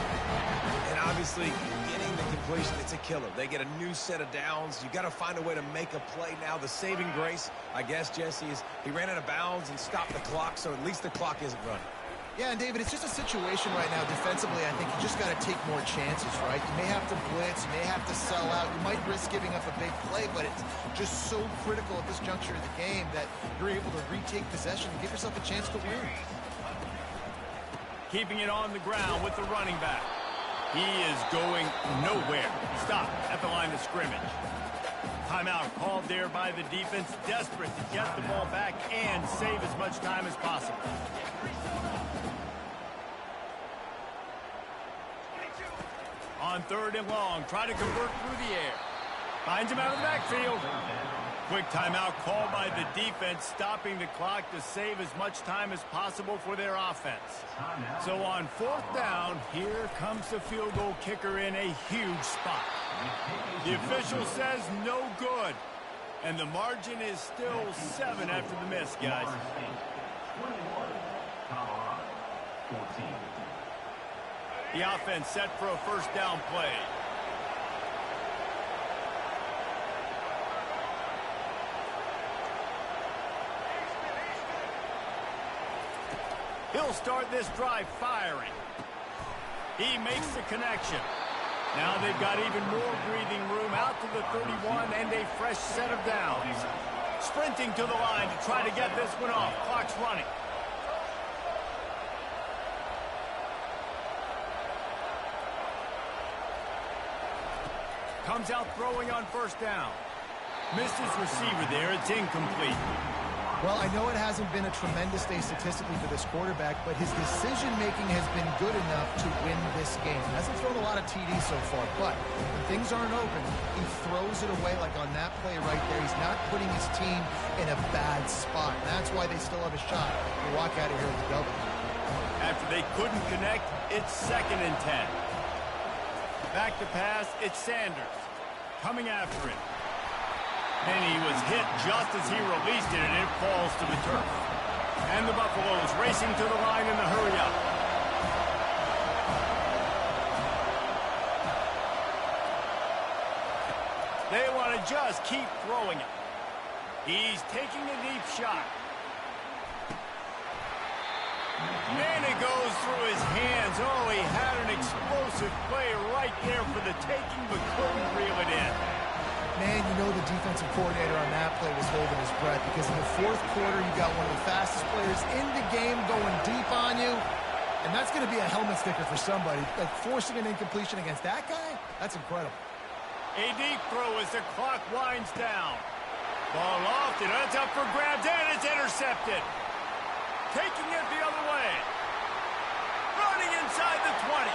And obviously Obviously, getting the completion, it's a killer. They get a new set of downs. You got to find a way to make a play now. The saving grace, I guess, Jesse, is he ran out of bounds and stopped the clock, so at least the clock isn't running. Yeah, and David, it's just a situation right now defensively. I think you just got to take more chances, right? You may have to blitz, you may have to sell out, you might risk giving up a big play, but it's just so critical at this juncture of the game that you're able to retake possession and give yourself a chance to win. Keeping it on the ground with the running back. He is going nowhere. Stop at the line of scrimmage. Timeout called there by the defense, desperate to get the ball back and save as much time as possible. On 3rd and long, try to convert through the air. Finds him out of the backfield. Quick timeout called by the defense, stopping the clock to save as much time as possible for their offense. So on 4th down, here comes the field goal kicker in a huge spot. The official says no good. And the margin is still 7 after the miss, guys. 21, Colorado, 14. The offense set for a 1st down play. He'll start this drive firing. He makes the connection. Now they've got even more breathing room out to the 31 and a fresh set of downs. Sprinting to the line to try to get this one off. Clock's running. Comes out throwing on 1st down. Missed his receiver there. It's incomplete. Well, I know it hasn't been a tremendous day statistically for this quarterback, but his decision-making has been good enough to win this game. Hasn't thrown a lot of TDs so far, but when things aren't open, he throws it away like on that play right there. He's not putting his team in a bad spot. And that's why they still have a shot to walk out of here with a W. After they couldn't connect, it's 2nd and 10. Back to pass, it's Sanders. Coming after him. And he was hit just as he released it, and it falls to the turf. And the Buffaloes racing to the line in the hurry-up. They want to just keep throwing it. He's taking a deep shot. And it goes through his hands. Oh, he had an explosive play right there for the taking, but couldn't reel it in. Man, you know the defensive coordinator on that play was holding his breath because in the 4th quarter, you got one of the fastest players in the game going deep on you, and that's going to be a helmet sticker for somebody. Like forcing an incompletion against that guy, that's incredible. A deep throw as the clock winds down. Ball off, and it's up for grabs, and it's intercepted. Taking it the other way. Running inside the 20.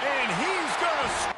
And he's going to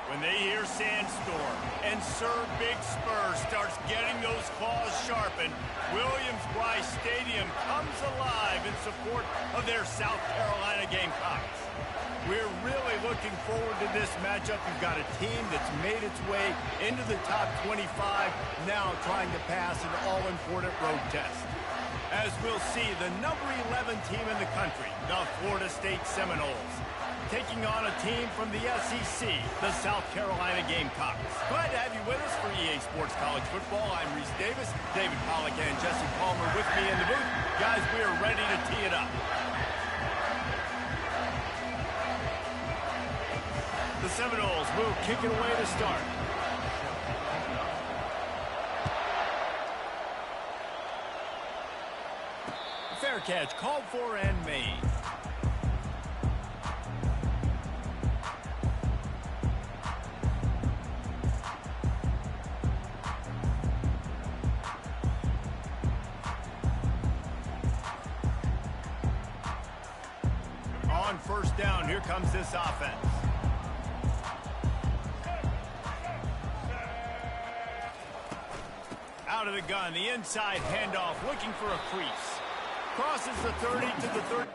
When they hear Sandstorm and Sir Big Spur starts getting those claws sharpened, Williams-Brice Stadium comes alive in support of their South Carolina Gamecocks. We're really looking forward to this matchup. You've got a team that's made its way into the top 25, now trying to pass an all-important road test. As we'll see, the number 11 team in the country, the Florida State Seminoles, taking on a team from the SEC, the South Carolina Gamecocks. Glad to have you with us for EA Sports College Football. I'm Reese Davis, David Pollack and Jesse Palmer with me in the booth. Guys, we are ready to tee it up. The Seminoles will kick it away to start. Fair catch called for and made. On first down, here comes this offense. Out of the gun, the inside handoff, looking for a crease. Crosses the 30 to the 30.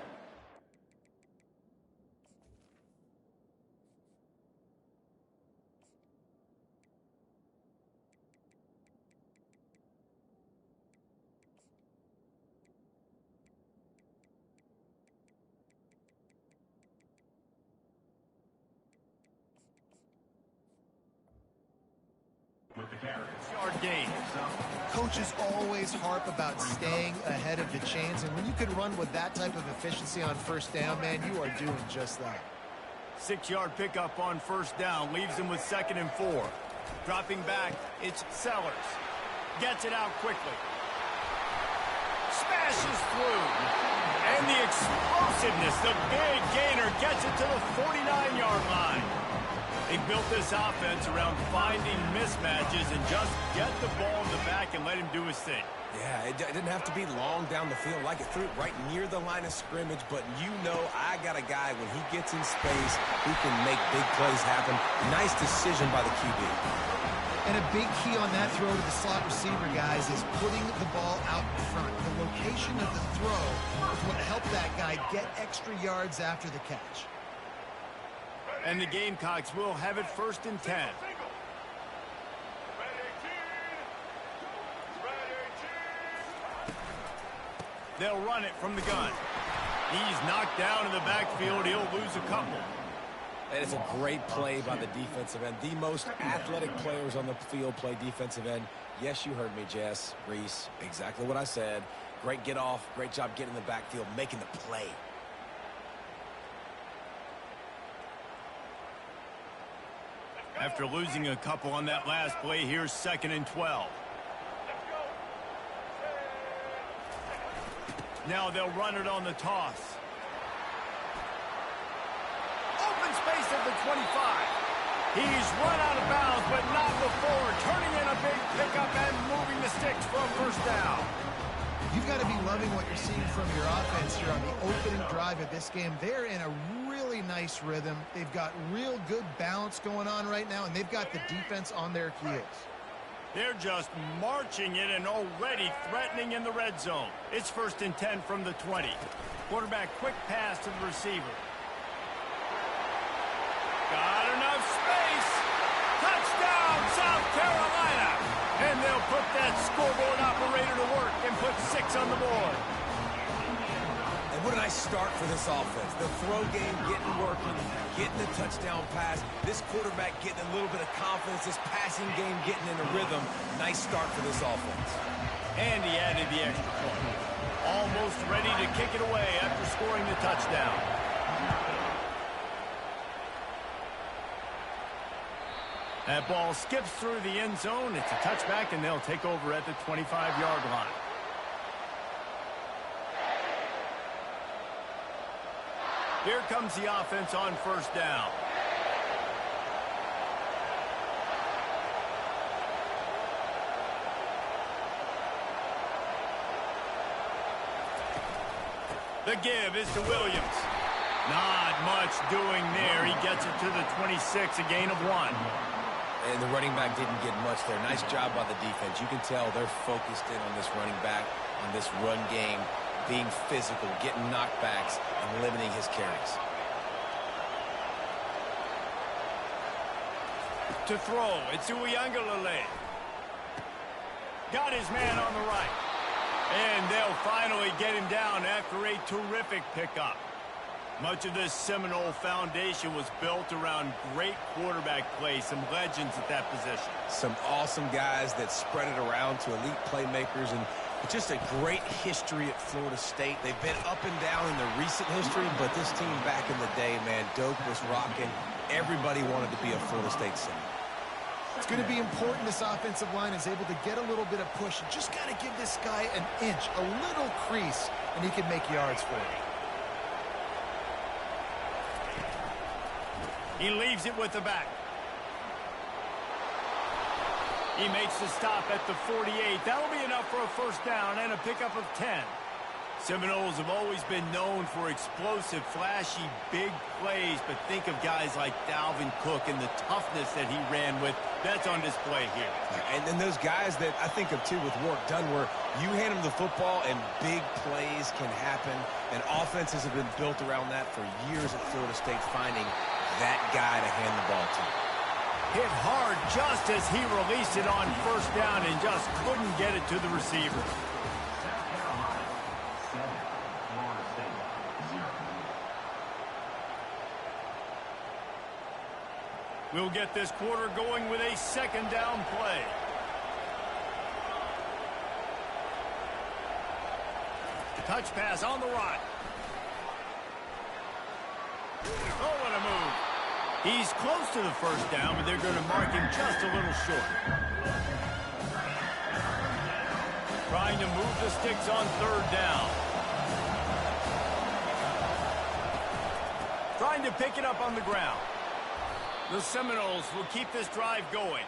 With the carry. Yard gain. Coaches always harp about staying ahead of the chains, and when you can run with that type of efficiency on first down, man, you are doing just that. 6-yard pickup on first down, leaves him with 2nd and 4. Dropping back, it's Sellers. Gets it out quickly. Smashes through. And the explosiveness, the big gainer gets it to the 49-yard line. They built this offense around finding mismatches and just get the ball in the back and let him do his thing. Yeah, it didn't have to be long down the field. Like it threw it right near the line of scrimmage, but you know I got a guy when he gets in space who can make big plays happen. Nice decision by the QB. And a big key on that throw to the slot receiver, guys, is putting the ball out in front. The location of the throw is what helped that guy get extra yards after the catch. And the Gamecocks will have it 1st and 10. They'll run it from the gun. He's knocked down in the backfield. He'll lose a couple. And it's a great play by the defensive end. The most athletic players on the field play defensive end. Yes, you heard me, Jess, Reese. Exactly what I said. Great get off. Great job getting in the backfield, making the play. After losing a couple on that last play, here's 2nd and 12. Now they'll run it on the toss. Open space at the 25. He's run out of bounds, but not before. Turning in a big pickup and moving the sticks for a first down. You've got to be loving what you're seeing from your offense here on the opening drive of this game. They're in a really nice rhythm. They've got real good balance going on right now, and they've got the defense on their heels. They're just marching it and already threatening in the red zone. It's 1st and 10 from the 20. Quarterback quick pass to the receiver. Got enough space. Touchdown, South Carolina. And they'll put that scoreboard operator to work and put 6 on the board. And what a nice start for this offense. The throw game getting working, getting the touchdown pass. This quarterback getting a little bit of confidence. This passing game getting in a rhythm. Nice start for this offense. And he added the extra point. Almost ready to kick it away after scoring the touchdown. That ball skips through the end zone. It's a touchback, and they'll take over at the 25-yard line. Here comes the offense on first down. The give is to Williams. Not much doing there. He gets it to the 26, a gain of 1. And the running back didn't get much there. Nice job by the defense. You can tell they're focused in on this running back, on this run game, being physical, getting knockbacks, and limiting his carries. To throw, it's Uiagalelei. Got his man on the right. And they'll finally get him down after a terrific pickup. Much of this Seminole foundation was built around great quarterback play, some legends at that position. Some awesome guys that spread it around to elite playmakers, and just a great history at Florida State. They've been up and down in the recent history, but this team back in the day, man, Doak was rocking. Everybody wanted to be a Florida State center. It's going to be important this offensive line is able to get a little bit of push. You just got to give this guy an inch, a little crease, and he can make yards for it. He leaves it with the back. He makes the stop at the 48. That'll be enough for a first down and a pickup of 10. Seminoles have always been known for explosive, flashy, big plays, but think of guys like Dalvin Cook and the toughness that he ran with. That's on display here. And then those guys that I think of, too, with Warrick Dunn, where you hand them the football and big plays can happen, and offenses have been built around that for years at Florida State, finding that guy to hand the ball to. Hit hard just as he released it on first down and just couldn't get it to the receiver. We'll get this quarter going with a second down play. Touch pass on the right. Oh, what a move. He's close to the first down, but they're going to mark him just a little short. Trying to move the sticks on third down. Trying to pick it up on the ground. The Seminoles will keep this drive going.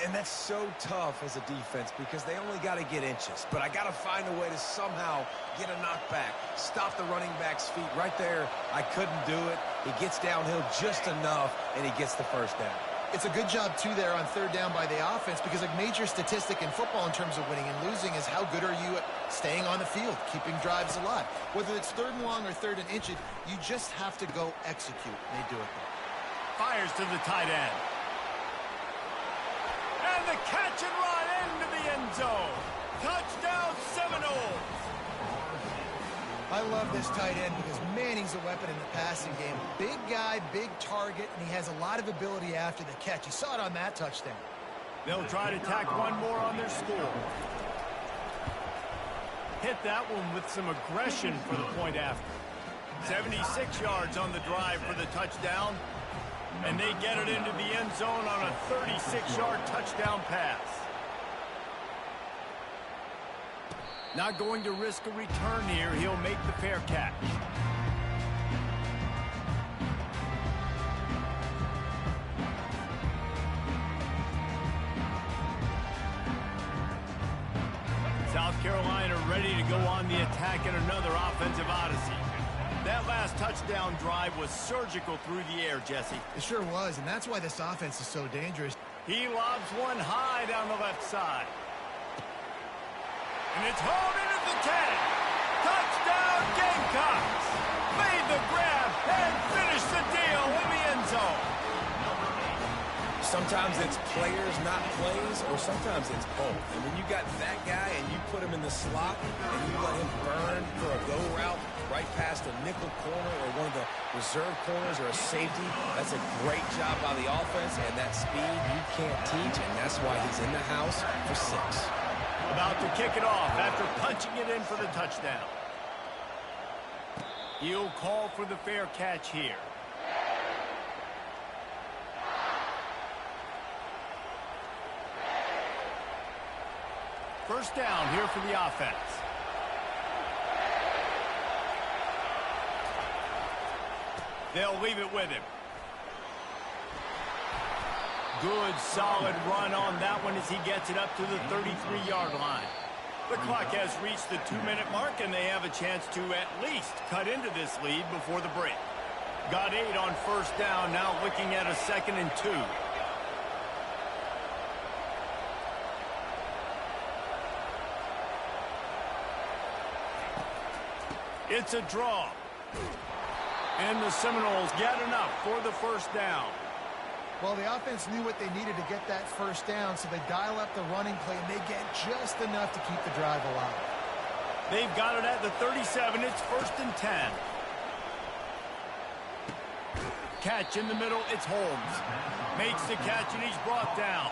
And that's so tough as a defense because they only got to get inches. But I got to find a way to somehow get a knockback, stop the running back's feet right there. I couldn't do it. He gets downhill just enough, and he gets the first down. It's a good job, too, there on third down by the offense because a major statistic in football in terms of winning and losing is how good are you at staying on the field, keeping drives alive. Whether it's third and long or third and inches, you just have to go execute. They do it there. Fires to the tight end. And the catch and run into the end zone. Touchdown, Seminoles. I love this tight end because, man, he's a weapon in the passing game. Big guy, big target, and he has a lot of ability after the catch. You saw it on that touchdown. They'll try to tack one more on their score. Hit that one with some aggression for the point after. 76 yards on the drive for the touchdown. And they get it into the end zone on a 36-yard touchdown pass. Not going to risk a return here. He'll make the fair catch. South Carolina ready to go on the attack in another offensive odyssey. That last touchdown drive was surgical through the air, Jesse. It sure was, and that's why this offense is so dangerous. He lobs one high down the left side. And it's hauled into the 10. Touchdown, Gamecocks. Made the grab and finished the deal in the end zone. Sometimes it's players, not plays, or sometimes it's both. And when you got that guy and you put him in the slot and you let him burn for a go route right past a nickel corner or one of the reserve corners or a safety, that's a great job by the offense, and that speed you can't teach, and that's why he's in the house for 6. About to kick it off after punching it in for the touchdown. He'll call for the fair catch here. First down here for the offense. They'll leave it with him. Good, solid run on that one as he gets it up to the 33-yard line. The clock has reached the 2-minute mark, and they have a chance to at least cut into this lead before the break. Got 8 on first down, now looking at a 2nd and 2. It's a draw. And the Seminoles get enough for the first down. Well, the offense knew what they needed to get that first down, so they dial up the running play, and they get just enough to keep the drive alive. They've got it at the 37. It's 1st and 10. Catch in the middle. It's Holmes. Makes the catch, and he's brought down.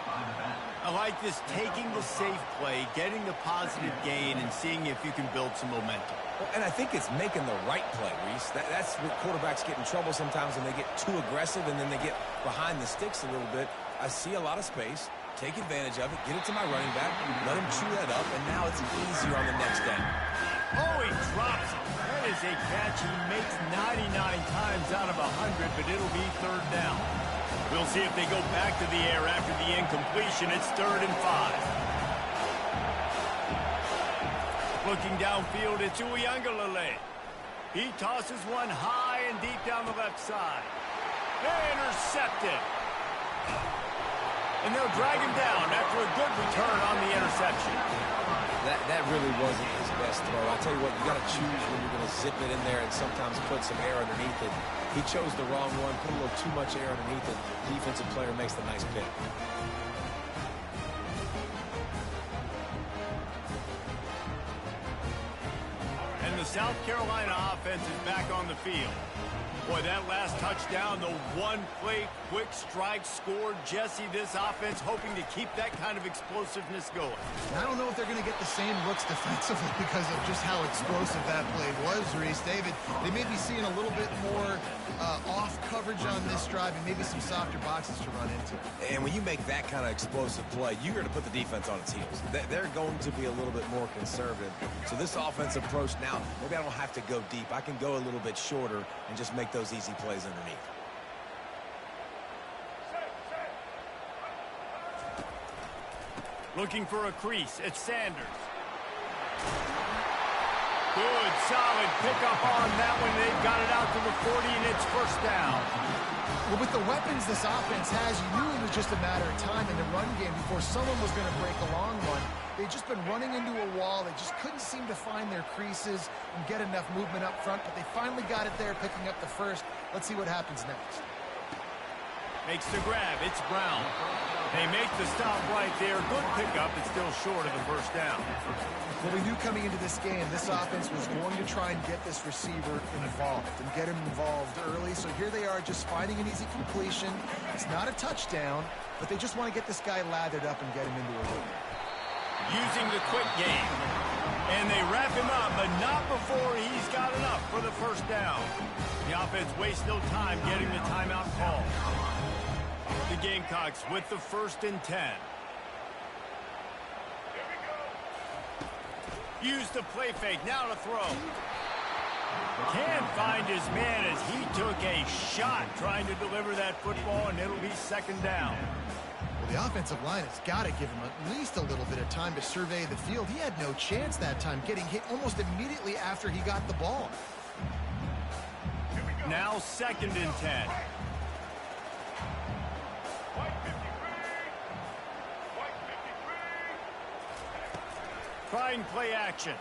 I like this, taking the safe play, getting the positive gain, and seeing if you can build some momentum. Well, and I think it's making the right play, Reese. That's where quarterbacks get in trouble sometimes when they get too aggressive and then they get behind the sticks a little bit. I see a lot of space. Take advantage of it. Get it to my running back. Let him chew that up, and now it's easier on the next down. Oh, he drops it. That is a catch he makes 99 times out of 100, but it'll be 3rd down. We'll see if they go back to the air after the incompletion. It's 3rd and 5. Looking downfield, it's Uiagalelei. He tosses one high and deep down the left side. Intercepted. And they'll drag him down after a good return on the interception. That really wasn't his best throw. I'll tell you what, you got to choose when you're going to zip it in there and sometimes put some air underneath it. He chose the wrong one, put a little too much air underneath it. Defensive player makes the nice pick. And the South Carolina offense is back on the field. Boy, that last touchdown, the one-play quick strike scored. Jesse, this offense hoping to keep that kind of explosiveness going. I don't know if they're going to get the same looks defensively because of just how explosive that play was, Reese. David, they may be seeing a little bit more off coverage on this drive and maybe some softer boxes to run into. And when you make that kind of explosive play, you're going to put the defense on its heels. They're going to be a little bit more conservative. So this offensive approach now, maybe I don't have to go deep. I can go a little bit shorter and just make those easy plays underneath. Looking for a crease. It's Sanders. Good, solid pickup on that one. They've got it out to the 40, and it's 1st down. Well, with the weapons this offense has, you knew it was just a matter of time in the run game before someone was going to break a long one. They've just been running into a wall. They just couldn't seem to find their creases and get enough movement up front, but they finally got it there, picking up the first. Let's see what happens next. Makes the grab. It's Brown. They make the stop right there. Good pickup. It's still short of the 1st down. Well, we knew coming into this game, this offense was going to try and get this receiver involved and get him involved early. So here they are just finding an easy completion. It's not a touchdown, but they just want to get this guy lathered up and get him into a win. Using the quick game. And they wrap him up, but not before he's got enough for the 1st down. The offense wastes no time getting the timeout call. The Gamecocks with the 1st and 10. Use the play fake, now to throw. Can't find his man as he took a shot trying to deliver that football, and it'll be 2nd down. Well, the offensive line has got to give him at least a little bit of time to survey the field. He had no chance that time, getting hit almost immediately after he got the ball. Now 2nd and 10. Trying play action.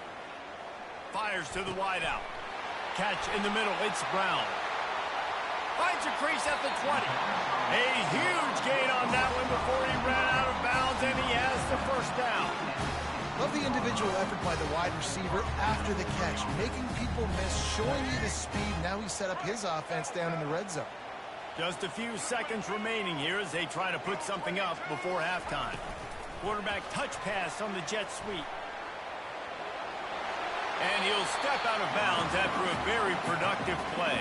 Fires to the wideout. Catch in the middle. It's Brown. Finds a crease at the 20. A huge gain on that one before he ran out of bounds, and he has the 1st down. Love the individual effort by the wide receiver after the catch, making people miss, showing you the speed. Now he set up his offense down in the red zone. Just a few seconds remaining here as they try to put something up before halftime. Quarterback touch pass on the jet sweep. And he'll step out of bounds after a very productive play.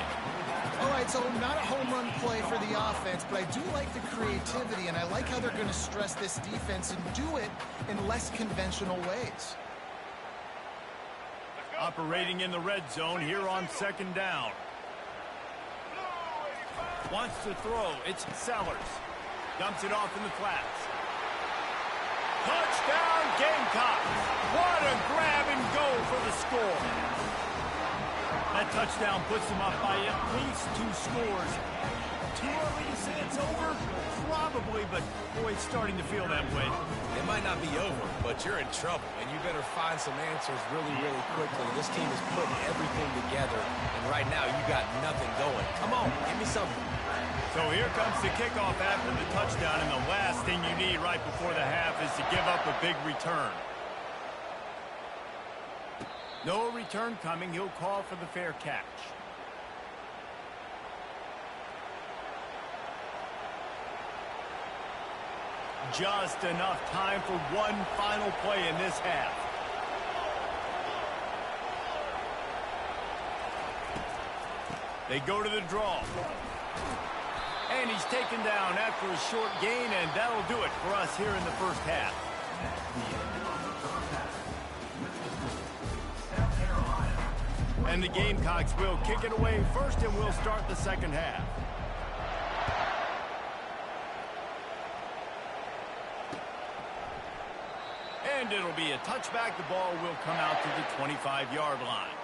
All right, so not a home run play for the offense, but I do like the creativity, and I like how they're going to stress this defense and do it in less conventional ways. Operating in the red zone here on 2nd down. Wants to throw. It's Sellers. Dumps it off in the flats. Touchdown Gamecocks. What a grab and go for the score. That touchdown puts them up by at least 2 scores. Too early to say it's over? Probably, but boy, it's starting to feel that way. It might not be over, but you're in trouble, and you better find some answers really, really quickly. This team is putting everything together, and right now you got nothing going. Come on, give me something. So here comes the kickoff after the touchdown, and the last thing you need right before the half is to give up a big return. No return coming. He'll call for the fair catch. Just enough time for one final play in this half. They go to the draw. And he's taken down after a short gain, and that'll do it for us here in the first half. And the Gamecocks will kick it away first, and we'll start the second half. And it'll be a touchback. The ball will come out to the 25-yard line.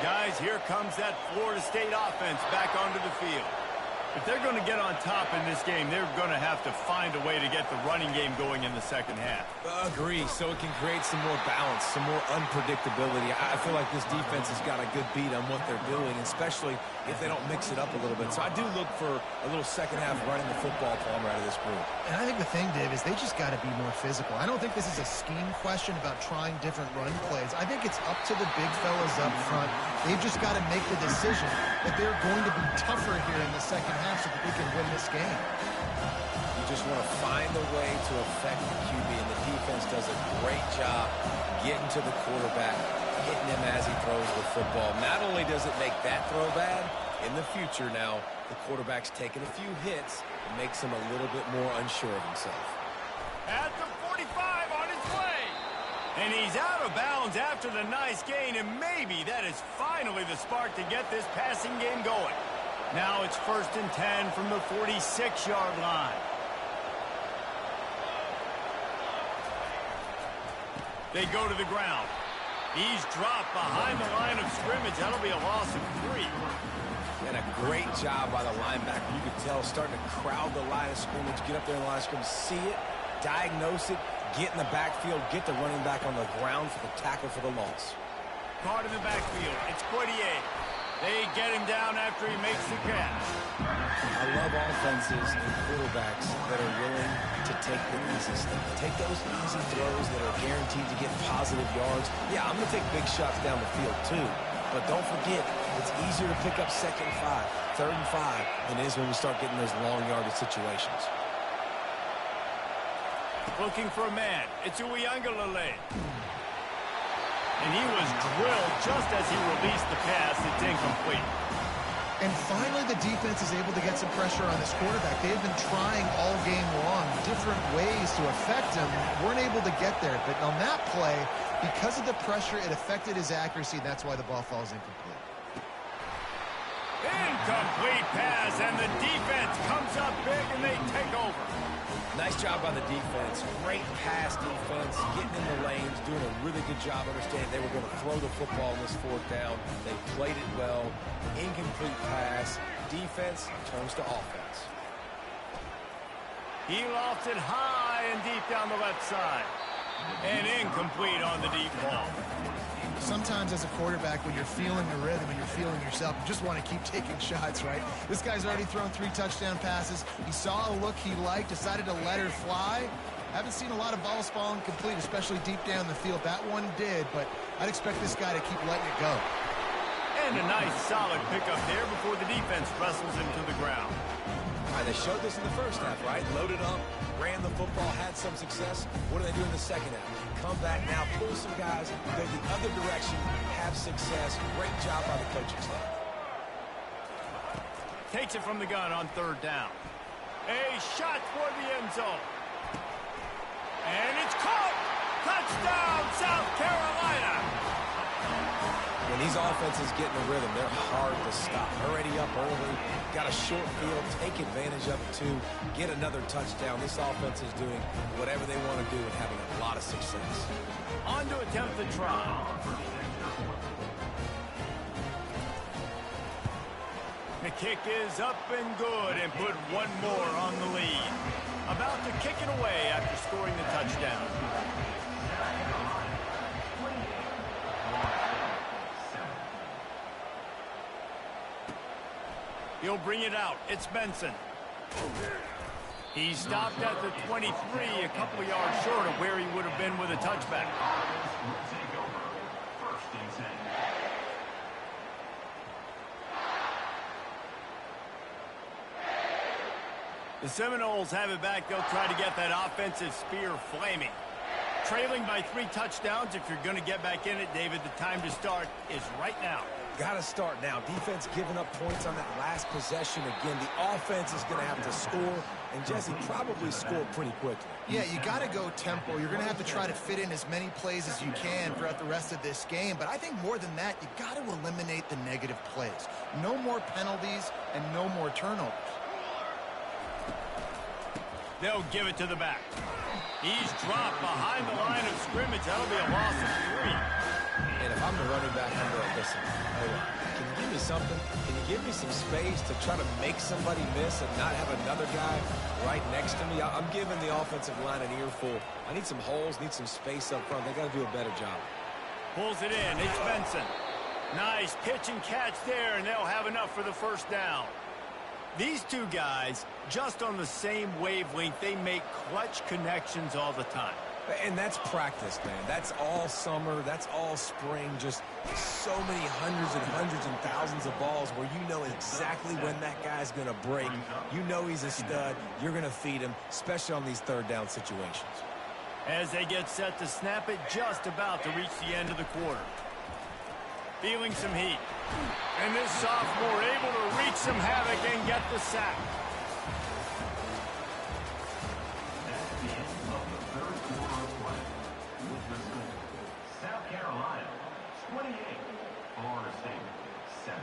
Guys, here comes that Florida State offense back onto the field. If they're going to get on top in this game, they're going to have to find a way to get the running game going in the second half. Agree, so it can create some more balance, some more unpredictability. I feel like this defense has got a good beat on what they're doing, especially if they don't mix it up a little bit. So I do look for a little second half running the football palm out of this group. And I think the thing, Dave, is they just got to be more physical. I don't think this is a scheme question about trying different run plays. I think it's up to the big fellas up front. They've just got to make the decision that they're going to be tougher here in the second half so that they can win this game. You just want to find a way to affect the QB, and the defense does a great job getting to the quarterback, hitting him as he throws the football. Not only does it make that throw bad, in the future now, the quarterback's taking a few hits and makes him a little bit more unsure of himself. At the 45 on his way. And he's out of bounds after the nice gain, and maybe that is finally the spark to get this passing game going. Now it's 1st and 10 from the 46-yard line. They go to the ground. He's dropped behind the line of scrimmage. That'll be a loss of 3. And a great job by the linebacker. You could tell starting to crowd the line of scrimmage, get up there in the line of scrimmage, see it, diagnose it, get in the backfield, get the running back on the ground for the tackle for the loss. Caught in the backfield. It's Poitier. They get him down after he makes the catch. I love offenses and quarterbacks that are willing to take the easy stuff. Take those easy throws that are guaranteed to get positive yards. Yeah, I'm going to take big shots down the field too. But don't forget, it's easier to pick up 2nd and 5, 3rd and 5 than it is when we start getting those long yardage situations. Looking for a man. It's Uiagalelei. And he was drilled just as he released the pass. It's incomplete. And finally, the defense is able to get some pressure on this quarterback. They've been trying all game long different ways to affect him. Weren't able to get there. But on that play, because of the pressure, it affected his accuracy. That's why the ball falls incomplete. Incomplete pass, and the defense comes up big, and they take over. Nice job by the defense. Great pass defense, getting in the lanes, doing a really good job understanding they were going to throw the football in this 4th down. They played it well. Incomplete pass. Defense turns to offense. He lofts it high and deep down the left side. And incomplete on the deep ball. Sometimes as a quarterback, when you're feeling the rhythm and you're feeling yourself, you just want to keep taking shots, right? This guy's already thrown 3 touchdown passes. He saw a look he liked, decided to let her fly. Haven't seen a lot of balls falling complete, especially deep down the field. That one did, but I'd expect this guy to keep letting it go. And a nice solid pickup there before the defense wrestles him to the ground. All right, they showed this in the first half, right? Loaded up, ran the football, had some success. What do they do in the second half? Come back now, pull some guys, go the other direction, have success. Great job by the coaching staff. Takes it from the gun on 3rd down. A shot for the end zone. And it's caught! Touchdown, South Carolina! When these offenses get in a rhythm, they're hard to stop. Already up early, got a short field. Take advantage of it, too. Get another touchdown. This offense is doing whatever they want to do and having a lot of success. On to attempt the try. The kick is up and good and put one more on the lead. About to kick it away after scoring the touchdown. He'll bring it out. It's Benson. He stopped at the 23, a couple yards short of where he would have been with a touchback. The Seminoles have it back. They'll try to get that offensive spear flaming. Trailing by 3 touchdowns. If you're going to get back in it, David, the time to start is right now. Got to start now. Defense giving up points on that last possession. Again, the offense is going to have to score, and Jesse probably score pretty quickly. Yeah, you got to go tempo. You're going to have to try to fit in as many plays as you can throughout the rest of this game. But I think more than that, you got to eliminate the negative plays. No more penalties and no more turnovers. They'll give it to the back. He's dropped behind the line of scrimmage. That'll be a loss of 3. And if I'm the running back, I'm going, listen, hold on. Can you give me something? Can you give me some space to try to make somebody miss and not have another guy right next to me? I'm giving the offensive line an earful. I need some holes, need some space up front. They got to do a better job. Pulls it in. It's Benson. Nice pitch and catch there, and they'll have enough for the first down. These two guys, just on the same wavelength, they make clutch connections all the time. And that's practice, man. That's all summer. That's all spring. Just so many hundreds and thousands of balls where you know exactly when that guy's going to break. You know he's a stud. You're going to feed him, especially on these third down situations. As they get set to snap it, just about to reach the end of the quarter. Feeling some heat. And this sophomore able to wreak some havoc and get the sack. That's the end of the third quarter of play. With the score, South Carolina 28, Florida State 7.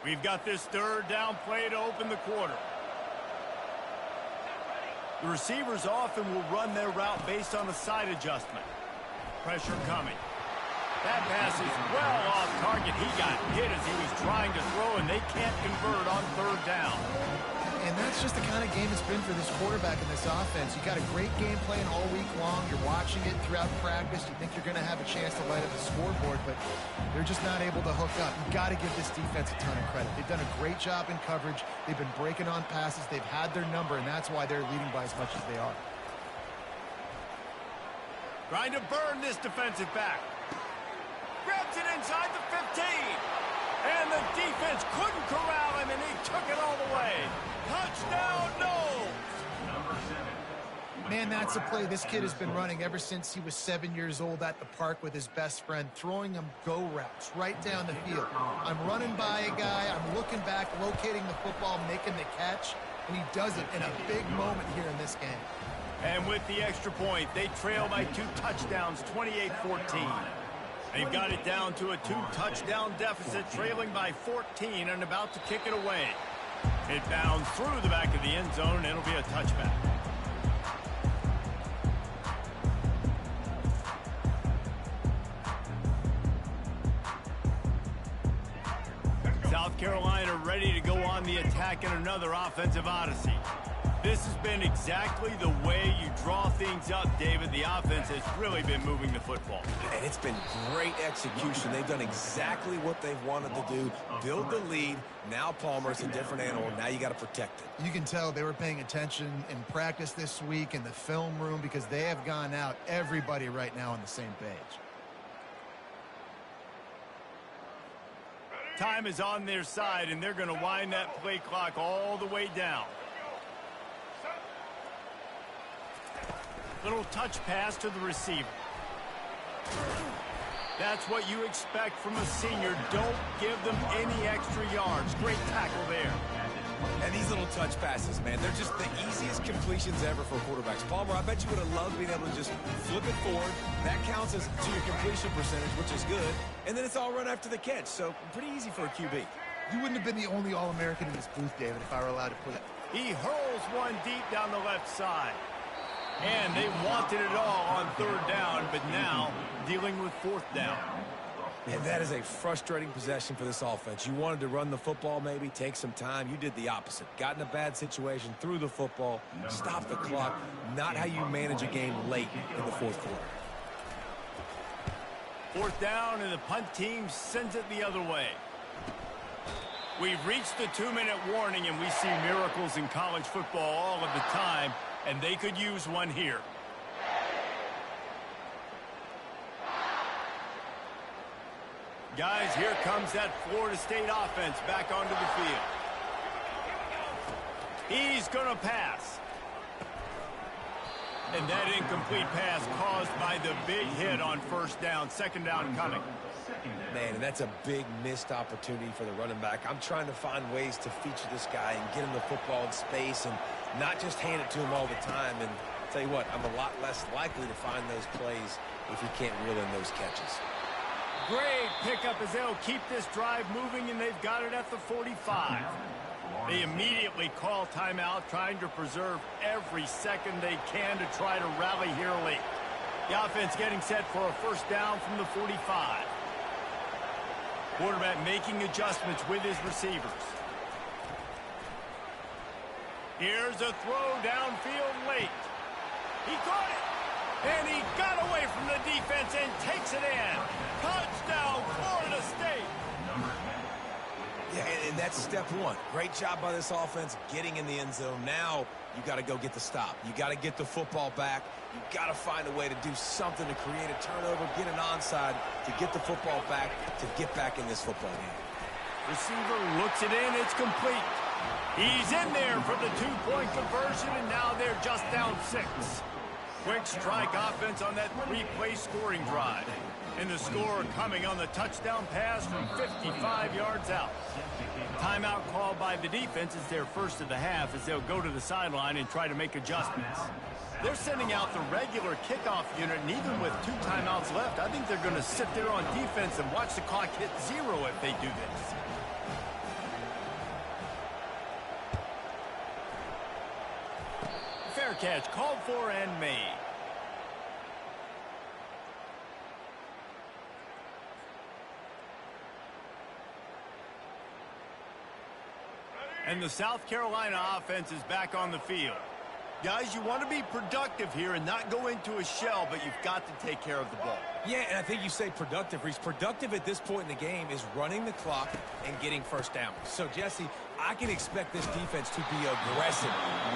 We've got this third down play to open the quarter. The receivers often will run their route based on a side adjustment. Pressure coming. That pass is well off target. He got hit as he was trying to throw, and they can't convert on third down. And that's just the kind of game it's been for this quarterback in this offense. You got a great game plan all week long. You're watching it throughout practice. You think you're going to have a chance to light up the scoreboard, but they're just not able to hook up. You got to give this defense a ton of credit. They've done a great job in coverage. They've been breaking on passes. They've had their number, and that's why they're leading by as much as they are. Trying to burn this defensive back. Grabs it inside the 15. And the defense couldn't corral him, and he took it all the way. Touchdown, Noles! Man, that's a play this kid has been running ever since he was 7 years old at the park with his best friend, throwing him go routes right down the field. I'm running by a guy, I'm looking back, locating the football, making the catch, and he does it in a big moment here in this game. And with the extra point, they trail by 2 touchdowns, 28-14. They've got it down to a 2-touchdown deficit, trailing by 14 and about to kick it away. It bounds through the back of the end zone, and it'll be a touchback. South Carolina ready to go on the attack in another offensive odyssey. This has been exactly the way you draw things up, David. The offense has really been moving the football. And it's been great execution. They've done exactly what they've wanted to do. Build the lead. Now Palmer's a different animal. Now you got to protect it. You can tell they were paying attention in practice this week in the film room because they have gone out, everybody right now on the same page. Time is on their side, and they're going to wind that play clock all the way down. Little touch pass to the receiver. That's what you expect from a senior. Don't give them any extra yards. Great tackle there. And these little touch passes, man, they're just the easiest completions ever for quarterbacks. Palmer, I bet you would have loved being able to just flip it forward. That counts as to your completion percentage, which is good. And then it's all run after the catch, so pretty easy for a QB. You wouldn't have been the only All-American in this booth, David, if I were allowed to put it. He hurls one deep down the left side. And they wanted it all on third down, but now dealing with fourth down. And that is a frustrating possession for this offense. You wanted to run the football, maybe take some time. You did the opposite. Got in a bad situation, threw the football, stopped the clock. Not how you manage a game late in the fourth quarter. Fourth down, and the punt team sends it the other way. We've reached the 2-minute warning, and we see miracles in college football all of the time, and they could use one here. Guys, here comes that Florida State offense back onto the field. He's going to pass. And that incomplete pass caused by the big hit on first down. Second down coming. Man, and that's a big missed opportunity for the running back. I'm trying to find ways to feature this guy and get him the football in space and not just hand it to him all the time. And tell you what, I'm a lot less likely to find those plays if he can't reel in those catches. Great pickup as they'll keep this drive moving, and they've got it at the 45. They immediately call timeout, trying to preserve every second they can to try to rally here late. The offense getting set for a first down from the 45. Quarterback making adjustments with his receivers. Here's a throw downfield late. He caught it. And he got away from the defense and takes it in. Touchdown, Florida State. Yeah, and that's step one. Great job by this offense getting in the end zone. Now you got to go get the stop. You got to get the football back. You got to find a way to do something to create a turnover, get an onside, to get the football back, to get back in this football game. Receiver looks it in. It's complete. He's in there for the two-point conversion, and now they're just down 6. Quick strike offense on that 3-play scoring drive. And the score coming on the touchdown pass from 55 yards out. Timeout called by the defense is their first of the half as they'll go to the sideline and try to make adjustments. They're sending out the regular kickoff unit, and even with 2 timeouts left, I think they're going to sit there on defense and watch the clock hit 0 if they do this. Fair catch called for and made. And the South Carolina offense is back on the field. Guys, you want to be productive here and not go into a shell, but you've got to take care of the ball. Yeah, and I think you say productive, Reese. Productive at this point in the game is running the clock and getting first down. So, Jesse, I can expect this defense to be aggressive,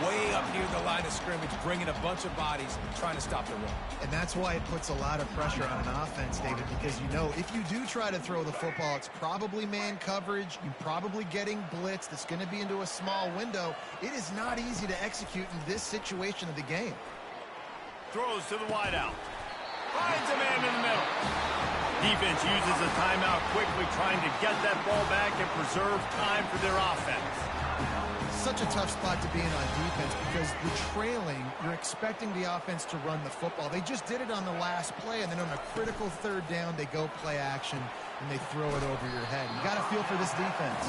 way up near the line of scrimmage, bringing a bunch of bodies, trying to stop the run. And that's why it puts a lot of pressure on an offense, David, because you know if you do try to throw the football, it's probably man coverage. You're probably getting blitz that's going to be into a small window. It is not easy to execute in this situation of the game. Throws to the wideout. Finds a man in the middle. Defense uses a timeout quickly, trying to get that ball back and preserve time for their offense. Such a tough spot to be in on defense because the trailing, you're expecting the offense to run the football. They just did it on the last play, and then on a critical third down, they go play action, and they throw it over your head. You got to feel for this defense.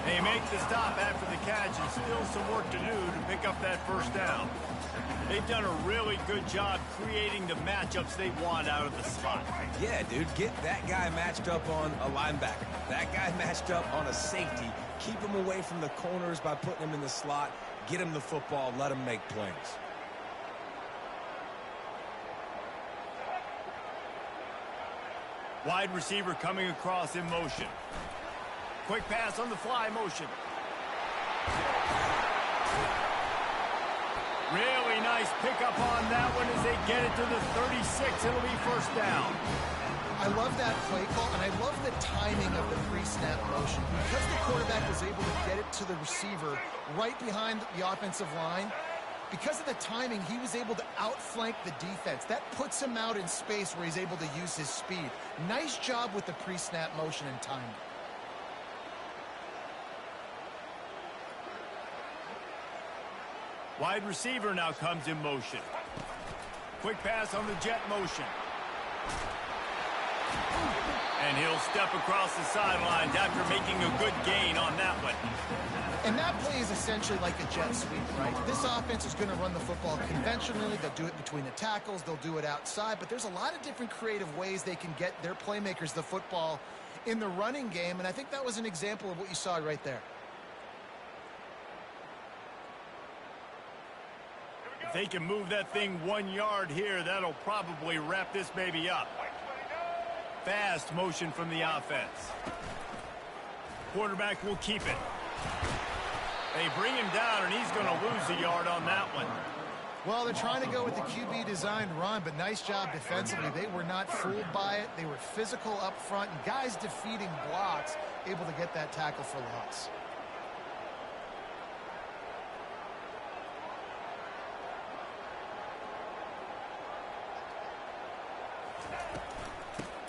They make the stop after the catch, and still some work to do to pick up that first down. They've done a really good job creating the matchups they want out of the slot. Yeah, dude, get that guy matched up on a linebacker. That guy matched up on a safety. Keep him away from the corners by putting him in the slot. Get him the football. Let him make plays. Wide receiver coming across in motion. Quick pass on the fly motion. Really nice pickup on that one as they get it to the 36. It'll be first down. I love that play call, and I love the timing of the pre-snap motion. Because the quarterback was able to get it to the receiver right behind the offensive line, because of the timing, he was able to outflank the defense. That puts him out in space where he's able to use his speed. Nice job with the pre-snap motion and timing. Wide receiver now comes in motion. Quick pass on the jet motion. And he'll step across the sidelines after making a good gain on that one. And that play is essentially like a jet sweep, right? This offense is going to run the football conventionally. They'll do it between the tackles. They'll do it outside. But there's a lot of different creative ways they can get their playmakers the football in the running game. And I think that was an example of what you saw right there. If they can move that thing 1 yard here, that'll probably wrap this baby up. Fast motion from the offense. Quarterback will keep it. They bring him down, and he's going to lose a yard on that one. Well, they're trying to go with the QB designed run, but nice job defensively. They were not fooled by it. They were physical up front, and guys defeating blocks, able to get that tackle for loss.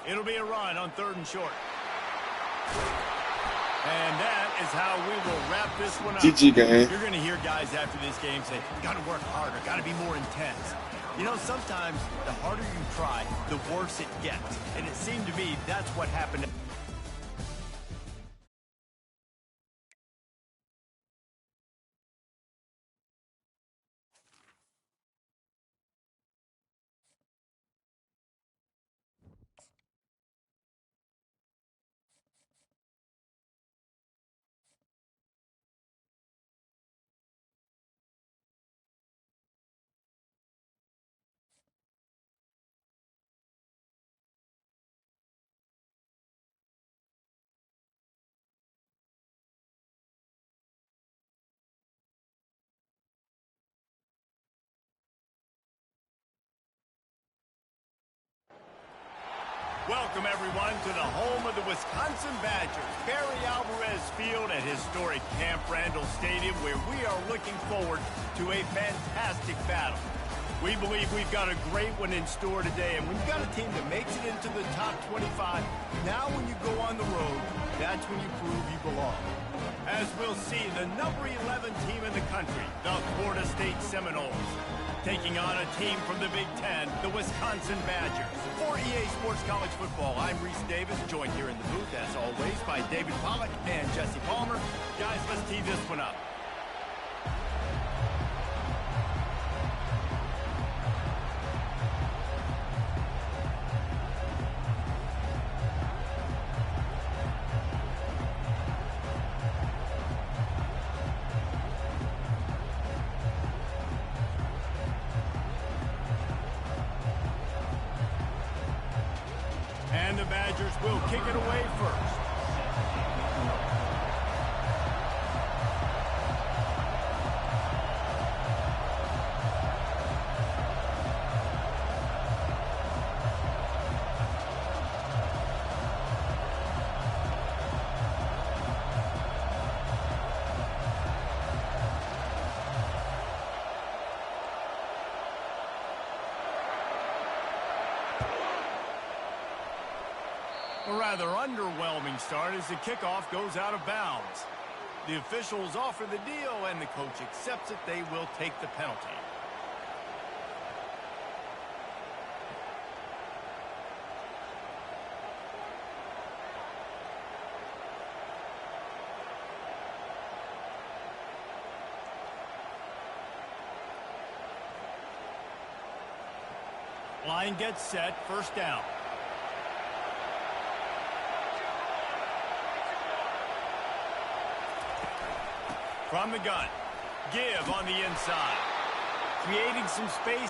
It'll be a run on 3rd and short. And that is how we will wrap this one up. GG game. You're going to hear guys after this game say, got to work harder, got to be more intense. You know, sometimes the harder you try, the worse it gets. And it seemed to me that's what happened. Welcome, everyone, to the home of the Wisconsin Badgers, Barry Alvarez Field at historic Camp Randall Stadium, where we are looking forward to a fantastic battle. We believe we've got a great one in store today, and when you've got a team that makes it into the top 25, now when you go on the road, that's when you prove you belong. As we'll see, the number 11 team in the country, the Florida State Seminoles, taking on a team from the Big Ten, the Wisconsin Badgers. For EA Sports College Football, I'm Reese Davis, joined here in the booth, as always, by David Pollack and Jesse Palmer. Guys, let's tee this one up. And the Badgers will kick it away first. A rather underwhelming start as the kickoff goes out of bounds. The officials offer the deal, and the coach accepts it. They will take the penalty. Line gets set, first down. From the gun, give on the inside, creating some space.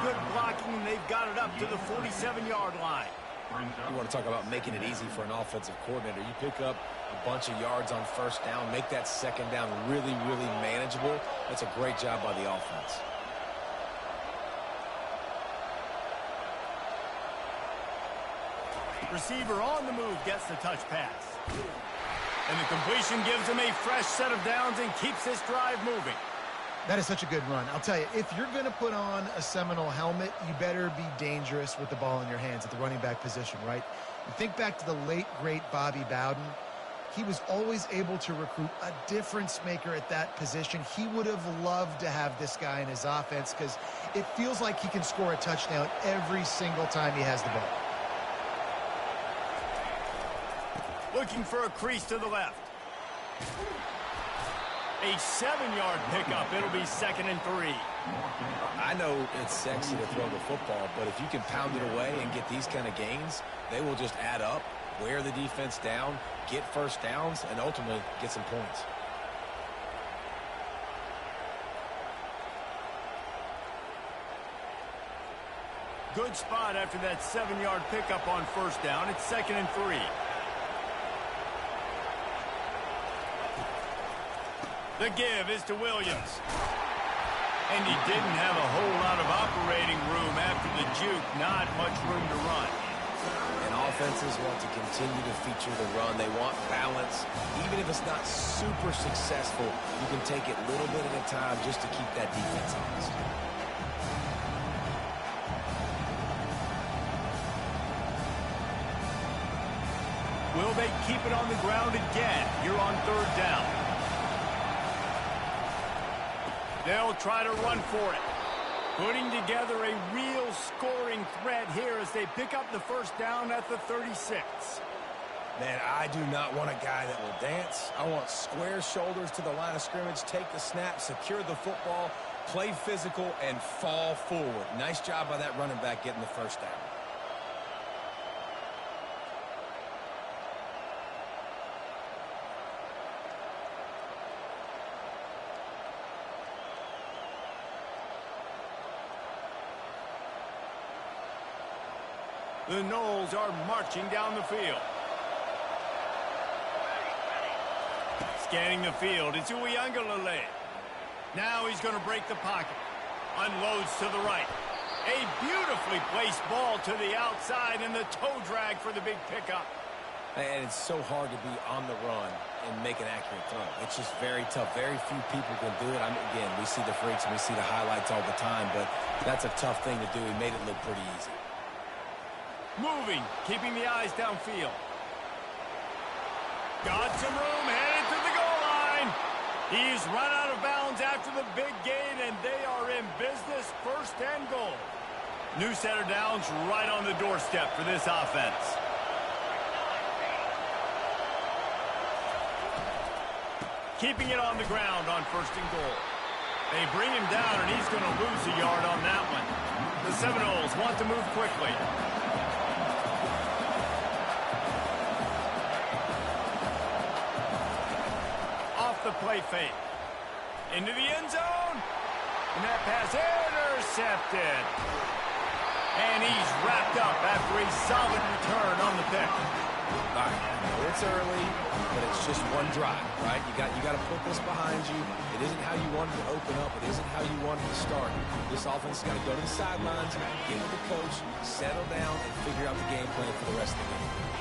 good blocking, and they've got it up to the 47-yard line. You want to talk about making it easy for an offensive coordinator. You pick up a bunch of yards on first down, make that second down really, really manageable. That's a great job by the offense. Receiver on the move gets the touch pass. And the completion gives him a fresh set of downs and keeps this drive moving. That is such a good run. I'll tell you, if you're going to put on a Seminole helmet, you better be dangerous with the ball in your hands at the running back position, right? You think back to the late, great Bobby Bowden. He was always able to recruit a difference maker at that position. He would have loved to have this guy in his offense because it feels like he can score a touchdown every single time he has the ball. Looking for a crease to the left. A 7-yard pickup. It'll be 2nd and 3. I know it's sexy to throw the football, but if you can pound it away and get these kind of gains, they will just add up, wear the defense down, get first downs, and ultimately get some points. Good spot after that 7-yard pickup on first down. It's 2nd and 3. The give is to Williams. And he didn't have a whole lot of operating room after the juke. Not much room to run. And offenses want to continue to feature the run. They want balance. Even if it's not super successful, you can take it little bit at a time just to keep that defense honest. Will they keep it on the ground again? You're on 3rd down. They'll try to run for it. Putting together a real scoring threat here as they pick up the first down at the 36. Man, I do not want a guy that will dance. I want square shoulders to the line of scrimmage, take the snap, secure the football, play physical, and fall forward. Nice job by that running back getting the first down. The Noles are marching down the field. Scanning the field, it's Uiagalelei. Now he's going to break the pocket. Unloads to the right. A beautifully placed ball to the outside and the toe drag for the big pickup. And it's so hard to be on the run and make an accurate throw. It's just very tough. Very few people can do it. Again, we see the freaks and we see the highlights all the time, but that's a tough thing to do. He made it look pretty easy. Moving, keeping the eyes downfield. Got some room, headed to the goal line. He's run out of bounds after the big gain, and they are in business, 1st and goal. New set of downs right on the doorstep for this offense. Keeping it on the ground on 1st and goal. They bring him down, and he's going to lose a yard on that one. The Seminoles want to move quickly. The play fake. Into the end zone. And that pass intercepted. And he's wrapped up after a solid return on the pick. All right, it's early, but it's just one drive, right? You got to put this behind you. It isn't how you wanted to open up. It isn't how you wanted to start. This offense has got to go to the sidelines, get with the coach, settle down, and figure out the game plan for the rest of the game.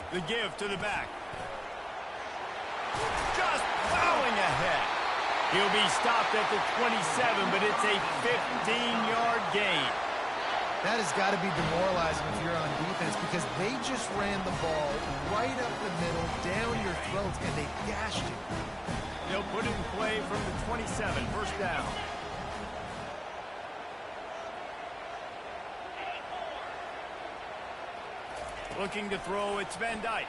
The give to the back. Just plowing ahead. He'll be stopped at the 27, but it's a 15-yard gain. That has got to be demoralizing if you're on defense because they just ran the ball right up the middle, down your throat, and they gashed you. They'll put it in play from the 27, 1st down. Looking to throw, it's Van Dyke.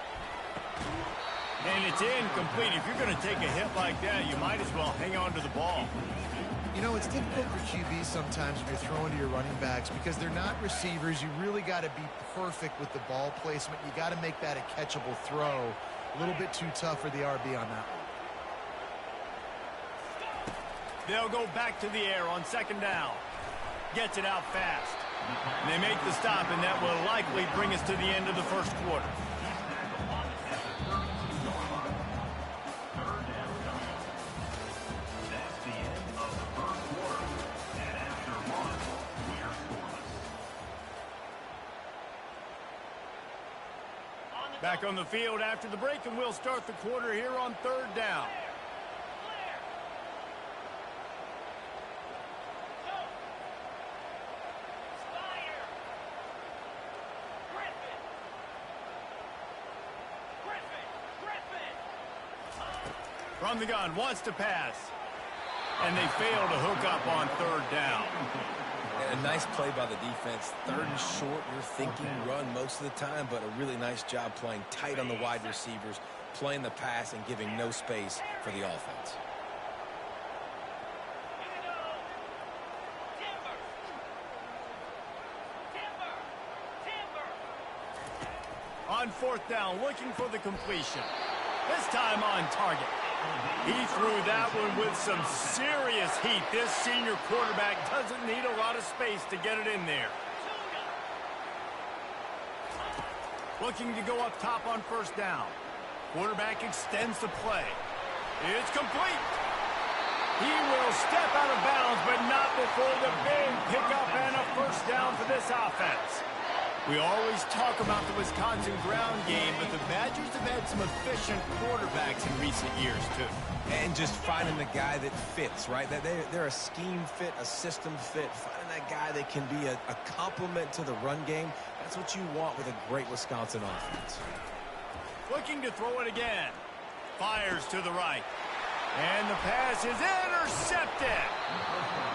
And it's incomplete. If you're going to take a hit like that, you might as well hang on to the ball. You know, it's difficult for QBs sometimes when you're throwing to your running backs because they're not receivers. You really got to be perfect with the ball placement. You got to make that a catchable throw. A little bit too tough for the RB on that one. They'll go back to the air on second down. Gets it out fast. And they make the stop, and that will likely bring us to the end of the first quarter. Back on the field after the break, and we'll start the quarter here on third down. From the gun, wants to pass. And they fail to hook up on third down. A nice play by the defense. Third and short, you're thinking run most of the time, but a really nice job playing tight on the wide receivers, playing the pass and giving no space for the offense. On fourth down, looking for the completion. This time on target. He threw that one with some serious heat. This senior quarterback doesn't need a lot of space to get it in there. Looking to go up top on first down. Quarterback extends the play. It's complete. He will step out of bounds, but not before the big pickup and a first down for this offense. We always talk about the Wisconsin ground game, but the Badgers have had some efficient quarterbacks in recent years, too. And just finding the guy that fits, right? They're a scheme fit, a system fit. Finding that guy that can be a complement to the run game. That's what you want with a great Wisconsin offense. Looking to throw it again. Fires to the right. And the pass is intercepted.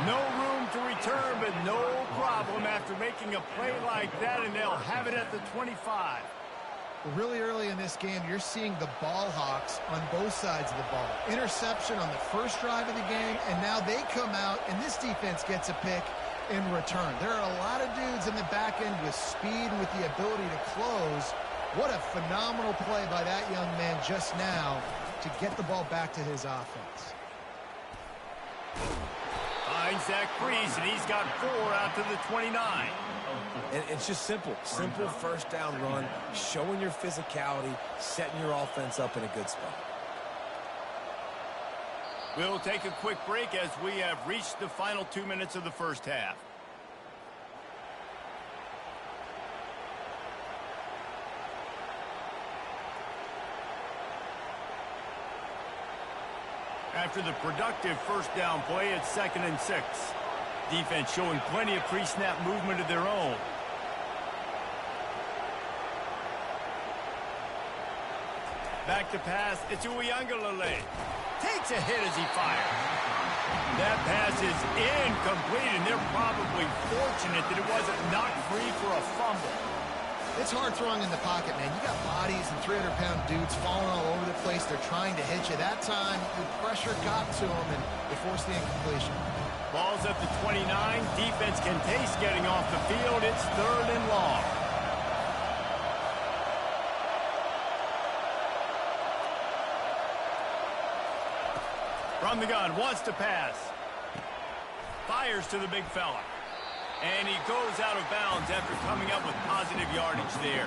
No room to return, but no problem after making a play like that, and they'll have it at the 25. Really early in this game, you're seeing the ball hawks on both sides of the ball. Interception on the first drive of the game, and now they come out, and this defense gets a pick in return. There are a lot of dudes in the back end with speed and with the ability to close. What a phenomenal play by that young man just now to get the ball back to his offense. Finds Zach Priest, and he's got 4 out to the 29. And it's just simple first down run, showing your physicality, setting your offense up in a good spot. We'll take a quick break as we have reached the final 2 minutes of the first half. After the productive first down play, it's 2nd and 6. Defense showing plenty of pre-snap movement of their own. Back to pass, it's Uiagalelei. Takes a hit as he fires. That pass is incomplete, and they're probably fortunate that it wasn't knocked free for a fumble. It's hard throwing in the pocket, man. You got bodies and 300-pound dudes falling all over the place. They're trying to hit you. That time, the pressure got to them, and they forced the incompletion. Ball's at the 29. Defense can taste getting off the field. It's 3rd and long. From the gun, wants to pass. Fires to the big fella. And he goes out of bounds after coming up with positive yardage there.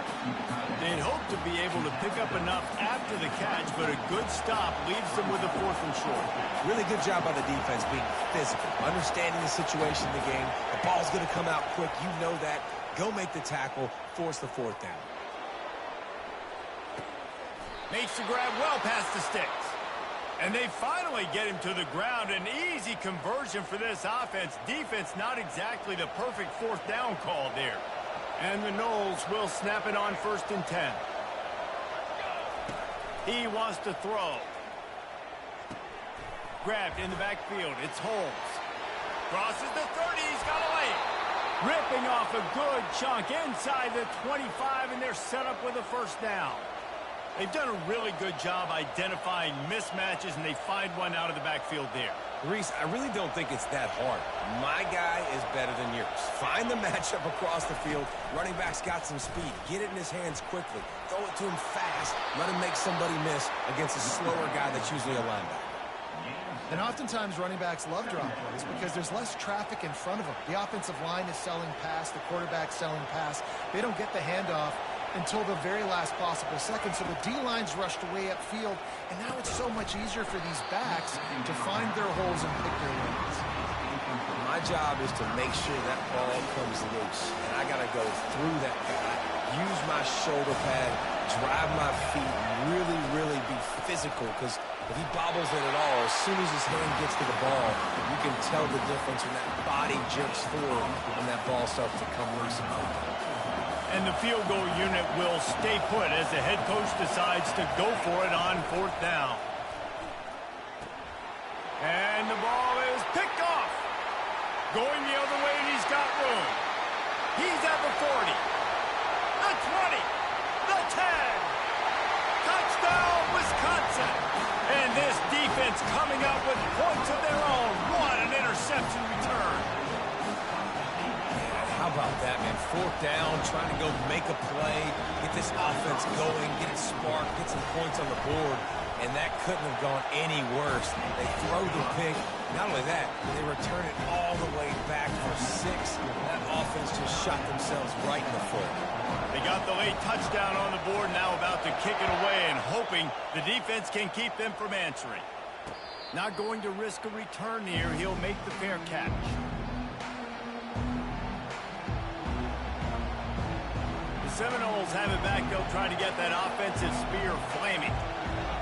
They'd hope to be able to pick up enough after the catch, but a good stop leaves them with a 4th and short. Really good job by the defense being physical, understanding the situation in the game. The ball's going to come out quick. You know that. Go make the tackle, force the 4th down. Makes the grab well past the sticks. And they finally get him to the ground. An easy conversion for this offense. Defense not exactly the perfect 4th down call there. And the Noles will snap it on 1st and 10. He wants to throw. Grabbed in the backfield. It's Holmes. Crosses the 30. He's got a lane. Ripping off a good chunk inside the 25, and they're set up with a first down. They've done a really good job identifying mismatches, and they find one out of the backfield there. Reese, I really don't think it's that hard. My guy is better than yours. Find the matchup across the field. Running back's got some speed. Get it in his hands quickly. Throw it to him fast. Let him make somebody miss against a slower guy that's usually a linebacker. And oftentimes running backs love drop plays because there's less traffic in front of them. The offensive line is selling pass, the quarterback's selling pass. They don't get the handoff until the very last possible second. So the D-line's rushed away upfield, and now it's so much easier for these backs to find their holes and pick their lanes. My job is to make sure that ball comes loose, and I got to go through that guy, use my shoulder pad, drive my feet, really be physical, because if he bobbles it at all, as soon as his hand gets to the ball, you can tell the difference when that body jerks forward and that ball starts to come loose and come down. And the field goal unit will stay put as the head coach decides to go for it on 4th down. And the ball is picked off. Going the other way, and he's got room. He's at the 40, the 20, the 10. Touchdown, Wisconsin. And this defense coming up with points of their own. What an interception return. How about that, man? 4th down, trying to go make a play, get this offense going, get it sparked, get some points on the board, and that couldn't have gone any worse. They throw the pick. Not only that, they return it all the way back for 6. That offense just shot themselves right in the foot. They got the late touchdown on the board, now about to kick it away and hoping the defense can keep them from answering. Not going to risk a return here. He'll make the fair catch. The Seminoles have it back. They'll try to get that offensive spear flaming.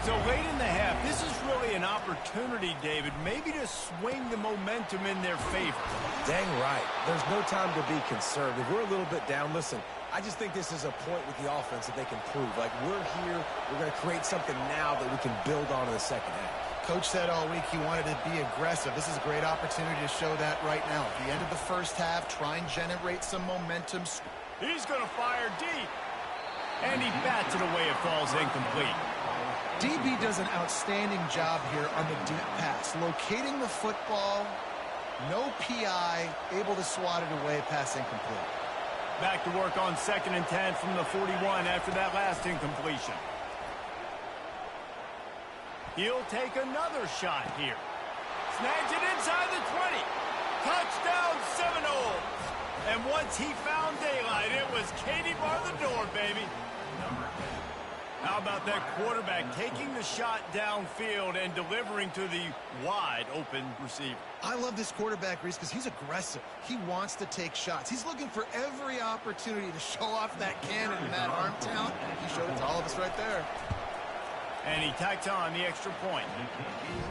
So late in the half, this is really an opportunity, David, maybe to swing the momentum in their favor. Dang right. There's no time to be concerned. If we're a little bit down, listen, I just think this is a point with the offense that they can prove. Like, we're here, we're going to create something now that we can build on in the second half. Coach said all week he wanted to be aggressive. This is a great opportunity to show that right now. At the end of the first half, try and generate some momentum. He's going to fire deep. And he bats it away. It falls incomplete. DB does an outstanding job here on the deep pass. Locating the football, no PI, able to swat it away, pass incomplete. Back to work on 2nd and 10 from the 41 after that last incompletion. He'll take another shot here. Snags it inside the 20. Touchdown Seminoles. And once he found daylight, it was Katie bar the door, baby. How about that quarterback taking the shot downfield and delivering to the wide-open receiver? I love this quarterback, Reese, because he's aggressive. He wants to take shots. He's looking for every opportunity to show off that cannon and that arm talent. He showed it to all of us right there. And he tacks on the extra point.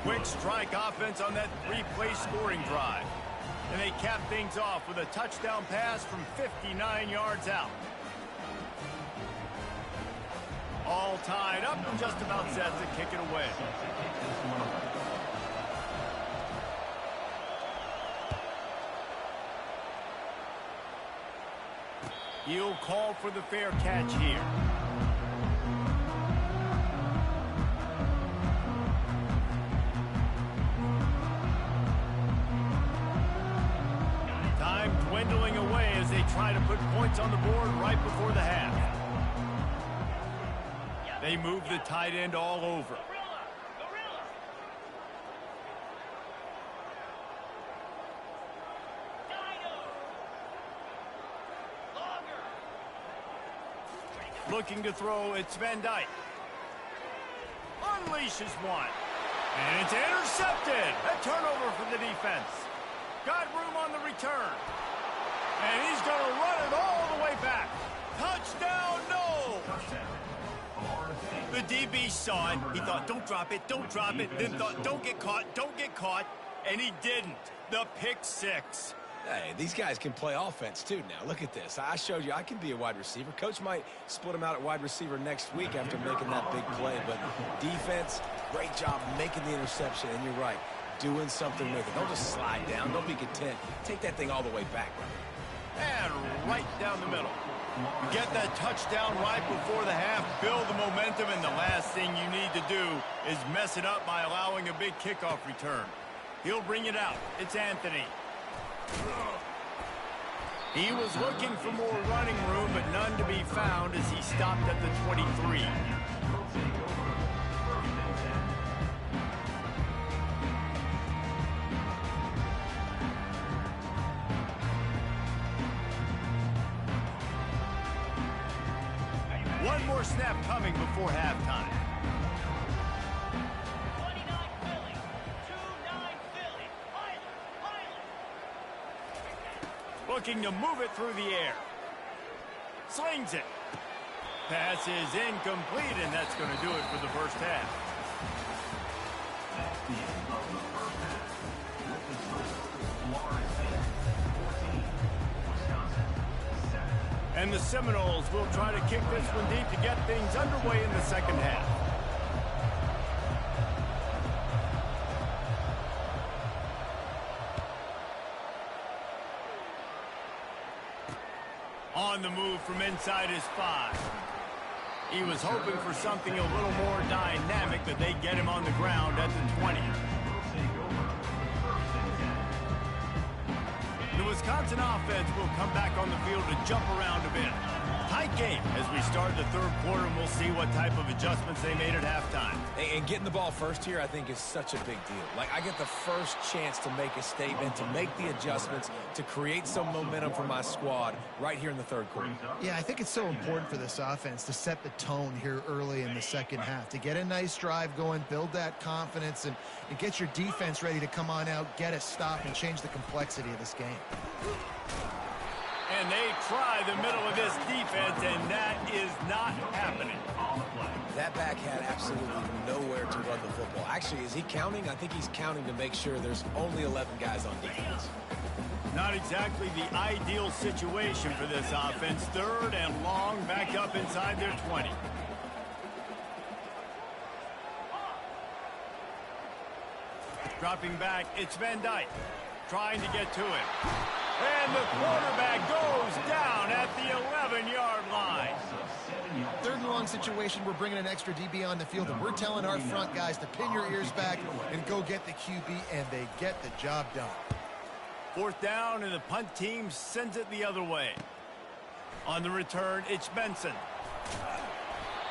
Quick strike offense on that 3-play scoring drive. And they cap things off with a touchdown pass from 59 yards out. All tied up, just about set to kick it away. He'll call for the fair catch here. Time dwindling away as they try to put points on the board right before the half. They move the tight end all over. Looking to throw, it's Van Dyke. Unleashes one. And it's intercepted. A turnover for the defense. Got room on the return. And he's going to run it all the way back. Touchdown, no! The DB saw it. He thought, don't drop it, don't drop it. Then thought, don't get caught. And he didn't. The pick six. Hey, these guys can play offense, too, now. Look at this. I showed you I can be a wide receiver. Coach might split them out at wide receiver next week after making that big play. But defense, great job making the interception. And you're right, doing something with it. Don't just slide down. Don't be content. Take that thing all the way back. And right down the middle. Get that touchdown right before the half. Build the momentum. And the last thing you need to do is mess it up by allowing a big kickoff return. He'll bring it out. It's Anthony. He was looking for more running room, but none to be found as he stopped at the 23. One more snap coming before halftime. 29 Philly. 2-9 Philly. Pilot. Looking to move it through the air. Slings it. Pass is incomplete, and that's going to do it for the first half. That's the end of the first half. With the score, Florida State 14, Wisconsin 7. And the Seminoles will try to kick this one deep to get things underway in the second half. On the move from inside his 5. He was hoping for something a little more dynamic, but they get him on the ground at the 20. The Wisconsin offense will come back on the field to jump around a bit. Tight game as we start the third quarter, and we'll see what type of adjustments they made at halftime. And getting the ball first here, I think, is such a big deal. Like, I get the first chance to make a statement, to make the adjustments, to create some momentum for my squad right here in the third quarter. Yeah, I think it's so important for this offense to set the tone here early in the second half, to get a nice drive going, build that confidence, and get your defense ready to come on out, get a stop, and change the complexity of this game. And they try the middle of this defense, and that is not happening. That back had absolutely nowhere to run the football. Actually, is he counting? I think he's counting to make sure there's only 11 guys on defense. Not exactly the ideal situation for this offense. Third and long, back up inside their 20. Dropping back, it's Van Dyke trying to get to it. And the quarterback goes down at the 11-yard line. Third and long situation, we're bringing an extra DB on the field, and we're telling our front guys to pin your ears back and go get the QB, and they get the job done. Fourth down, and the punt team sends it the other way. On the return, it's Benson.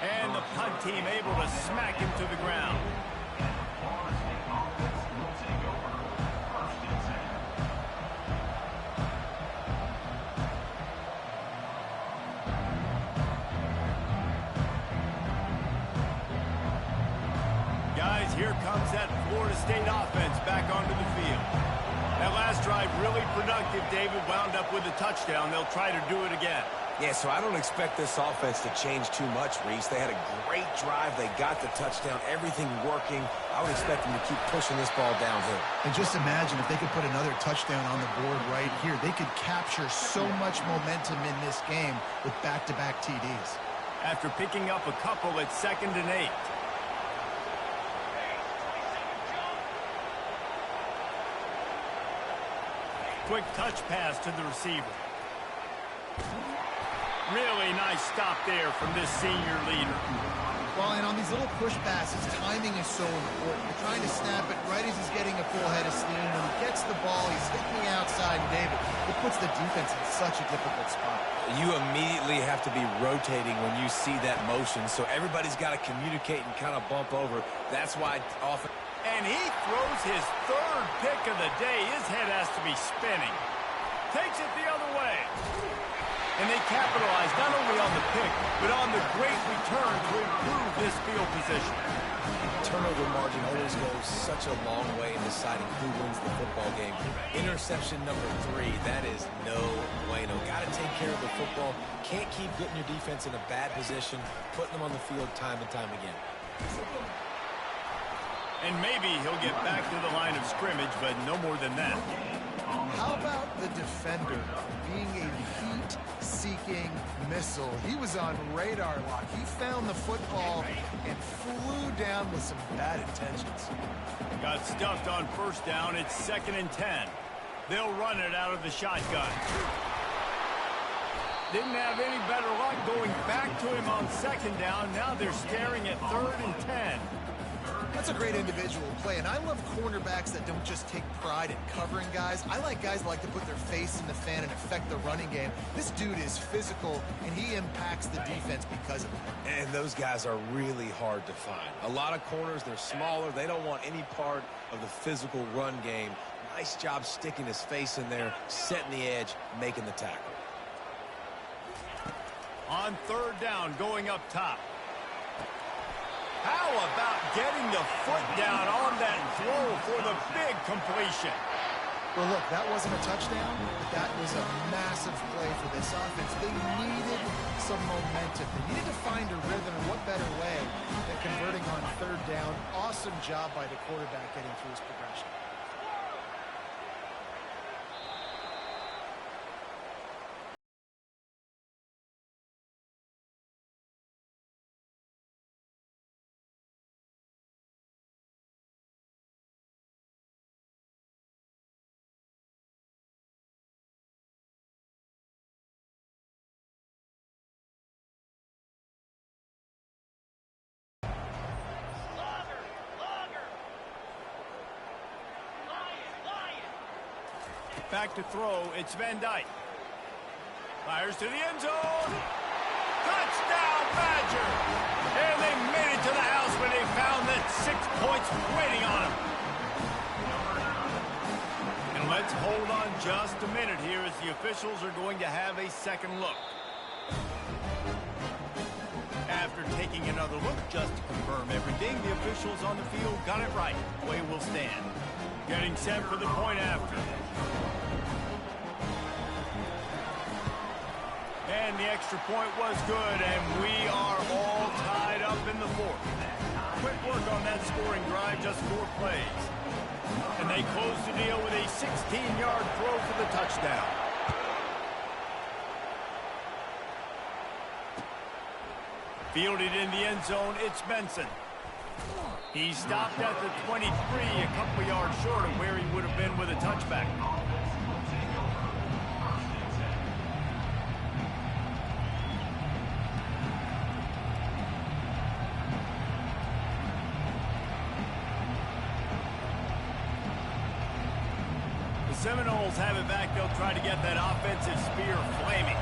And the punt team able to smack him to the ground. Here comes that Florida State offense back onto the field. That last drive really productive. David wound up with a touchdown. They'll try to do it again. Yeah, so I don't expect this offense to change too much, Reese. They had a great drive. They got the touchdown. Everything working. I would expect them to keep pushing this ball downhill. And just imagine if they could put another touchdown on the board right here. They could capture so much momentum in this game with back-to-back TDs. After picking up a couple at 2nd and 8. Quick touch pass to the receiver. Really nice stop there from this senior leader. Well, and on these little push passes, timing is so important. You're trying to snap it right as he's getting a full head of steam. When he gets the ball, he's hitting the outside, and David, it puts the defense in such a difficult spot. You immediately have to be rotating when you see that motion, so everybody's got to communicate and kind of bump over. That's why often... And he throws his third pick of the day. His head has to be spinning. Takes it the other way. And they capitalize not only on the pick, but on the great return to improve this field position. Turnover margin always goes such a long way in deciding who wins the football game. Interception number 3, that is no bueno. Got to take care of the football. Can't keep getting your defense in a bad position, putting them on the field time and time again. And maybe he'll get back to the line of scrimmage, but no more than that. How about the defender being a heat-seeking missile? He was on radar lock. He found the football and flew down with some bad intentions. Got stuffed on first down. It's 2nd and 10. They'll run it out of the shotgun. Didn't have any better luck going back to him on 2nd down. Now they're staring at 3rd and 10. That's a great individual play, and I love cornerbacks that don't just take pride in covering guys. I like guys that like to put their face in the fan and affect the running game. This dude is physical, and he impacts the defense because of it. And those guys are really hard to find. A lot of corners, they're smaller. They don't want any part of the physical run game. Nice job sticking his face in there, setting the edge, making the tackle. On third down, going up top. How about getting the foot down on that throw for the big completion? Well, look, that wasn't a touchdown, but that was a massive play for this offense. They needed some momentum. They needed to find a rhythm, and what better way than converting on third down. Awesome job by the quarterback getting through his progression. Back to throw, it's Van Dyke. Fires to the end zone. Touchdown, Badger! And they made it to the house when they found that 6 points waiting on them. And let's hold on just a minute here as the officials are going to have a second look. After taking another look just to confirm everything, the officials on the field got it right. Play will stand. Getting set for the point after. And the extra point was good, and we are all tied up in the fourth. Quick work on that scoring drive, just 4 plays. And they close the deal with a 16-yard throw for the touchdown. Fielded in the end zone, it's Benson. He stopped at the 23, a couple of yards short of where he would have been with a touchback. Seminoles have it back. They'll try to get that offensive spear flaming.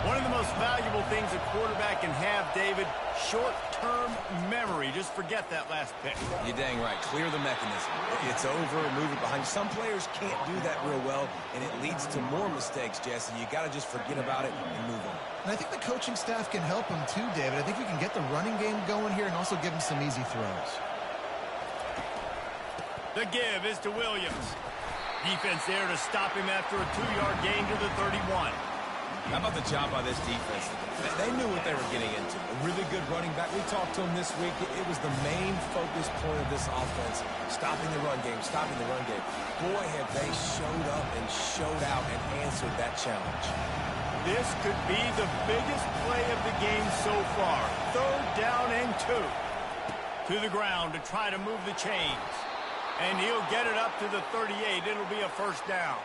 One of the most valuable things a quarterback can have, David, short-term memory. Just forget that last pick. You're dang right. Clear the mechanism. It's over, move it behind you. Some players can't do that real well, and it leads to more mistakes, Jesse. You got to just forget about it and move on. And I think the coaching staff can help him too, David. I think we can get the running game going here and also give him some easy throws. The give is to Williams. Defense there to stop him after a 2-yard gain to the 31. How about the job by this defense? They knew what they were getting into. A really good running back. We talked to him this week. It was the main focus point of this offense. Stopping the run game, stopping the run game. Boy, have they showed up and showed out and answered that challenge. This could be the biggest play of the game so far. Third down and 2. To the ground to try to move the chains. And he'll get it up to the 38. It'll be a first down.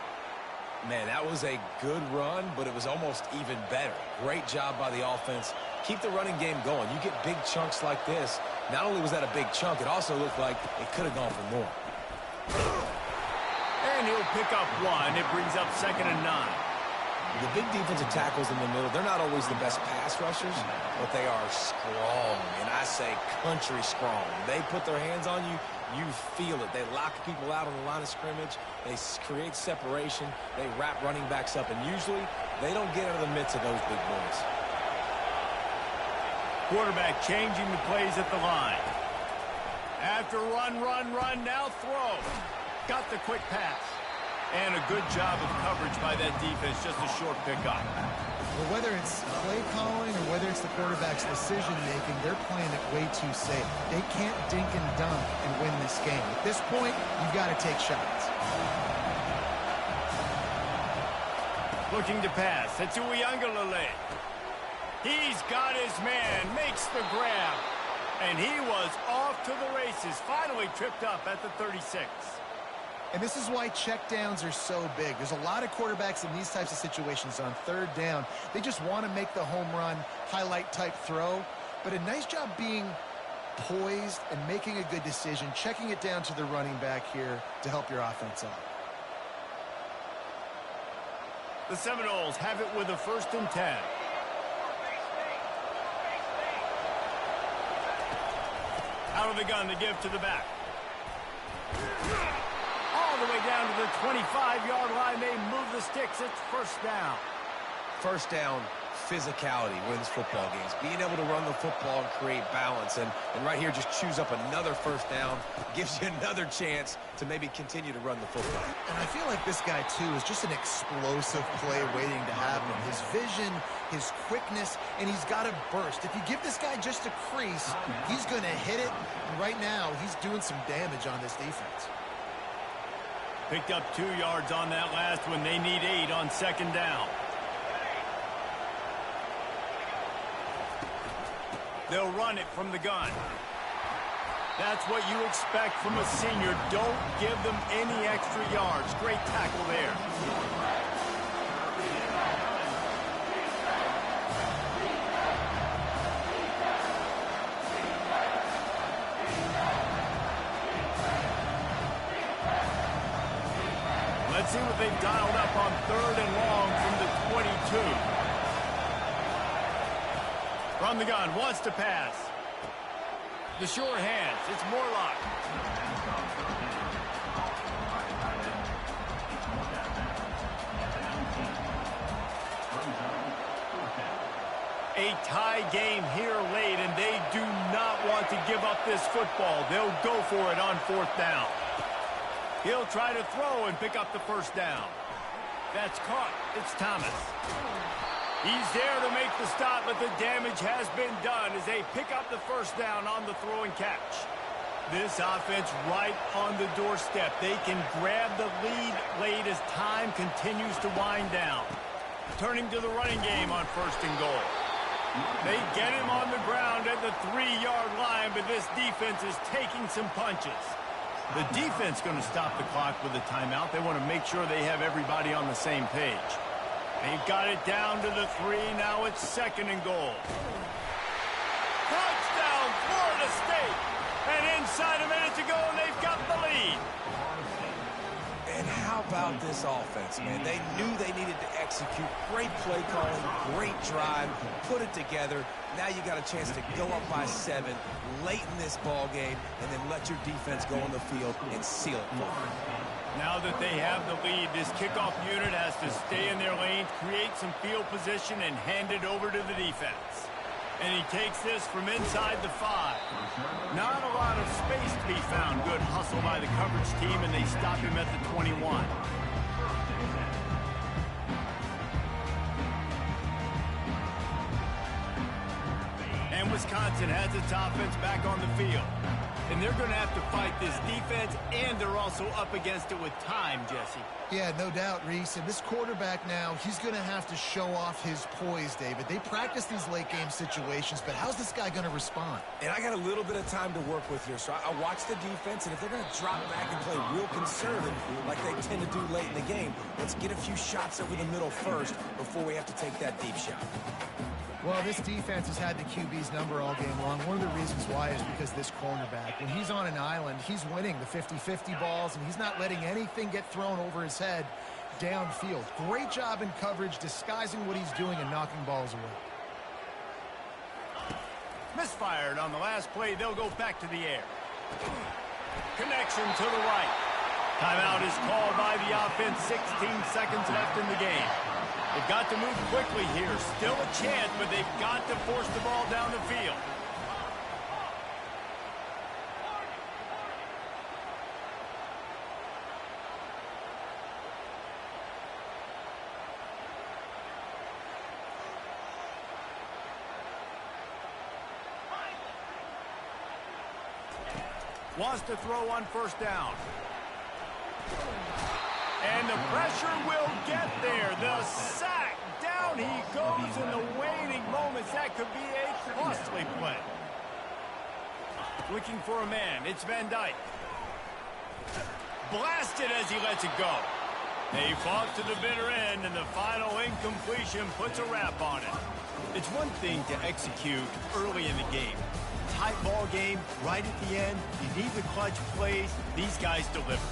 Man, that was a good run, but it was almost even better. Great job by the offense. Keep the running game going. You get big chunks like this. Not only was that a big chunk, it also looked like it could have gone for more. And he'll pick up 1. It brings up 2nd and 9. The big defensive tackles in the middle, they're not always the best pass rushers, but they are strong, and I say country strong. They put their hands on you, you feel it. They lock people out on the line of scrimmage. They create separation. They wrap running backs up, and usually they don't get out of the midst of those big boys. Quarterback changing the plays at the line. After run, now throw. Got the quick pass. And a good job of coverage by that defense, just a short pickup. Well, whether it's play calling or whether it's the quarterback's decision-making, they're playing it way too safe. They can't dink and dunk and win this game. At this point, you've got to take shots. Looking to pass. It's Uiagalelei. He's got his man, makes the grab. And he was off to the races, finally tripped up at the 36. And this is why checkdowns are so big. There's a lot of quarterbacks in these types of situations on third down. They just want to make the home run, highlight-type throw. But a nice job being poised and making a good decision, checking it down to the running back here to help your offense out. The Seminoles have it with a 1st and 10. Out of the gun to give to the back. All the way down to the 25-yard line. They move the sticks. It's first down. First down, physicality wins football games. Being able to run the football and create balance. And right here, just choose up another first down. Gives you another chance to maybe continue to run the football. And I feel like this guy, too, is just an explosive play waiting to happen. His vision, his quickness, and he's got a burst. If you give this guy just a crease, he's going to hit it. And right now, he's doing some damage on this defense. Picked up 2 yards on that last one. They need 8 on second down. They'll run it from the gun. That's what you expect from a senior. Don't give them any extra yards. Great tackle there. Let's see what they've dialed up on 3rd and long from the 22. From the gun, wants to pass. The sure hands, it's Morlock. A tie game here late, and they do not want to give up this football. They'll go for it on 4th down. He'll try to throw and pick up the first down. That's caught. It's Thomas. He's there to make the stop, but the damage has been done as they pick up the first down on the throw and catch. This offense right on the doorstep. They can grab the lead late as time continues to wind down. Turning to the running game on 1st and goal. They get him on the ground at the 3-yard line, but this defense is taking some punches. The defense going to stop the clock with a timeout. They want to make sure they have everybody on the same page. They've got it down to the 3. Now it's 2nd and goal. Touchdown, Florida State. And inside a minute to go, and they've got the lead. And how about this offense, man? They knew they needed to execute. Great play calling, great drive, put it together. Now you got a chance to go up by 7 late in this ball game and then let your defense go on the field and seal it for them. Now that they have the lead, this kickoff unit has to stay in their lanes, create some field position, and hand it over to the defense. And he takes this from inside the 5. Not a lot of space to be found. Good hustle by the coverage team, and they stop him at the 21. And Wisconsin has its offense back on the field. And they're going to have to fight this defense, and they're also up against it with time, Jesse. Yeah, no doubt, Reese. And this quarterback now, he's going to have to show off his poise, David. They practice these late-game situations, but how's this guy going to respond? And I got a little bit of time to work with here, so I watch the defense, and if they're going to drop back and play real conservative like they tend to do late in the game, let's get a few shots over the middle first before we have to take that deep shot. Well, this defense has had the QB's number all game long. One of the reasons why is because this cornerback, when he's on an island, he's winning the 50-50 balls, and he's not letting anything get thrown over his head downfield. Great job in coverage, disguising what he's doing and knocking balls away. Misfired on the last play. They'll go back to the air. Connection to the right. Timeout is called by the offense. 16 seconds left in the game. They've got to move quickly here. Still a chance, but they've got to force the ball down the field. Wants to throw on 1st down. And the pressure will get there. The sack. Down he goes in the waning moments. That could be a costly play. Looking for a man. It's Van Dyke. Blasted as he lets it go. They fought to the bitter end, and the final incompletion puts a wrap on it. It's one thing to execute early in the game. Tight ball game, right at the end. You need the clutch plays. These guys deliver.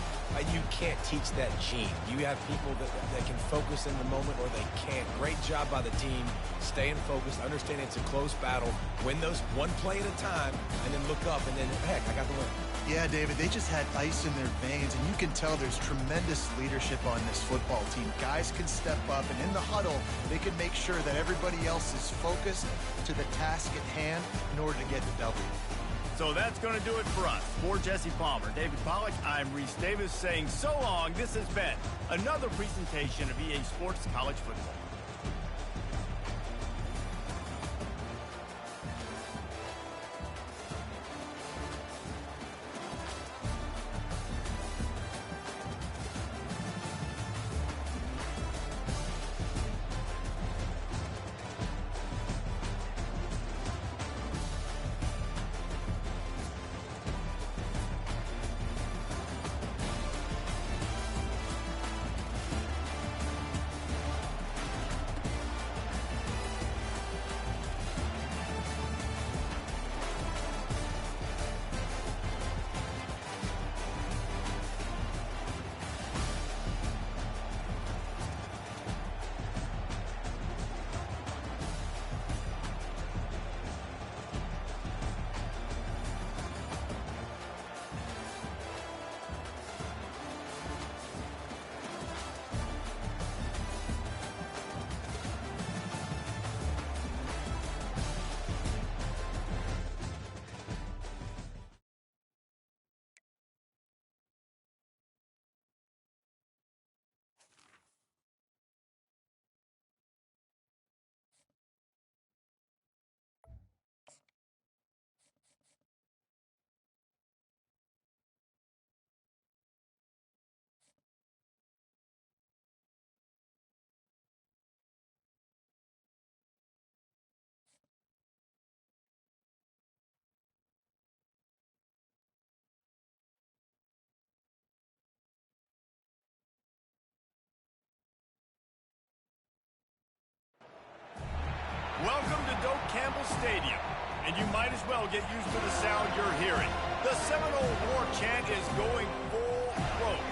You can't teach that gene. You have people that can focus in the moment or they can't. Great job by the team, staying focused, understanding it's a close battle, win those one play at a time, and then look up and then, heck, I got the win. Yeah, David, they just had ice in their veins, and you can tell there's tremendous leadership on this football team. Guys can step up, and in the huddle, they can make sure that everybody else is focused to the task at hand in order to get the W. So that's going to do it for us. For Jesse Palmer, David Pollack, I'm Reese Davis saying so long. This has been another presentation of EA Sports College Football. Welcome to Doak Campbell Stadium, and you might as well get used to the sound you're hearing. The Seminole War chant is going full throat,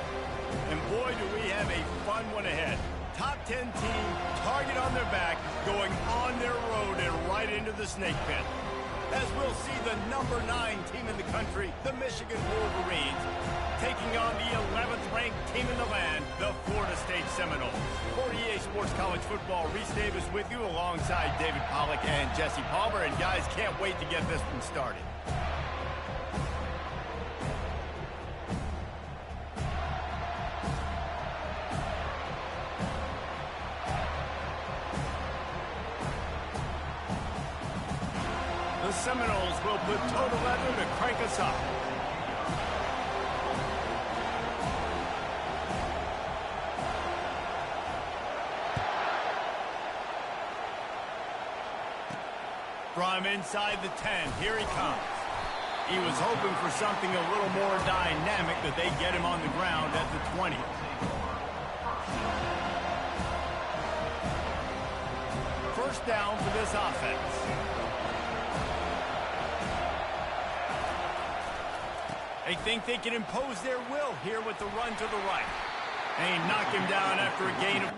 and boy, do we have a fun one ahead. Top 10 team, target on their back, going on their road and right into the snake pit. As we'll see the number 9 team in the country, the Michigan Wolverines, taking on the 11th ranked team in the land, the Florida State Seminoles. For EA Sports College Football, Reese Davis with you alongside David Pollack and Jesse Palmer. And guys, can't wait to get this one started. The Seminoles will put total leather to crank us up. From inside the 10, here he comes. He was hoping for something a little more dynamic, but they get him on the ground at the 20. First down for this offense. They think they can impose their will here with the run to the right. They knock him down after a gain of...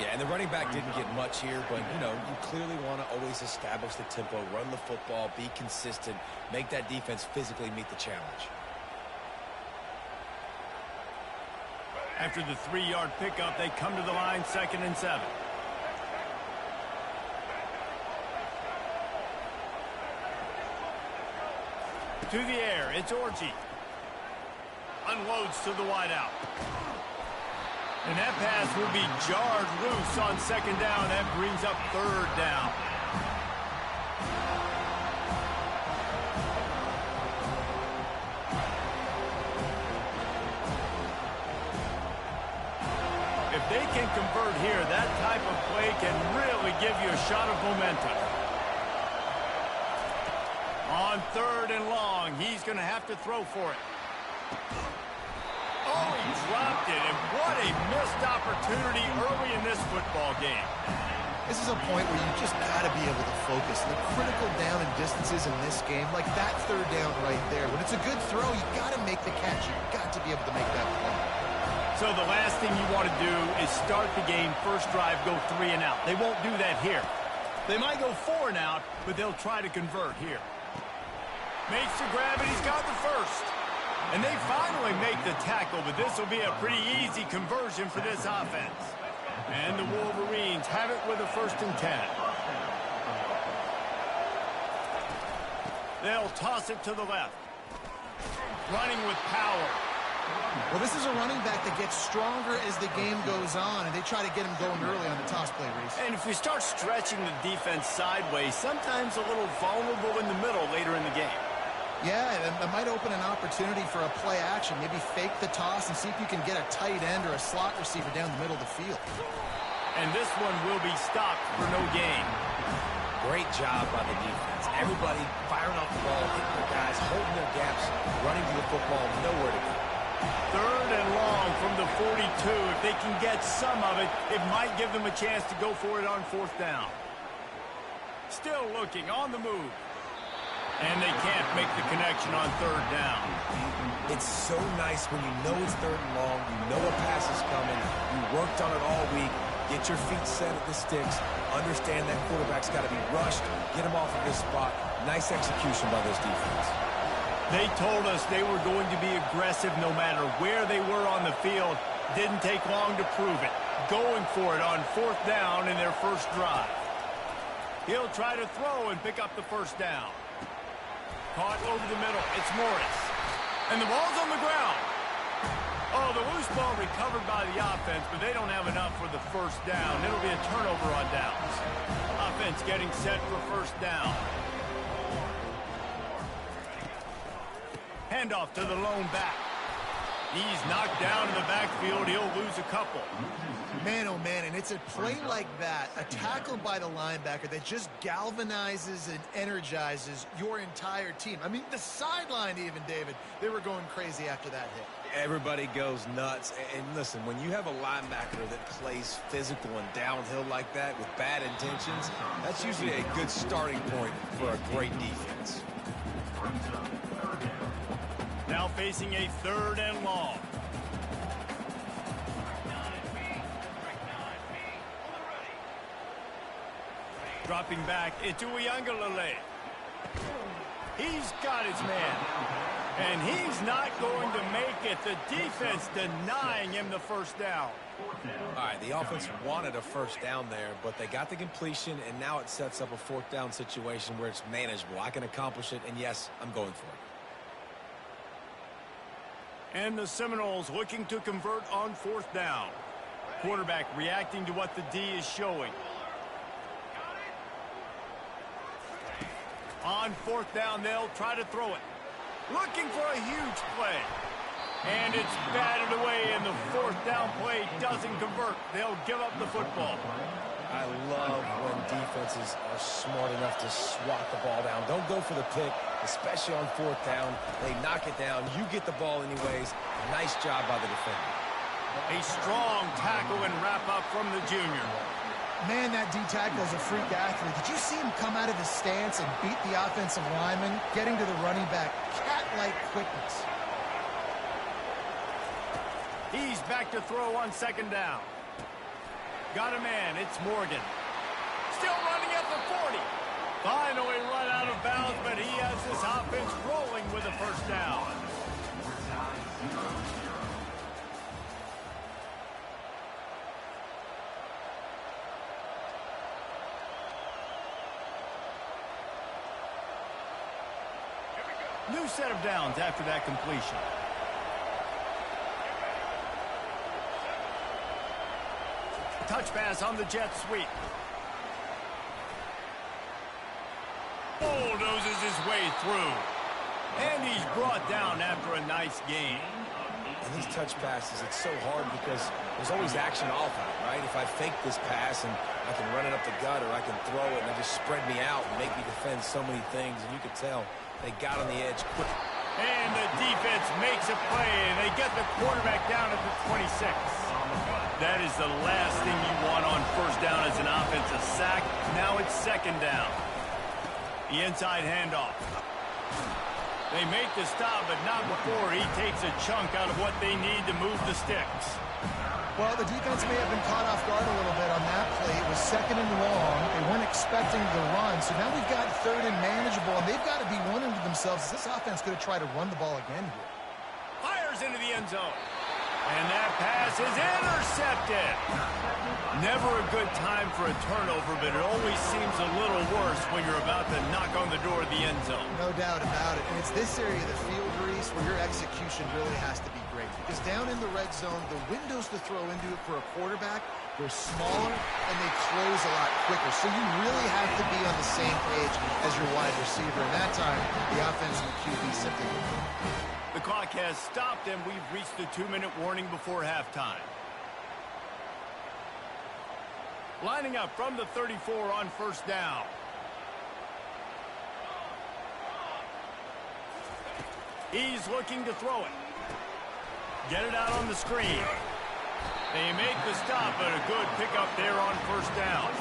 Yeah, and the running back didn't get much here, but, you know, you clearly want to always establish the tempo, run the football, be consistent, make that defense physically meet the challenge. After the 3-yard pickup, they come to the line, 2nd and 7. To the air, it's Orji. Unloads to the wideout. And that pass will be jarred loose on 2nd down. That brings up 3rd down. If they can convert here, that type of play can really give you a shot of momentum. On 3rd and long, he's going to have to throw for it. Oh, he dropped it, and what a missed opportunity early in this football game. This is a point where you just got to be able to focus. The critical down and distances in this game, like that 3rd down right there. When it's a good throw, you got to make the catch. You've got to be able to make that play. So the last thing you want to do is start the game, first drive, go 3 and out. They won't do that here. They might go 4 and out, but they'll try to convert here. Makes the grab, and he's got the first. And they finally make the tackle, but this will be a pretty easy conversion for this offense. And the Wolverines have it with a 1st and 10. They'll toss it to the left. Running with power. Well, this is a running back that gets stronger as the game goes on, and they try to get him going early on the toss play, Reese. And if we start stretching the defense sideways, sometimes a little vulnerable in the middle later in the game. Yeah, that might open an opportunity for a play action. Maybe fake the toss and see if you can get a tight end or a slot receiver down the middle of the field. And this one will be stopped for no gain. Great job by the defense. Everybody firing off the ball, hitting their guys, holding their gaps, running to the football, nowhere to go. 3rd and long from the 42. If they can get some of it, it might give them a chance to go for it on 4th down. Still looking on the move. And they can't make the connection on 3rd down. It's so nice when you know it's 3rd and long, you know a pass is coming, you worked on it all week, get your feet set at the sticks, understand that quarterback's got to be rushed, get him off of this spot. Nice execution by this defense. They told us they were going to be aggressive no matter where they were on the field. Didn't take long to prove it. Going for it on 4th down in their first drive. He'll try to throw and pick up the 1st down. Caught over the middle. It's Morris. And the ball's on the ground. Oh, the loose ball recovered by the offense, but they don't have enough for the 1st down. It'll be a turnover on downs. Offense getting set for 1st down. Handoff to the lone back. He's knocked down in the backfield. He'll lose a couple. Man, oh man, and it's a play like that, a tackle by the linebacker that just galvanizes and energizes your entire team. I mean, the sideline even, David, they were going crazy after that hit. Everybody goes nuts. And listen, when you have a linebacker that plays physical and downhill like that with bad intentions, that's usually a good starting point for a great defense. Now facing a 3rd and long. Dropping back into Uiagalelei. He's got his man. And he's not going to make it. The defense denying him the 1st down. All right, the offense wanted a 1st down there, but they got the completion, and now it sets up a 4th down situation where it's manageable. I can accomplish it, and yes, I'm going for it. And the Seminoles looking to convert on 4th down. Quarterback reacting to what the D is showing. On 4th down, they'll try to throw it. Looking for a huge play. And it's batted away, and the 4th down play doesn't convert. They'll give up the football. I love when defenses are smart enough to swat the ball down. Don't go for the pick, especially on 4th down. They knock it down. You get the ball anyways. Nice job by the defender. A strong tackle and wrap up from the junior. Man, that D-tackle is a freak athlete. Did you see him come out of his stance and beat the offensive lineman, getting to the running back? Cat-like quickness. He's back to throw on 2nd down. Got a man. It's Morgan. Still running at the 40. Finally run out of bounds, but he has this offense rolling with a 1st down. New set of downs after that completion. Touch pass on the jet sweep. Bulldozes his way through. And he's brought down after a nice gain. And these touch passes, it's so hard because there's always action off out, right? If I fake this pass and I can run it up the gut or I can throw it and they just spread me out and make me defend so many things. And you could tell they got on the edge quick. And the defense makes a play, and they get the quarterback down at the 26. That is the last thing you want on first down as an offensive sack. Now it's second down. The inside handoff. They make the stop, but not before he takes a chunk out of what they need to move the sticks. Well, the defense may have been caught off guard a little bit on that play. It was second and long. They weren't expecting the run. So now we've got third and manageable, and they've got to be wondering to themselves, is this offense going to try to run the ball again here? Fires into the end zone. And that pass is intercepted. Never a good time for a turnover, but it always seems a little worse when you're about to knock on the door of the end zone. No doubt about it. And it's this area of the field, Reese, where your execution really has to be great. Because down in the red zone, the windows to throw into it for a quarterback, they're smaller and they close a lot quicker. So you really have to be on the same page as your wide receiver. And that time, the offensive QB simply won't. The clock has stopped, and we've reached the 2-minute warning before halftime. Lining up from the 34 on first down. He's looking to throw it. Get it out on the screen. They make the stop, but a good pickup there on first down.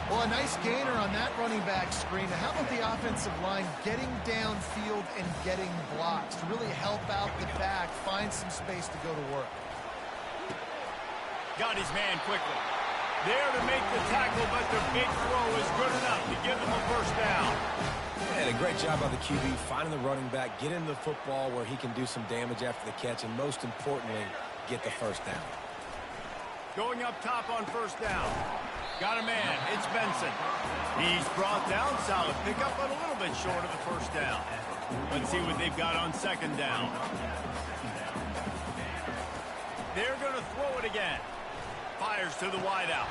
Well, a nice gainer on that running back screen. How about the offensive line getting downfield and getting blocks to really help out the back, find some space to go to work? Got his man quickly. There to make the tackle, but the big throw is good enough to give them a first down. And a great job by the QB finding the running back, get him the football where he can do some damage after the catch, and most importantly, get the first down. Going up top on first down. Got a man. It's Benson. He's brought down. Solid pickup, but a little bit short of the first down. Let's see what they've got on second down. They're going to throw it again. Fires to the wideout.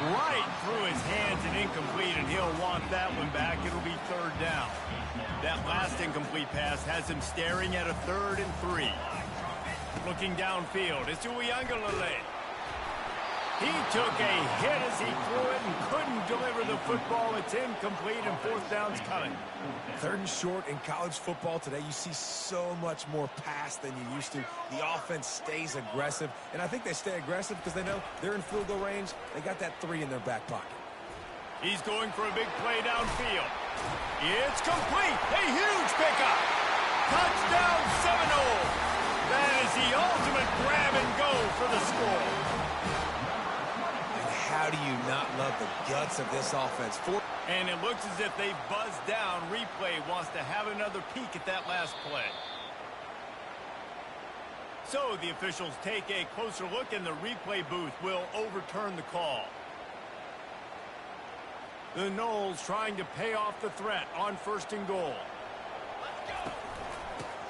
Right through his hands and incomplete, and he'll want that one back. It'll be third down. That last incomplete pass has him staring at a 3rd and 3. Looking downfield. It's Uiagalelei. He took a hit as he threw it and couldn't deliver the football. It's incomplete, and fourth down's coming. 3rd and short in college football today. You see so much more pass than you used to. The offense stays aggressive, and I think they stay aggressive because they know they're in field goal range. They got that 3 in their back pocket. He's going for a big play downfield. It's complete. A huge pickup. Touchdown Seminoles. That is the ultimate grab and go for the score. How do you not love the guts of this offense? And it looks as if they buzzed down. Replay wants to have another peek at that last play. So the officials take a closer look, and the replay booth will overturn the call. The Noles trying to pay off the threat on 1st and goal.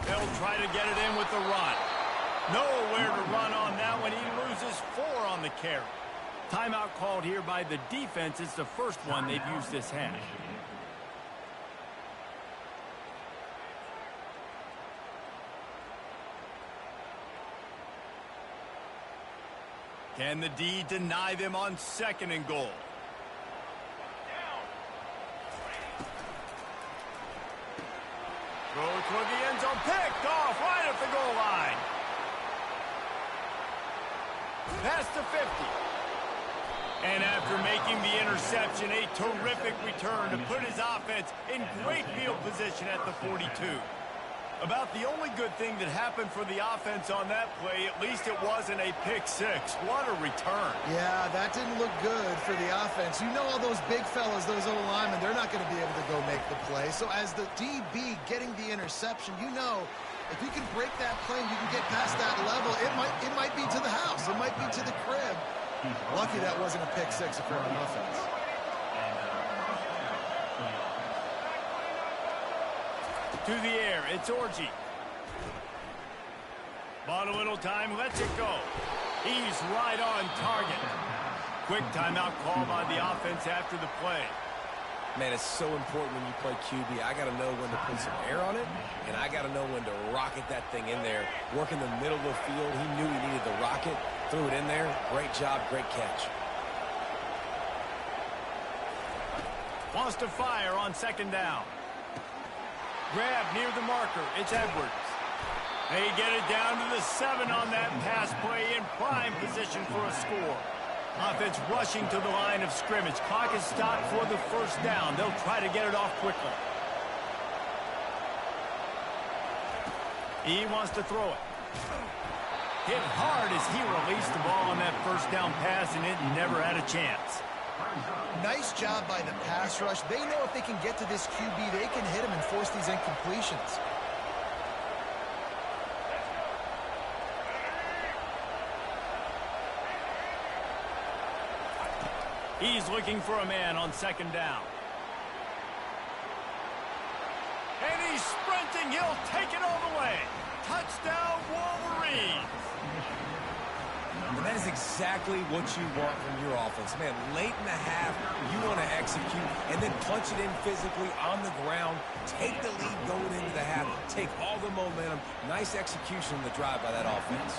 They'll try to get it in with the run. Nowhere to run on that one. He loses 4 on the carry. Timeout called here by the defense. It's the first one they've used this half. Can the D deny them on 2nd and goal? Throw toward the end zone. Picked off right at the goal line. Past the 50. And after making the interception, a terrific return to put his offense in great field position at the 42. About the only good thing that happened for the offense on that play, at least it wasn't a pick 6. What a return. Yeah, that didn't look good for the offense. You know all those big fellas, those old linemen, they're not going to be able to go make the play. So as the DB getting the interception, you know, if you can break that play and you can get past that level, it might be to the house. It might be to the crib. Lucky that wasn't a pick 6 for an offense. To the air, it's Orji. Bought a little time, lets it go. He's right on target. Quick timeout call by the offense after the play. Man, it's so important when you play QB. I got to know when to put some air on it, and I got to know when to rocket that thing in there. Work in the middle of the field. He knew he needed the rocket, threw it in there. Great job, great catch. Wants to fire on second down. Grab near the marker. It's Edwards. They get it down to the 7 on that pass play in prime position for a score. Offense rushing to the line of scrimmage. Clock is stopped for the first down. They'll try to get it off quickly. He wants to throw it. Hit hard as he released the ball on that first down pass, and it never had a chance. Nice job by the pass rush. They know if they can get to this QB, they can hit him and force these incompletions. He's looking for a man on second down. And he's sprinting. He'll take it all the way. Touchdown, Wolverines. And that is exactly what you want from your offense. Man, late in the half, you want to execute and then punch it in physically on the ground. Take the lead going into the half. Take all the momentum. Nice execution in the drive by that offense.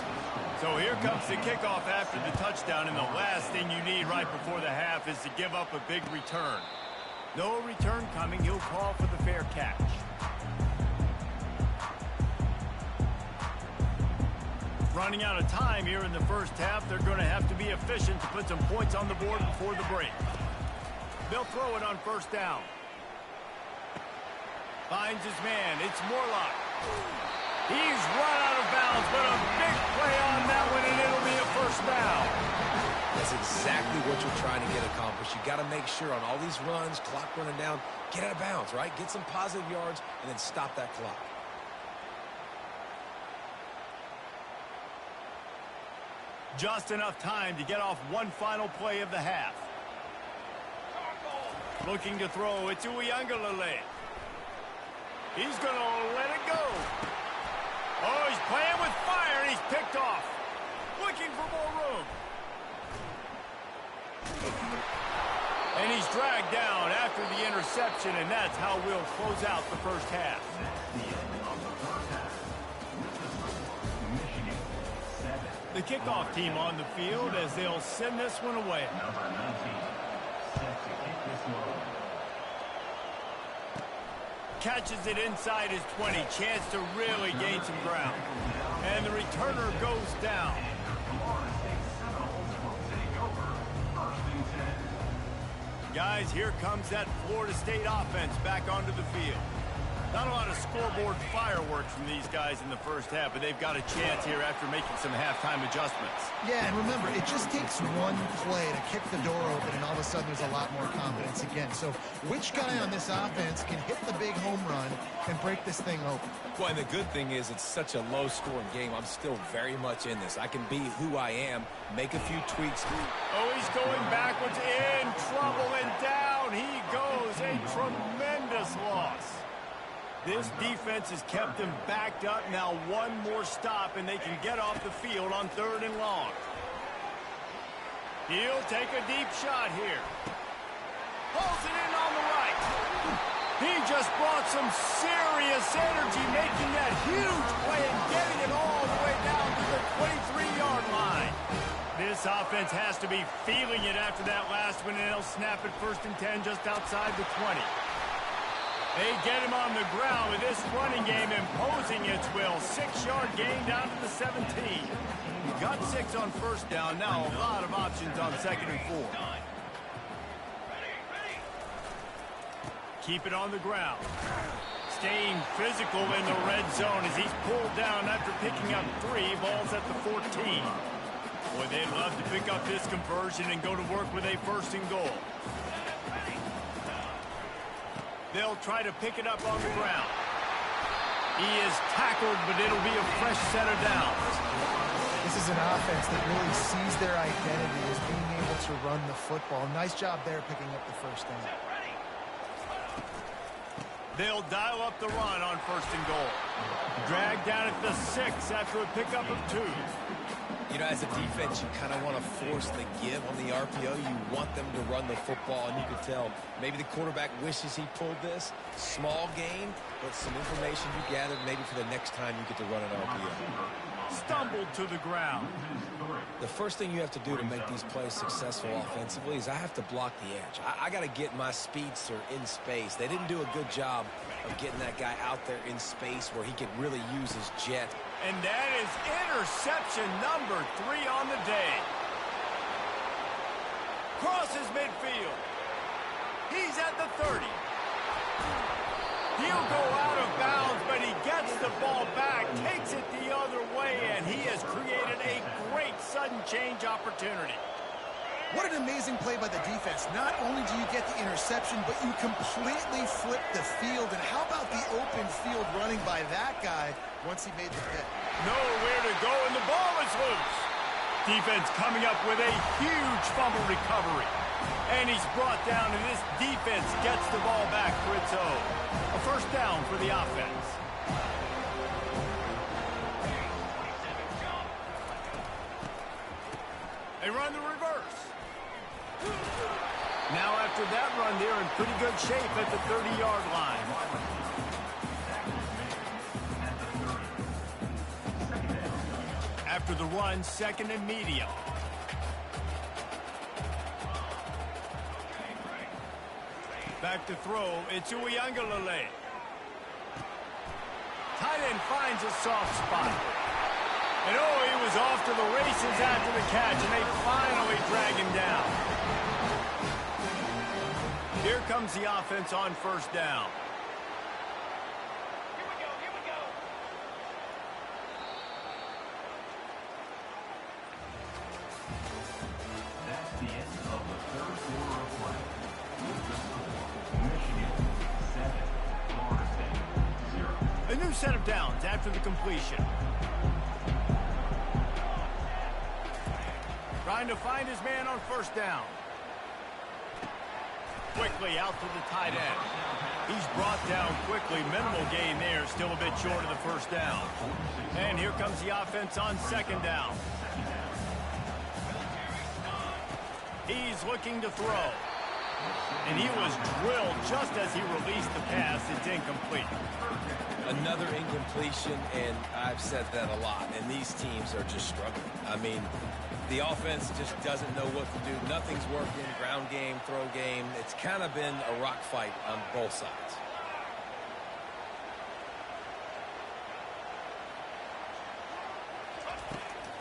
So here comes the kickoff after the touchdown, and the last thing you need right before the half is to give up a big return. No return coming. He'll call for the fair catch. Running out of time here in the first half. They're going to have to be efficient to put some points on the board before the break. They'll throw it on first down. Finds his man. It's Morlock. He's run out of bounds, but a big play on that one, and it'll be a first down. That's exactly what you're trying to get accomplished. You got to make sure on all these runs, clock running down, get out of bounds, right? Get some positive yards, and then stop that clock. Just enough time to get off one final play of the half. Looking to throw, it's Uiagalelei. He's going to let it go. Oh, he's playing with fire, and he's picked off. Looking for more room. And he's dragged down after the interception, and that's how we'll close out the first half. The kickoff team on the field as they'll send this one away. Number 19, set to kick this one. Catches it inside his 20. Chance to really gain some ground. And the returner goes down. Florida State Seminoles will take over. First and 10. Guys, here comes that Florida State offense back onto the field. Not a lot of scoreboard fireworks from these guys in the first half, but they've got a chance here after making some halftime adjustments. Yeah, and remember, it just takes one play to kick the door open, and all of a sudden there's a lot more confidence again. So which guy on this offense can hit the big home run and break this thing open? Well, and the good thing is it's such a low-scoring game. I'm still very much in this. I can be who I am, make a few tweaks. Oh, he's going backwards, in trouble, and down he goes. A tremendous loss. This defense has kept them backed up. Now one more stop, and they can get off the field on 3rd and long. He'll take a deep shot here. Pulls it in on the right. He just brought some serious energy, making that huge play and getting it all the way down to the 23-yard line. This offense has to be feeling it after that last one, and they'll snap it 1st and 10 just outside the 20. They get him on the ground with this running game imposing its will. 6-yard gain down to the 17. Got 6 on first down. Now a lot of options on 2nd and 4. Keep it on the ground. Staying physical in the red zone as he's pulled down after picking up 3 balls at the 14. Boy, they'd love to pick up this conversion and go to work with a 1st and goal. They'll try to pick it up on the ground. He is tackled, but it'll be a fresh set of downs. This is an offense that really sees their identity as being able to run the football. Nice job there picking up the 1st down. They'll dial up the run on 1st and goal. Dragged down at the 6 after a pickup of 2. You know, as a defense, you kind of want to force the give on the RPO. You want them to run the football, and you can tell maybe the quarterback wishes he pulled this. Small gain, but some information you gathered maybe for the next time you get to run an RPO. Stumbled to the ground. The first thing you have to do to make these plays successful offensively is I have to block the edge. I got to get my speedster in space. They didn't do a good job of getting that guy out there in space where he could really use his jet. And that is interception number 3 on the day. Crosses midfield. He's at the 30. He'll go out of bounds, but he gets the ball back, takes it the other way, and he has created a great sudden change opportunity. What an amazing play by the defense. Not only do you get the interception, but you completely flip the field. And how about the open field running by that guy once he made the pick? Nowhere to go, and the ball is loose. Defense coming up with a huge fumble recovery. And he's brought down, and this defense gets the ball back for its own. A first down for the offense. They run the reverse. Now after that run, they're in pretty good shape at the 30-yard line. After the run, second and medium. Back to throw, it's Uiagalelei. Tight end finds a soft spot. And oh, he was off to the races after the catch, and they finally drag him down. Here comes the offense on first down. Here we go. That's the end of the third quarter of play. With the score, Michigan 7, Florida State 0. A new set of downs after the completion. Trying to find his man on first down. Quickly out to the tight end. He's brought down quickly. Minimal gain there. Still a bit short of the first down. And here comes the offense on second down. He's looking to throw. And he was drilled just as he released the pass. It's incomplete. Another incompletion, and I've said that a lot, and these teams are just struggling. I mean, the offense just doesn't know what to do. Nothing's working. Ground game, throw game. It's kind of been a rock fight on both sides.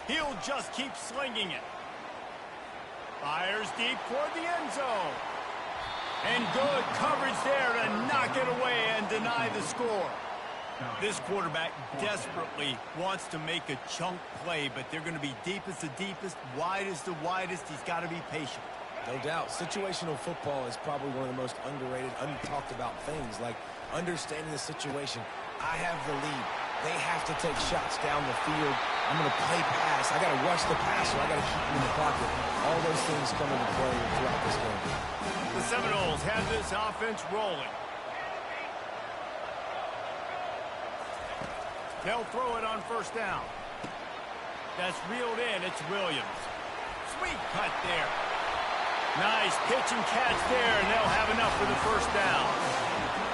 He'll just keep slinging it. Fires deep toward the end zone. And good coverage there to knock it away and deny the score. This quarterback desperately wants to make a chunk play, but they're going to be deepest the deepest, widest the widest. He's got to be patient. No doubt. Situational football is probably one of the most underrated, untalked about things, like understanding the situation. I have the lead. They have to take shots down the field. I'm going to play pass. I got to rush the passer. I got to keep him in the pocket. All those things come into play throughout this game. The Seminoles have this offense rolling. They'll throw it on first down. That's reeled in. It's Williams. Sweet cut there. Nice pitch and catch there, and they'll have enough for the first down.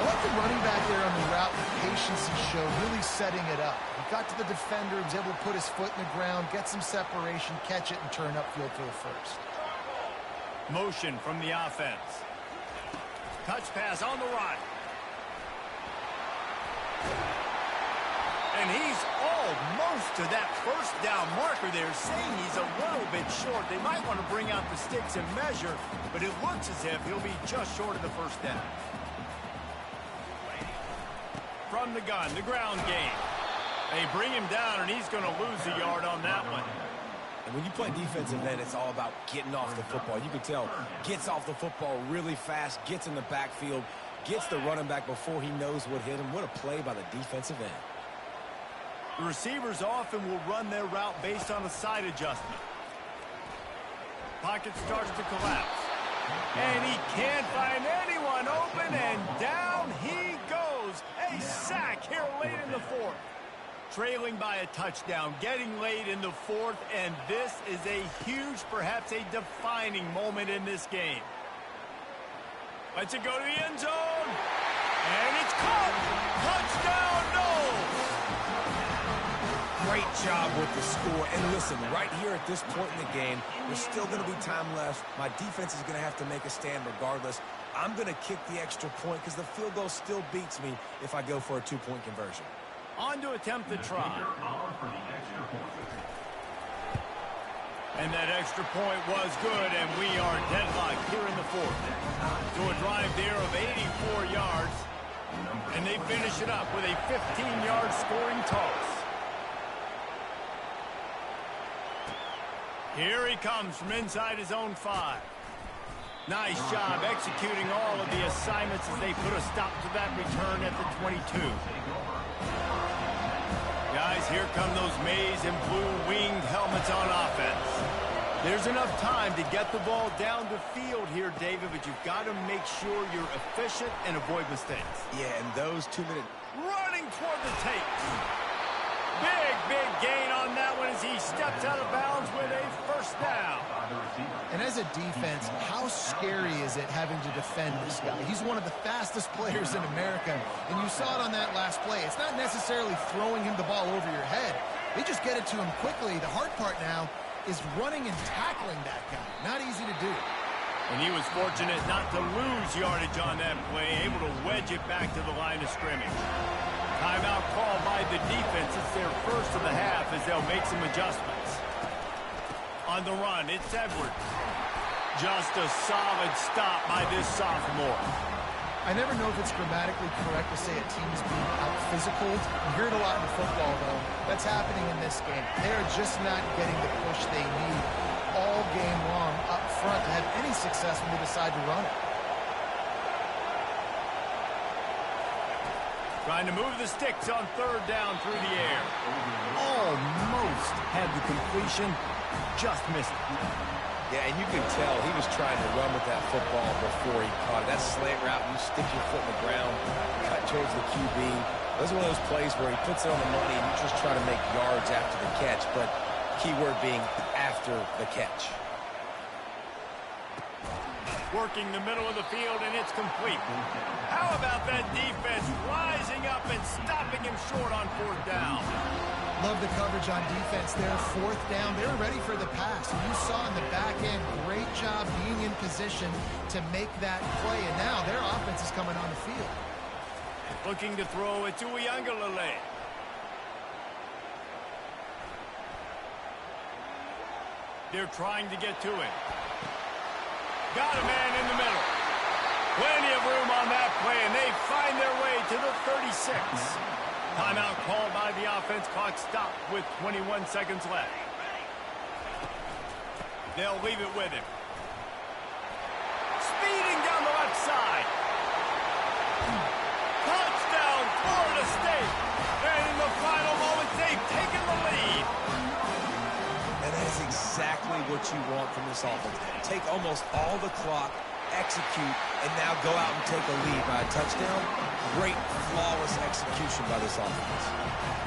I like the running back there on the route, the patience he showed, really setting it up. He got to the defender, he was able to put his foot in the ground, get some separation, catch it, and turn upfield for the first. Motion from the offense. Touch pass on the run. And he's almost to that first down marker there, saying he's a little bit short. They might want to bring out the sticks and measure, but it looks as if he'll be just short of the first down. From the gun, the ground game. They bring him down, and he's going to lose a yard on that one. And when you play defensive end, it's all about getting off the football. You can tell, gets off the football really fast, gets in the backfield, gets the running back before he knows what hit him. What a play by the defensive end. The receivers often will run their route based on a side adjustment. Pocket starts to collapse. And he can't find anyone open, and down he goes. A sack here late in the fourth. trailing by a touchdown, getting late in the fourth, and this is a huge, perhaps a defining moment in this game. Lets it go to the end zone, and it's caught. Touchdown, Knowles. Great job with the score. And listen, right here at this point in the game, there's still going to be time left. My defense is going to have to make a stand regardless. I'm going to kick the extra point because the field goal still beats me if I go for a two-point conversion. On to attempt the try. And that extra point was good, and we are deadlocked here in the fourth. To a drive there of 84 yards, and they finish it up with a 15-yard scoring toss. Here he comes from inside his own 5. Nice job executing all of the assignments as they put a stop to that return at the 22. Guys, here come those maize and blue winged helmets on offense. There's enough time to get the ball down the field here, David, but you've got to make sure you're efficient and avoid mistakes. Yeah, and those 2 minutes. Running toward the tape. Big gain on that one as he steps out of bounds with a first down. And as a defense, how scary is it having to defend this guy? He's one of the fastest players in America, and you saw it on that last play. It's not necessarily throwing him the ball over your head. They just get it to him quickly. The hard part now is running and tackling that guy. Not easy to do. And he was fortunate not to lose yardage on that play, able to wedge it back to the line of scrimmage. Timeout called by the defense. It's their first of the half as they'll make some adjustments. On the run, it's Edwards. Just a solid stop by this sophomore. I never know if it's grammatically correct to say a team is being out-physicaled. You hear it a lot in football, though. That's happening in this game. They're just not getting the push they need all game long up front to have any success when they decide to run it. Trying to move the sticks on third down through the air. Almost had the completion, just missed it. Yeah, and you can tell he was trying to run with that football before he caught it. That slant route, you stick your foot in the ground, cut towards the QB. Those are one of those plays where he puts it on the money and you just try to make yards after the catch, but key word being after the catch. Working the middle of the field, and it's complete. How about that defense rising up and stopping him short on fourth down? Love the coverage on defense there. Fourth down, they were ready for the pass. And you saw in the back end, great job being in position to make that play. And now their offense is coming on the field. Looking to throw it to Uiagalelei. They're trying to get to it. Got a man in the middle. Plenty of room on that play, and they find their way to the 36. Timeout called by the offense. Clock stopped with 21 seconds left. They'll leave it with him. Speeding down the left side. Touchdown, Florida State. And in the final moments, they've taken the lead. And that is exactly what you want from this offense. Take almost all the clock, execute, and now go out and take a lead by a touchdown. Great, flawless execution by this offense.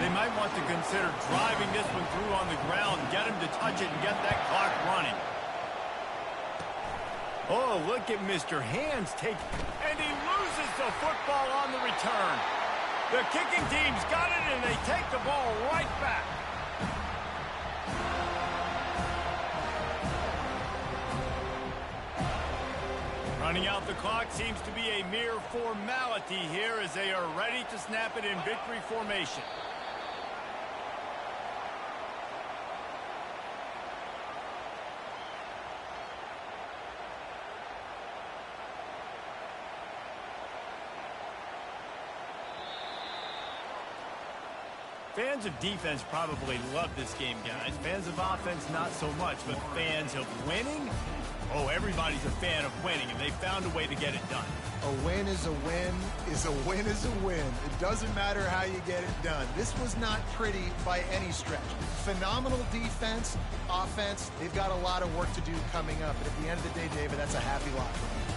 They might want to consider driving this one through on the ground, get him to touch it, and get that clock running. Oh, look at Mr. Hands take, and he loses the football on the return. The kicking team's got it, and they take the ball right back. Running out the clock seems to be a mere formality here as they are ready to snap it in victory formation. Fans of defense probably love this game, guys. Fans of offense, not so much. But fans of winning? Oh, everybody's a fan of winning, and they found a way to get it done. A win is a win is a win is a win. It doesn't matter how you get it done. This was not pretty by any stretch. Phenomenal defense, offense. They've got a lot of work to do coming up. But at the end of the day, David, that's a happy lot for me.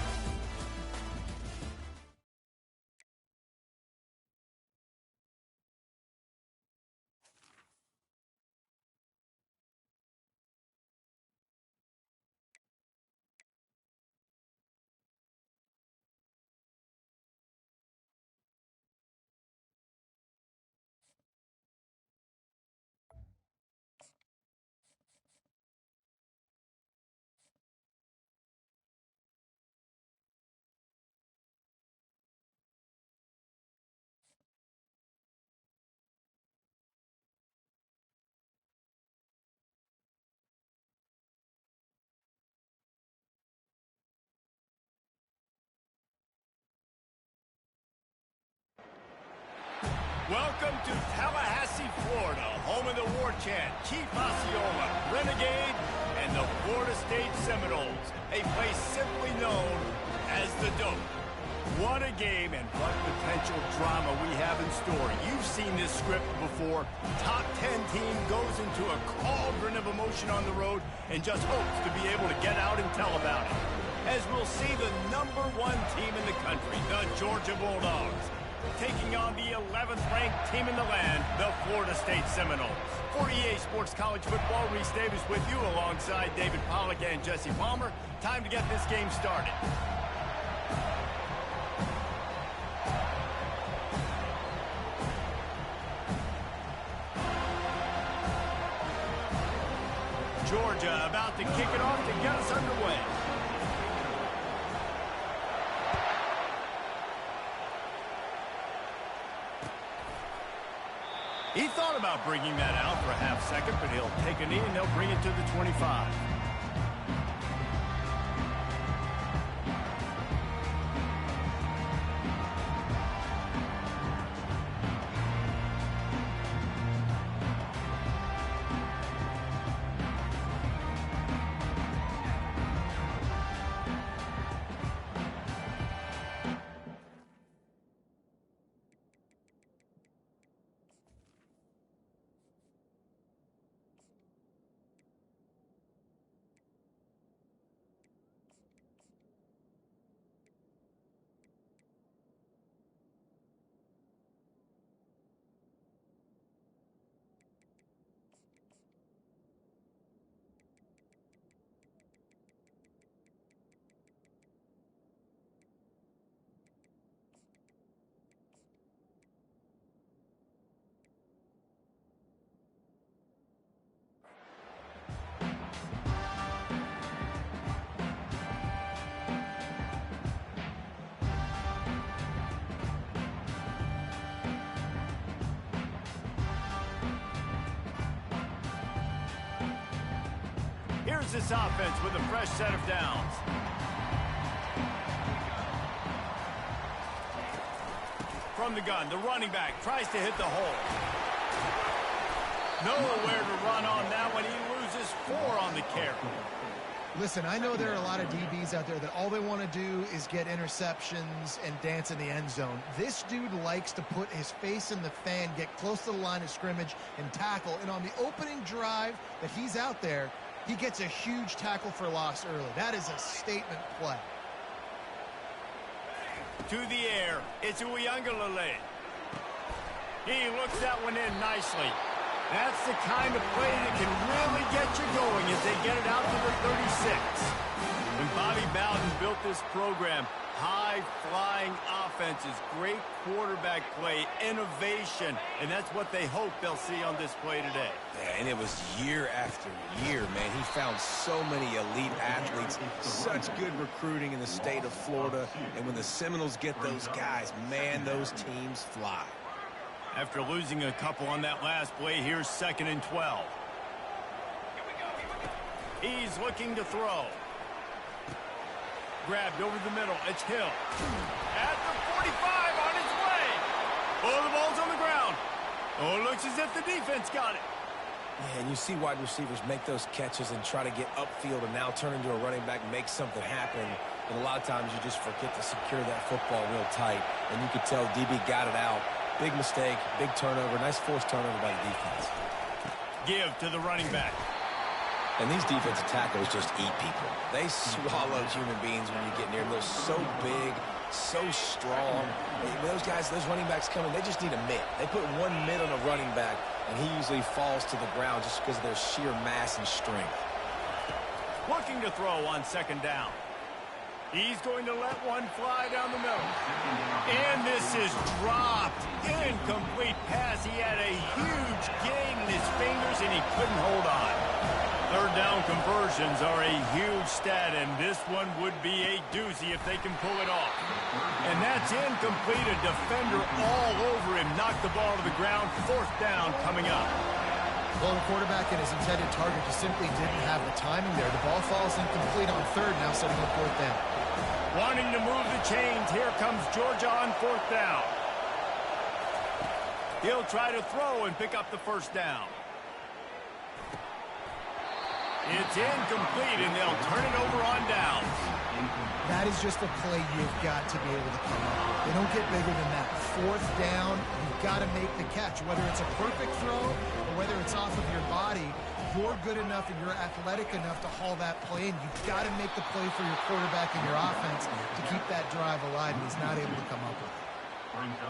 to Tallahassee, Florida, home of the war chant, Chief Osceola, Renegade, and the Florida State Seminoles, a place simply known as the Dope. What a game and what potential drama we have in store. You've seen this script before. Top 10 team goes into a cauldron of emotion on the road and just hopes to be able to get out and tell about it. As we'll see the #1 team in the country, the Georgia Bulldogs, taking on the 11th ranked team in the land, the Florida State Seminoles. For EA Sports College Football, Reese Davis with you alongside David Pollack and Jesse Palmer. Time to get this game started. Georgia about to kick it off to get us underway. He thought about bringing that out for a half second, but he'll take a knee and they'll bring it to the 25. Here's this offense with a fresh set of downs. From the gun, the running back tries to hit the hole. Nowhere to run on that one. He loses 4 on the carry. Listen, I know there are a lot of DBs out there that all they want to do is get interceptions and dance in the end zone. This dude likes to put his face in the fan, get close to the line of scrimmage, and tackle. And on the opening drive that he's out there, he gets a huge tackle for loss early. That is a statement play. To the air, it's Uiagalelei. He looks that one in nicely. That's the kind of play that can really get you going as they get it out to the 36. When Bobby Bowden built this program, high-flying offenses, great quarterback play, innovation, and that's what they hope they'll see on display today. Yeah, and it was year after year, man. He found so many elite athletes, such good recruiting in the state of Florida, and when the Seminoles get those guys, man, those teams fly. After losing a couple on that last play, here's 2nd and 12. He's looking to throw. Grabbed over the middle. It's Hill. At the 45 on his way. Oh, the ball's on the ground. Oh, it looks as if the defense got it. Yeah, and you see wide receivers make those catches and try to get upfield and now turn into a running back and make something happen. And a lot of times you just forget to secure that football real tight. And you could tell DB got it out. Big mistake, big turnover, nice forced turnover by the defense. Give to the running back. And these defensive tackles just eat people. They swallow human beings when you get near them. They're so big, so strong. When those guys, those running backs come in, they just need a mitt. They put one mitt on a running back, and he usually falls to the ground just because of their sheer mass and strength. Looking to throw on 2nd down. He's going to let one fly down the middle. And this is dropped. Incomplete pass. He had a huge gain in his fingers, and he couldn't hold on. 3rd down conversions are a huge stat, and this one would be a doozy if they can pull it off. And that's incomplete. A defender all over him. Knocked the ball to the ground. 4th down coming up. Well, the quarterback and his intended target just simply didn't have the timing there. The ball falls incomplete on 3rd, now setting up 4th down. Wanting to move the chains, here comes Georgia on 4th down. He'll try to throw and pick up the first down. It's incomplete, and they'll turn it over on downs. That is just a play you've got to be able to come up with. They don't get bigger than that. Fourth down, you've got to make the catch. Whether it's a perfect throw or whether it's off of your body, you're good enough and you're athletic enough to haul that play in. You've got to make the play for your quarterback and your offense to keep that drive alive, and he's not able to come up with it.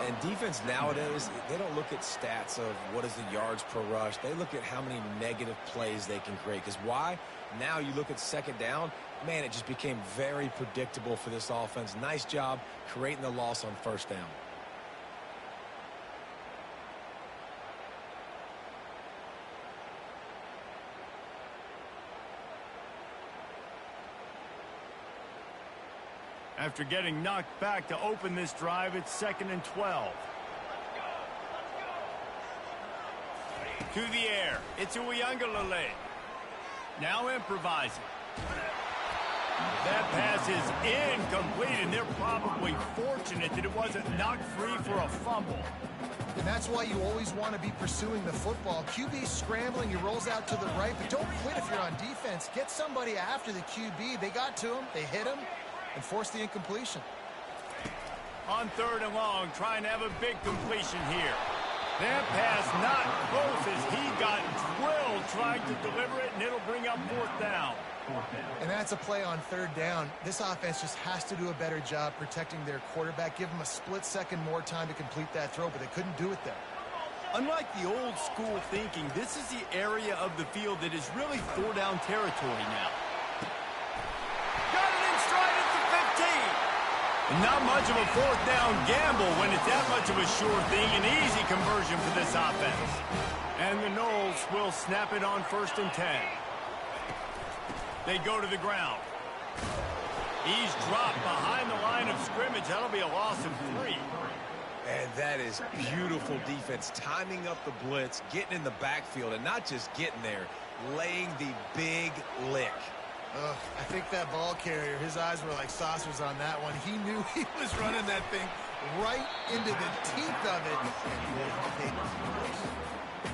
And defense nowadays, they don't look at stats of what is the yards per rush. They look at how many negative plays they can create. Because why? Now you look at second down, man, it just became very predictable for this offense. Nice job creating the loss on first down. After getting knocked back to open this drive, it's 2nd and 12. To the air. It's Uiagalelei. Now improvising. That pass is incomplete, and they're probably fortunate that it wasn't knocked free for a fumble. And that's why you always want to be pursuing the football. QB scrambling, he rolls out to the right, but don't quit if you're on defense. Get somebody after the QB. They got to him, they hit him, and force the incompletion. On 3rd and long, trying to have a big completion here. That pass not close as he got drilled trying to deliver it, and it'll bring up 4th down. And that's a play on 3rd down. This offense just has to do a better job protecting their quarterback. Give him a split second more time to complete that throw, but they couldn't do it there. Unlike the old school thinking, this is the area of the field that is really 4-down territory now. Got it in stride at the 15. Not much of a 4th down gamble when it's that much of a sure thing. An easy conversion for this offense. And the Noles will snap it on 1st and 10. They go to the ground. He's dropped behind the line of scrimmage. That'll be a loss of 3. And that is beautiful defense, timing up the blitz, getting in the backfield, and not just getting there, laying the big lick. I think that ball carrier, his eyes were like saucers on that one. He knew he was running that thing right into the teeth of it.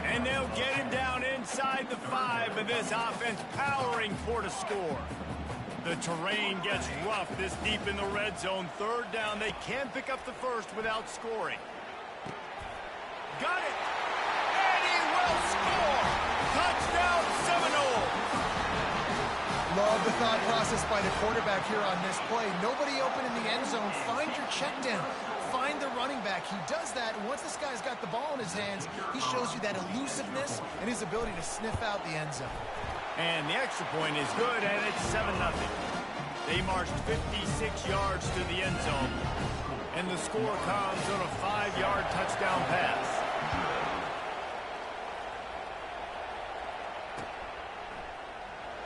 And they'll get him down inside the 5, but this offense powering for a score. The terrain gets rough this deep in the red zone. 3rd down, they can pick up the first without scoring. Got it! And he will score! Touchdown Seminole! Love the thought process by the quarterback here on this play. Nobody open in the end zone. Find your check down. Find the running back. He does that, and once this guy's got the ball in his hands, he shows you that elusiveness and his ability to sniff out the end zone. And the extra point is good, and it's 7-0. They marched 56 yards to the end zone, and the score comes on a 5-yard touchdown pass.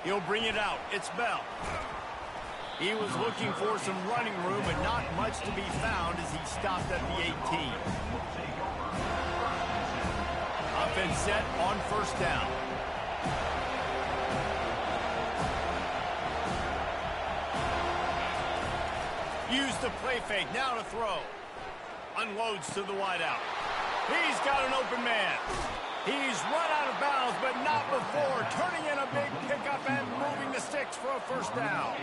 He'll bring it out. It's Bell. He was looking for some running room, but not much to be found as he stopped at the 18. Offense set on 1st down. Use the play fake, now to throw. Unloads to the wideout. He's got an open man. He's run out of bounds, but not before turning in a big pickup and moving the sticks for a 1st down.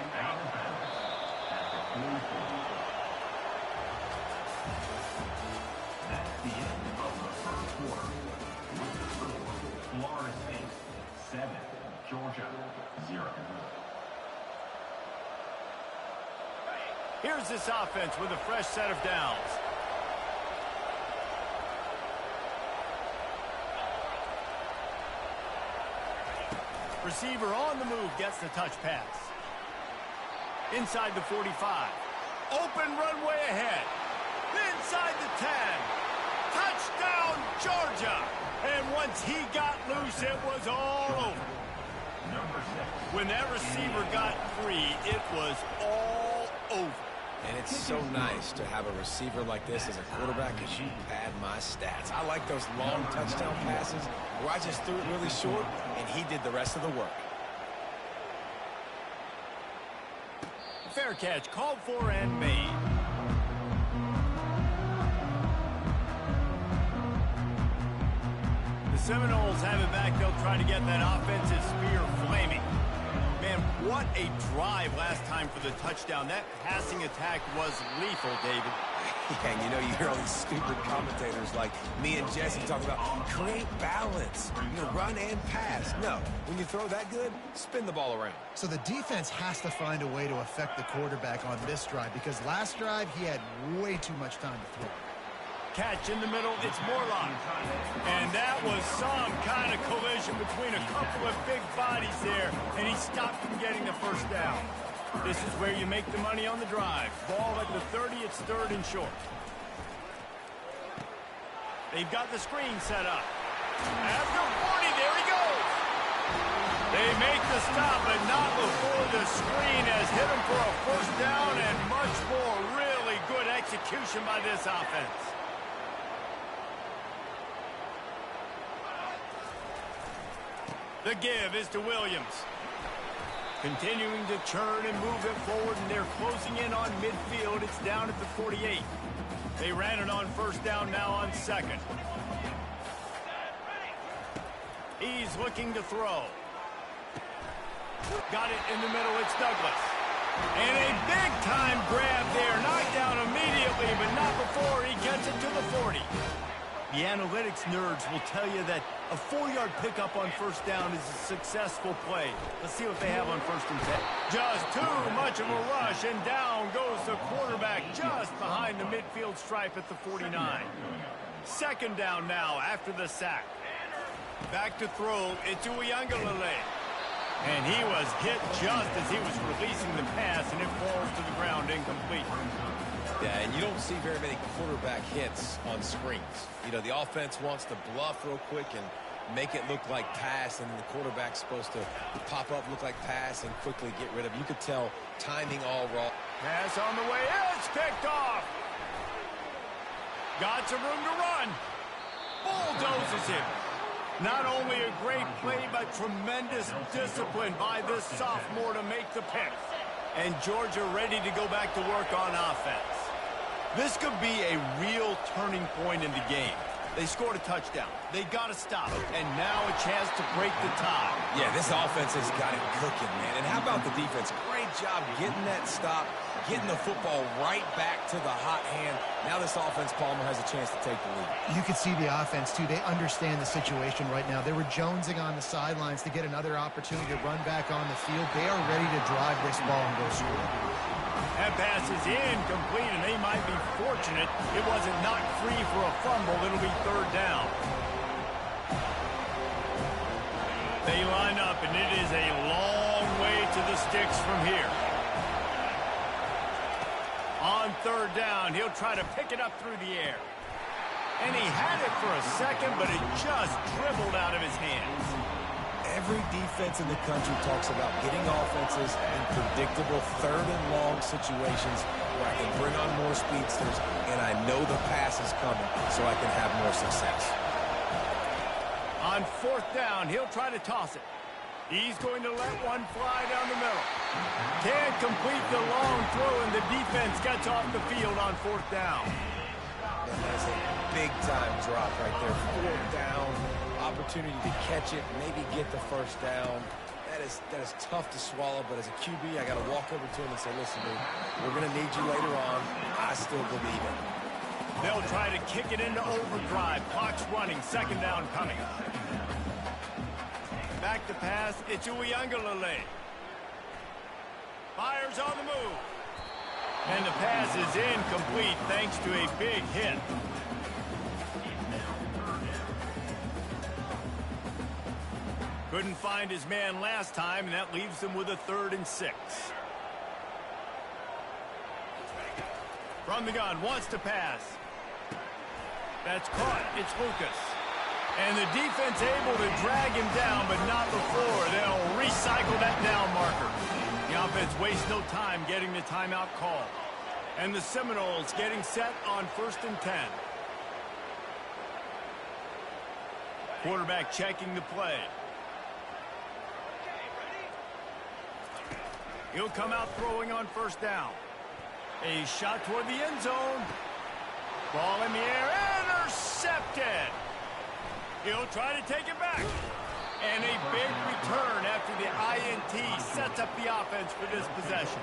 That's the end of the 1st quarter. With the score, Florida State 7, Georgia 0. Here's this offense with a fresh set of downs. Receiver on the move gets the touch pass. Inside the 45. Open runway ahead. Inside the 10. Touchdown, Georgia. And once he got loose, it was all over. When that receiver got free, it was all over. And it's so nice to have a receiver like this as a quarterback because you pad my stats. I like those long touchdown passes where I just threw it really short and he did the rest of the work. Fair catch called for and made. Seminoles have it back. They'll try to get that offensive spear flaming. Man, what a drive last time for the touchdown. That passing attack was lethal, David. Yeah, and you know, you hear all these stupid commentators like me and Jesse talk about create balance, run and pass. No, when you throw that good, spin the ball around. So the defense has to find a way to affect the quarterback on this drive because last drive he had way too much time to throw. Catch in the middle, it's Morlock. And that was some kind of collision between a couple of big bodies there, and he stopped from getting the first down. This is where you make the money on the drive. Ball at the 30, it's 3rd and short. They've got the screen set up. After 40, there he goes. They make the stop, but not before the screen has hit him for a first down and much more. Really good execution by this offense. The give is to Williams. Continuing to churn and move it forward, and they're closing in on midfield. It's down at the 48. They ran it on first down, now on 2nd. He's looking to throw. Got it in the middle, it's Douglas. And a big-time grab there. Knocked down immediately, but not before he gets it to the 40. The analytics nerds will tell you that a 4-yard pickup on first down is a successful play. Let's see what they have on 1st and 10. Just too much of a rush, and down goes the quarterback just behind the midfield stripe at the 49. 2nd down now after the sack. Back to throw, it's Uiagalelei. And he was hit just as he was releasing the pass, and it falls to the ground incomplete. Yeah, and you don't see very many quarterback hits on screens. The offense wants to bluff real quick and make it look like pass, and the quarterback's supposed to pop up, look like pass, and quickly get rid of it. You could tell timing all wrong. Pass on the way, it's picked off. Got some room to run. Bulldozes him. Not only a great play, but tremendous discipline by this sophomore to make the pick. And Georgia ready to go back to work on offense. This could be a real turning point in the game. They scored a touchdown. They got to stop it. And now a chance to break the tie. Yeah, this offense has got it cooking, man. And how about the defense? Great job getting that stop, getting the football right back to the hot hand. Now this offense, Palmer, has a chance to take the lead. You can see the offense, too. They understand the situation right now. They were jonesing on the sidelines to get another opportunity to run back on the field. They are ready to drive this ball and go score. That pass is incomplete, and they might be fortunate it wasn't knocked free for a fumble. It'll be 3rd down. They line up, and it is a long way to the sticks from here. On 3rd down, he'll try to pick it up through the air. And he had it for a second, but it just dribbled out of his hands. Every defense in the country talks about getting offenses in predictable 3rd and long situations where I can bring on more speedsters, and I know the pass is coming, so I can have more success. On 4th down, he'll try to toss it. He's going to let one fly down the middle. Can't complete the long throw, and the defense gets off the field on 4th down. And that's a big-time drop right there. 4th down, opportunity to catch it, maybe get the first down. That is tough to swallow, but as a QB, I got to walk over to him and say, listen, dude, we're going to need you later on. I still believe it. They'll try to kick it into overdrive. Clock's running. 2nd down coming. Back to pass. It's Uiagalelei. Fires on the move. And the pass is incomplete thanks to a big hit. Couldn't find his man last time, and that leaves him with a 3rd and 6. From the gun, wants to pass. That's caught. It's Lucas. And the defense able to drag him down, but not before. They'll recycle that down marker. The offense wastes no time getting the timeout call. And the Seminoles getting set on 1st and 10. Quarterback checking the play. He'll come out throwing on 1st down. A shot toward the end zone. Ball in the air, intercepted. He'll try to take it back. And a big return after the INT sets up the offense for this possession.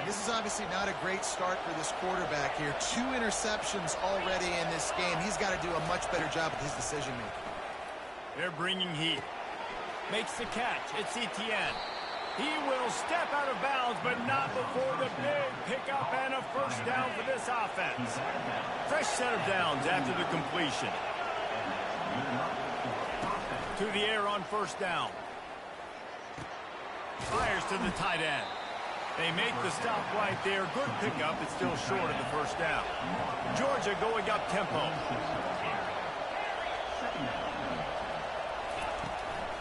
This is obviously not a great start for this quarterback here. 2 interceptions already in this game. He's got to do a much better job with his decision-making. They're bringing heat. Makes the catch. It's Etienne. He will step out of bounds, but not before the big pickup and a first down for this offense. Fresh set of downs after the completion. To the air on first down. Fires to the tight end. They make the stop right there. Good pickup. It's still short of the first down. Georgia going up tempo.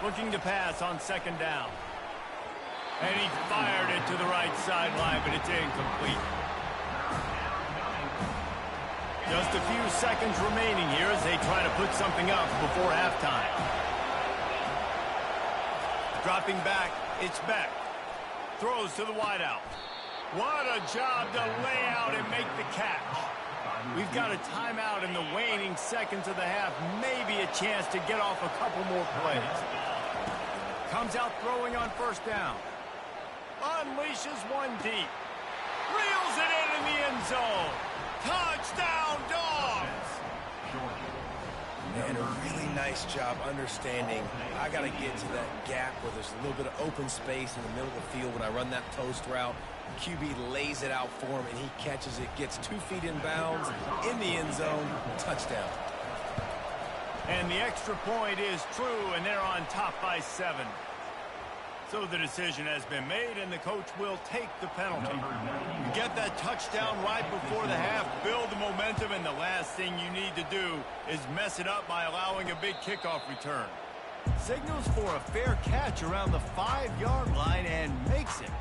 Looking to pass on second down. And he fired it to the right sideline, but it's incomplete. Just a few seconds remaining here as they try to put something up before halftime. Dropping back, it's Beck. Throws to the wideout. What a job to lay out and make the catch. We've got a timeout in the waning seconds of the half. Maybe a chance to get off a couple more plays. Comes out throwing on first down. Unleashes one deep. Reels it in the end zone. Touchdown, Dogs! And a really nice job understanding I got to get to that gap where there's a little bit of open space in the middle of the field when I run that post route. QB lays it out for him, and he catches it, gets 2 feet in bounds, in the end zone, touchdown. And the extra point is true, and they're on top by 7. So the decision has been made, and the coach will take the penalty. You get that touchdown right before the half, build the momentum, and the last thing you need to do is mess it up by allowing a big kickoff return. Signals for a fair catch around the 5-yard line and makes it.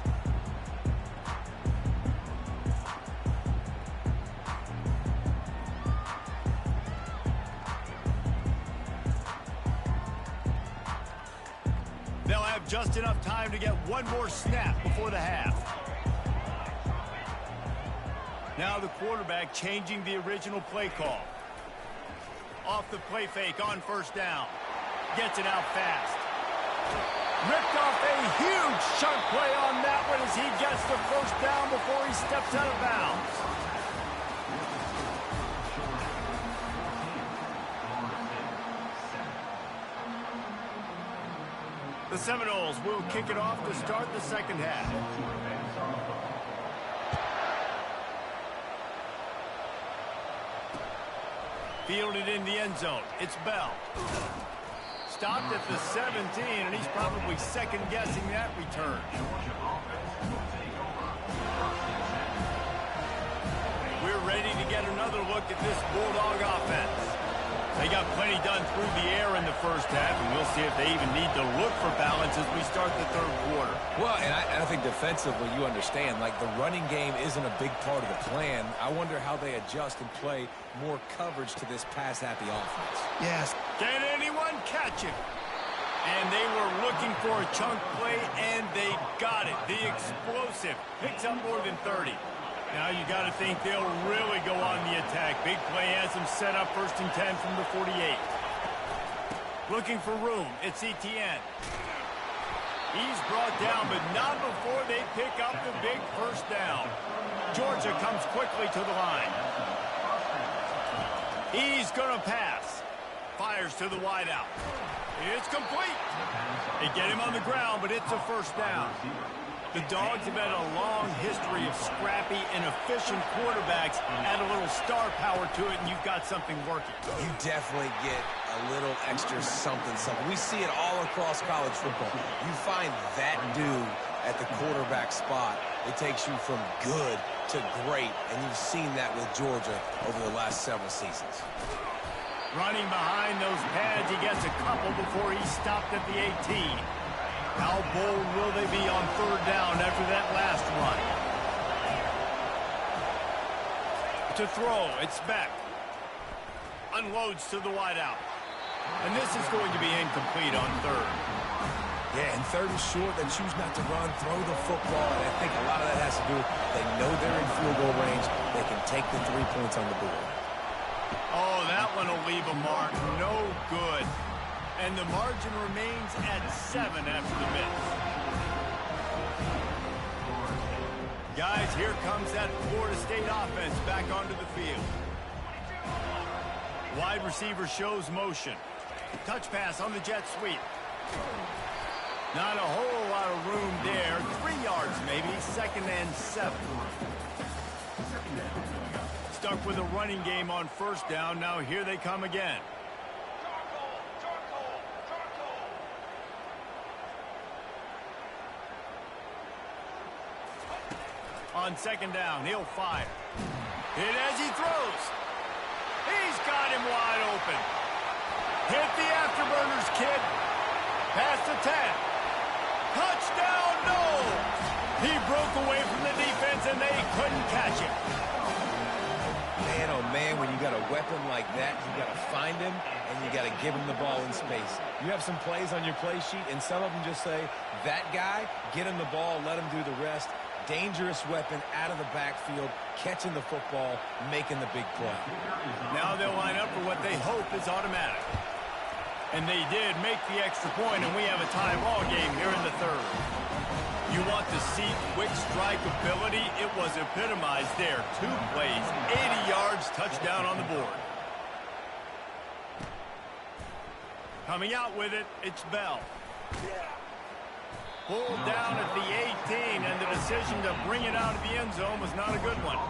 They'll have just enough time to get one more snap before the half. Now the quarterback changing the original play call. Off the play fake on first down. Gets it out fast. Ripped off a huge chunk play on that one as he gets the first down before he steps out of bounds. The Seminoles will kick it off to start the second half. Fielded in the end zone. It's Bell. Stopped at the 17, and he's probably second-guessing that return. We're ready to get another look at this Bulldog offense. They got plenty done through the air in the first half, and we'll see if they even need to look for balance as we start the third quarter. Well, and I think defensively you understand, like the running game isn't a big part of the plan. I wonder how they adjust and play more coverage to this pass-happy offense. Yes. Can anyone catch him? And they were looking for a chunk play, and they got it. The explosive picks up more than 30. Now you got to think they'll really go on the attack. Big play has them set up 1st and 10 from the 48. Looking for room. It's Etienne. He's brought down, but not before they pick up the big first down. Georgia comes quickly to the line. He's going to pass. Fires to the wideout. It's complete. They get him on the ground, but it's a first down. The Dogs have had a long history of scrappy and efficient quarterbacks. Add a little star power to it, and you've got something working. You definitely get a little extra something. We see it all across college football. You find that dude at the quarterback spot, it takes you from good to great, and you've seen that with Georgia over the last several seasons. Running behind those pads, he gets a couple before he stopped at the 18. How bold will they be on third down after that last run? To throw, it's Beck. Unloads to the wideout. And this is going to be incomplete on third. Yeah, and third and short, they choose not to run, throw the football, and I think a lot of that has to do with they know they're in field goal range. They can take the 3 points on the board. Oh, that one will leave a mark. No good. And the margin remains at 7 after the miss. Guys, here comes that Florida State offense back onto the field. Wide receiver shows motion. Touch pass on the jet sweep. Not a whole lot of room there. 3 yards maybe. 2nd and 7. Stuck with a running game on 1st down. Now here they come again. On 2nd down, he'll fire. Hit as he throws. He's got him wide open. Hit the afterburners, kid. Past the 10. Touchdown, no! He broke away from the defense, and they couldn't catch him. Man, oh man, when you got a weapon like that, you got to find him, and you got to give him the ball in space. You have some plays on your play sheet, and some of them just say, that guy, get him the ball, let him do the rest. Dangerous weapon out of the backfield, catching the football, making the big play. Now they'll line up for what they hope is automatic. And they did make the extra point, and we have a tie ball game here in the 3rd. You want to see quick strike ability? It was epitomized there. 2 plays, 80 yards, touchdown on the board. Coming out with it, it's Bell. Pulled down at the 18, and the decision to bring it out of the end zone was not a good one.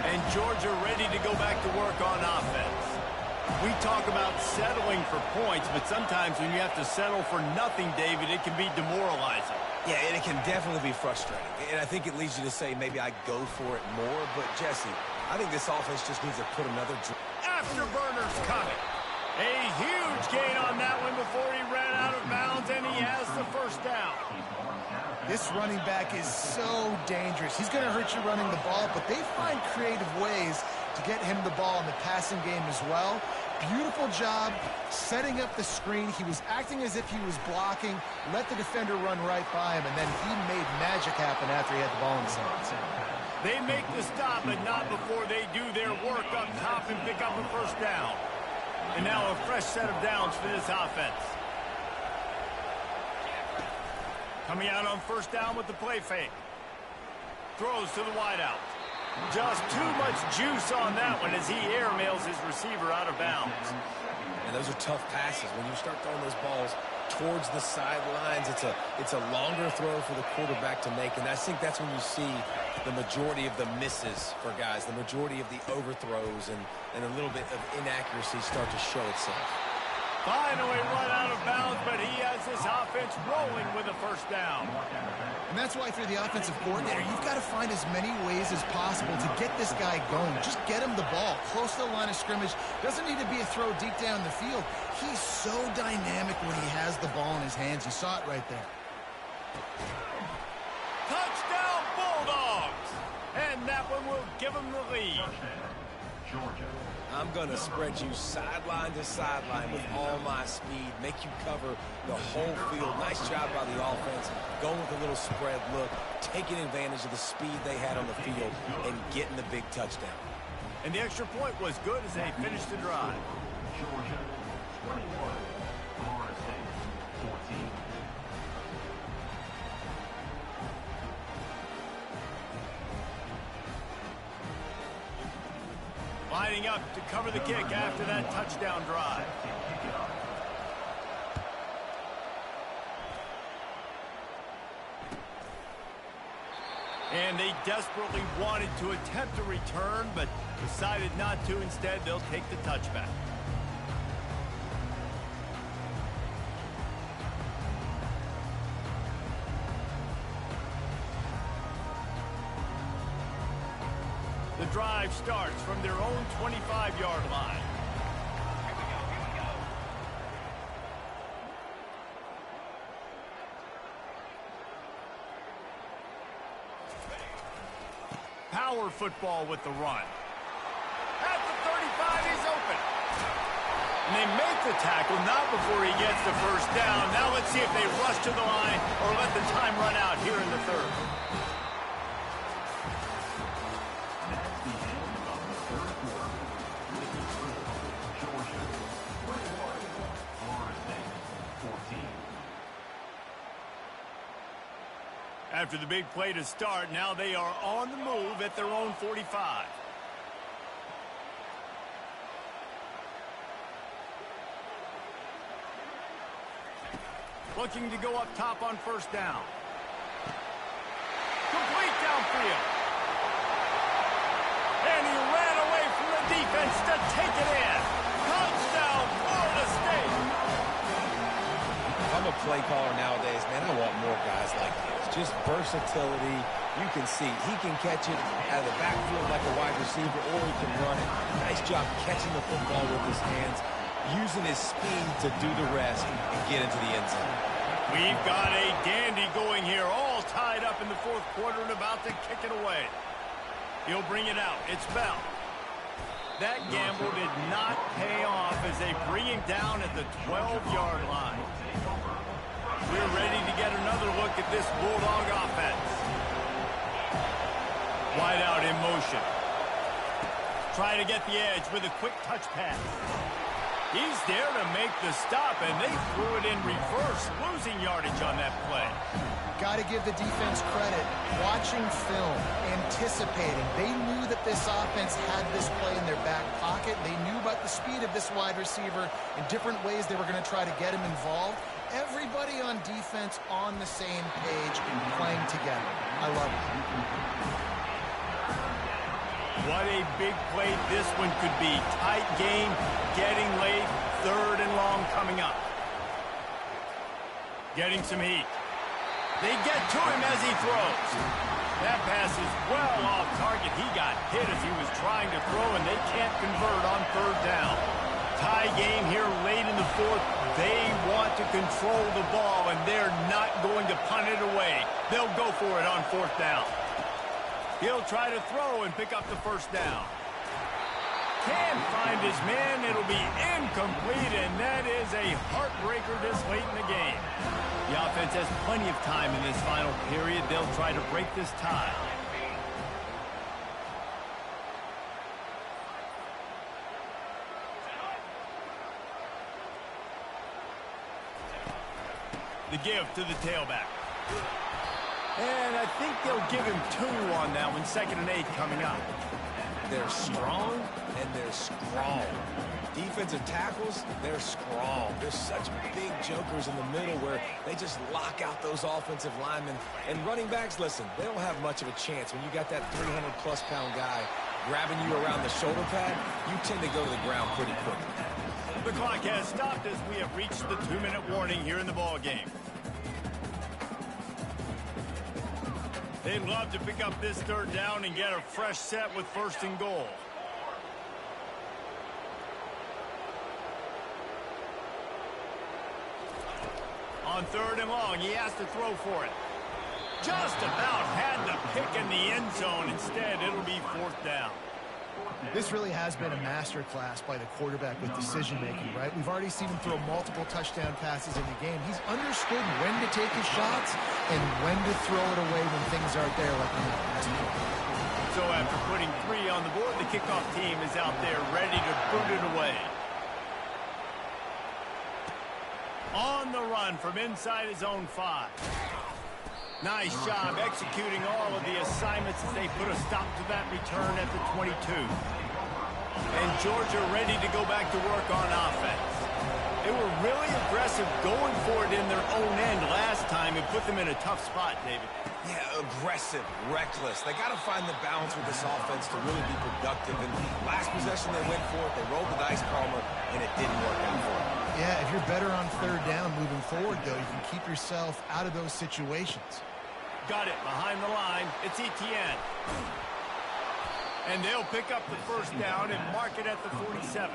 And Georgia ready to go back to work on offense. We talk about settling for points, but sometimes when you have to settle for nothing, David, it can be demoralizing. Yeah, and it can definitely be frustrating. And I think it leads you to say maybe I go for it more. But, Jesse, I think this offense just needs to put another... Afterburners coming. A huge gain on that one before he ran out of bounds, and he has the 1st down. This running back is so dangerous. He's going to hurt you running the ball, but they find creative ways to get him the ball in the passing game as well. Beautiful job setting up the screen. He was acting as if he was blocking, let the defender run right by him, and then he made magic happen after he had the ball in his hands. They make the stop, but not before they do their work up top and pick up a 1st down. And now a fresh set of downs for this offense. Coming out on 1st down with the play fake. Throws to the wideout. Just too much juice on that one as he airmails his receiver out of bounds. And those are tough passes. When you start throwing those balls towards the sidelines, it's a longer throw for the quarterback to make. And I think that's when you see the majority of the misses for guys, the majority of the overthrows and a little bit of inaccuracy start to show itself. Finally run out of bounds, but he has this offense rolling with a 1st down. And that's why, if you're the offensive coordinator, you've got to find as many ways as possible to get this guy going. Just get him the ball close to the line of scrimmage. Doesn't need to be a throw deep down the field. He's so dynamic when he has the ball in his hands. You saw it right there. Touchdown, Bulldogs! And that one will give him the lead. Georgia. I'm going to spread you sideline to sideline with all my speed, make you cover the whole field. Nice job by the offense, going with a little spread look, taking advantage of the speed they had on the field, and getting the big touchdown. And the extra point was good as they finished the drive. Georgia 21. Florida State 14. Lining up to cover the kick after that touchdown drive. And they desperately wanted to attempt a return, but decided not to. Instead, they'll take the touchback. The drive starts from their own 25-yard line. Power football with the run. At the 35, he's open. And they make the tackle, not before he gets the 1st down. Now let's see if they rush to the line or let the time run out here in the 3rd. That's the end of the 3rd After the big play to start, now they are on the move at their own 45. Looking to go up top on first down. Complete downfield. And he ran away from the defense to take it in. Touchdown, Florida State. If I'm a play caller nowadays, man, I want more guys like this. Just versatility. You can see he can catch it out of the backfield like a wide receiver, or he can run it. Nice job catching the football with his hands, using his speed to do the rest and get into the end zone. We've got a dandy going here, all tied up in the fourth quarter and about to kick it away. He'll bring it out. It's Bell. That gamble did not pay off as they bring him down at the 12-yard line. We're ready to get another look at this Bulldog offense. Wide out in motion. Try to get the edge with a quick touch pass. He's there to make the stop, and they threw it in reverse, losing yardage on that play. Got to give the defense credit. Watching film, anticipating. They knew that this offense had this play in their back pocket. They knew about the speed of this wide receiver in different ways they were going to try to get him involved. Everybody on defense on the same page, playing together. I love it. What a big play this one could be. Tight game, getting late, third and long coming up. Getting some heat. They get to him as he throws. That pass is well off target. He got hit as he was trying to throw, and they can't convert on third down. Tie game here late in the fourth. They want to control the ball, and they're not going to punt it away. They'll go for it on fourth down. He'll try to throw and pick up the first down. Can't find his man. It'll be incomplete, and that is a heartbreaker this late in the game. The offense has plenty of time in this final period. They'll try to break this tie. The give to the tailback. And I think they'll give him 2 on that one. 2nd and 8 coming up. They're strong and they're strong. Defensive tackles, they're strong. They're such big jokers in the middle where they just lock out those offensive linemen. And running backs, listen, they don't have much of a chance. When you got that 300-plus pound guy grabbing you around the shoulder pad, you tend to go to the ground pretty quickly. The clock has stopped as we have reached the 2-minute warning here in the ball game. They'd love to pick up this third down and get a fresh set with 1st and goal. On 3rd and long, he has to throw for it. Just about had the pick in the end zone. Instead, it'll be 4th down. This really has been a masterclass by the quarterback with decision-making, right? We've already seen him throw multiple touchdown passes in the game. He's understood when to take his shots and when to throw it away when things aren't there like in that last play. So after putting 3 on the board, the kickoff team is out there ready to boot it away. On the run from inside his own 5. Nice job executing all of the assignments as they put a stop to that return at the 22. And Georgia ready to go back to work on offense. They were really aggressive going for it in their own end last time and put them in a tough spot, David. Yeah, aggressive, reckless. They got to find the balance with this offense to really be productive. And last possession they went for it, they rolled the dice, Palmer, and it didn't work out for them. Yeah, if you're better on 3rd down moving forward, though, you can keep yourself out of those situations. Got it behind the line. It's Etienne. And they'll pick up the 1st down and mark it at the 47.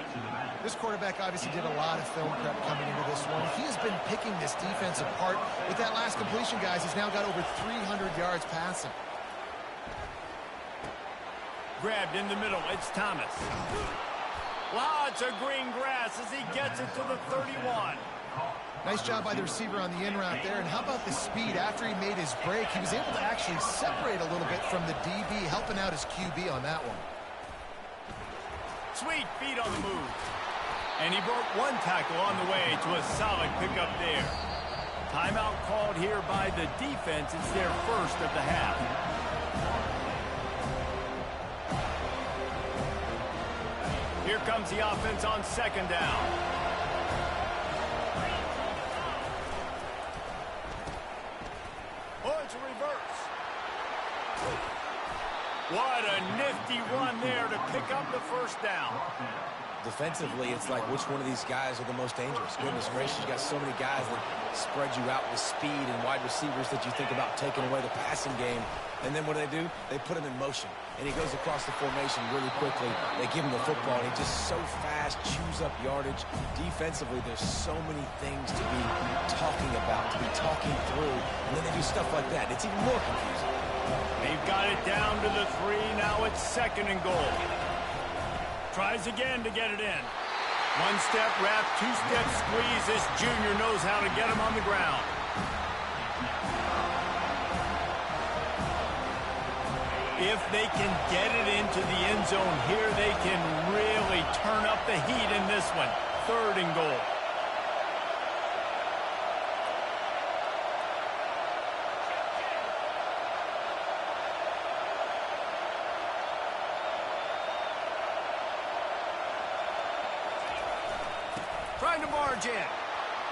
This quarterback obviously did a lot of film prep coming into this one. He has been picking this defense apart. With that last completion, guys, he's now got over 300 yards passing. Grabbed in the middle. It's Thomas. Lots of green grass as he gets it to the 31. Nice job by the receiver on the in route there. And how about the speed after he made his break? He was able to actually separate a little bit from the DB, helping out his QB on that one. Sweet feet on the move. And he broke 1 tackle on the way to a solid pickup there. Timeout called here by the defense. It's their first of the half. Here comes the offense on second down. Oh, it's a reverse. What a nifty run there to pick up the first down. Defensively, it's like which one of these guys are the most dangerous. Goodness gracious, you got so many guys that spread you out with speed and wide receivers that you think about taking away the passing game. And then what do? They put him in motion. And he goes across the formation really quickly. They give him the football, and he just so fast, chews up yardage. Defensively, there's so many things to be talking about, to be talking through. And then they do stuff like that. It's even more confusing. They've got it down to the 3. Now it's second and goal. Tries again to get it in. One-step wrap, two-step squeeze. This junior knows how to get him on the ground. If they can get it into the end zone here, they can really turn up the heat in this one. Third and goal. Trying to barge in.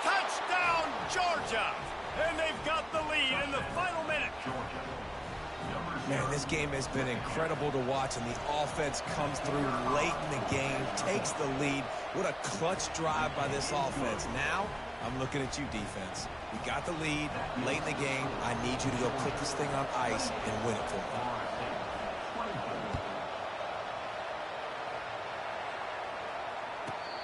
Touchdown, Georgia! And they've got the lead in the final minute. Man, this game has been incredible to watch, and the offense comes through late in the game, takes the lead. What a clutch drive by this offense. Now, I'm looking at you, defense. We got the lead late in the game. I need you to go put this thing on ice and win it for me.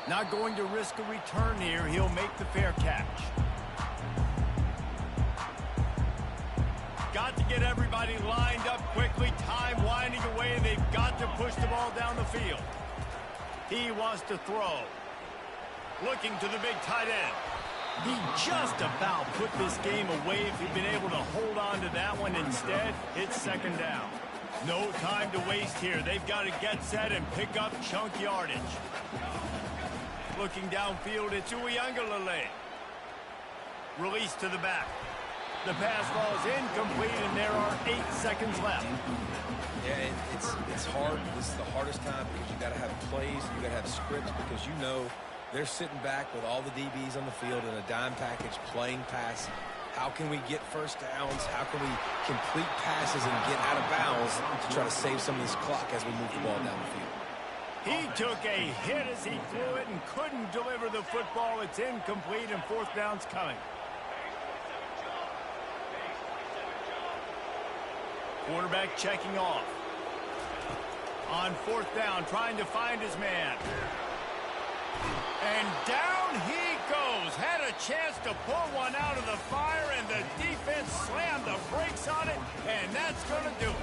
Not going to risk a return here. He'll make the fair catch. Got to get everybody lined up quickly. Time winding away. They've got to push the ball down the field. He wants to throw. Looking to the big tight end. He just about put this game away if he'd been able to hold on to that one. Instead, it's second down. No time to waste here. They've got to get set and pick up chunk yardage. Looking downfield, it's Uiagalelei. Release to the back. The pass falls incomplete, and there are 8 seconds left. Yeah, it's hard. This is the hardest time because you got to have plays, you got to have scripts, because you know they're sitting back with all the DBs on the field in a dime package playing pass. How can we get first downs? How can we complete passes and get out of bounds to try to save some of this clock as we move the ball down the field? He took a hit as he threw it and couldn't deliver the football. It's incomplete, and fourth down's coming. Quarterback checking off. On fourth down, trying to find his man. And down he goes. Had a chance to pull one out of the fire, and the defense slammed the brakes on it, and that's going to do it.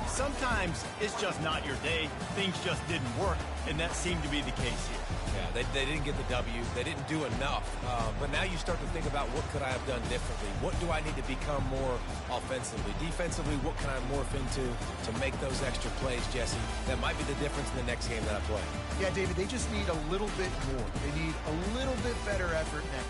Sometimes it's just not your day. Things just didn't work, and that seemed to be the case here. Yeah, they didn't get the W. They didn't do enough. But now you start to think about, what could I have done differently? What do I need to become more offensively? Defensively, what can I morph into to make those extra plays, Jesse? That might be the difference in the next game that I play. Yeah, David, they just need a little bit more. They need a little bit better effort now.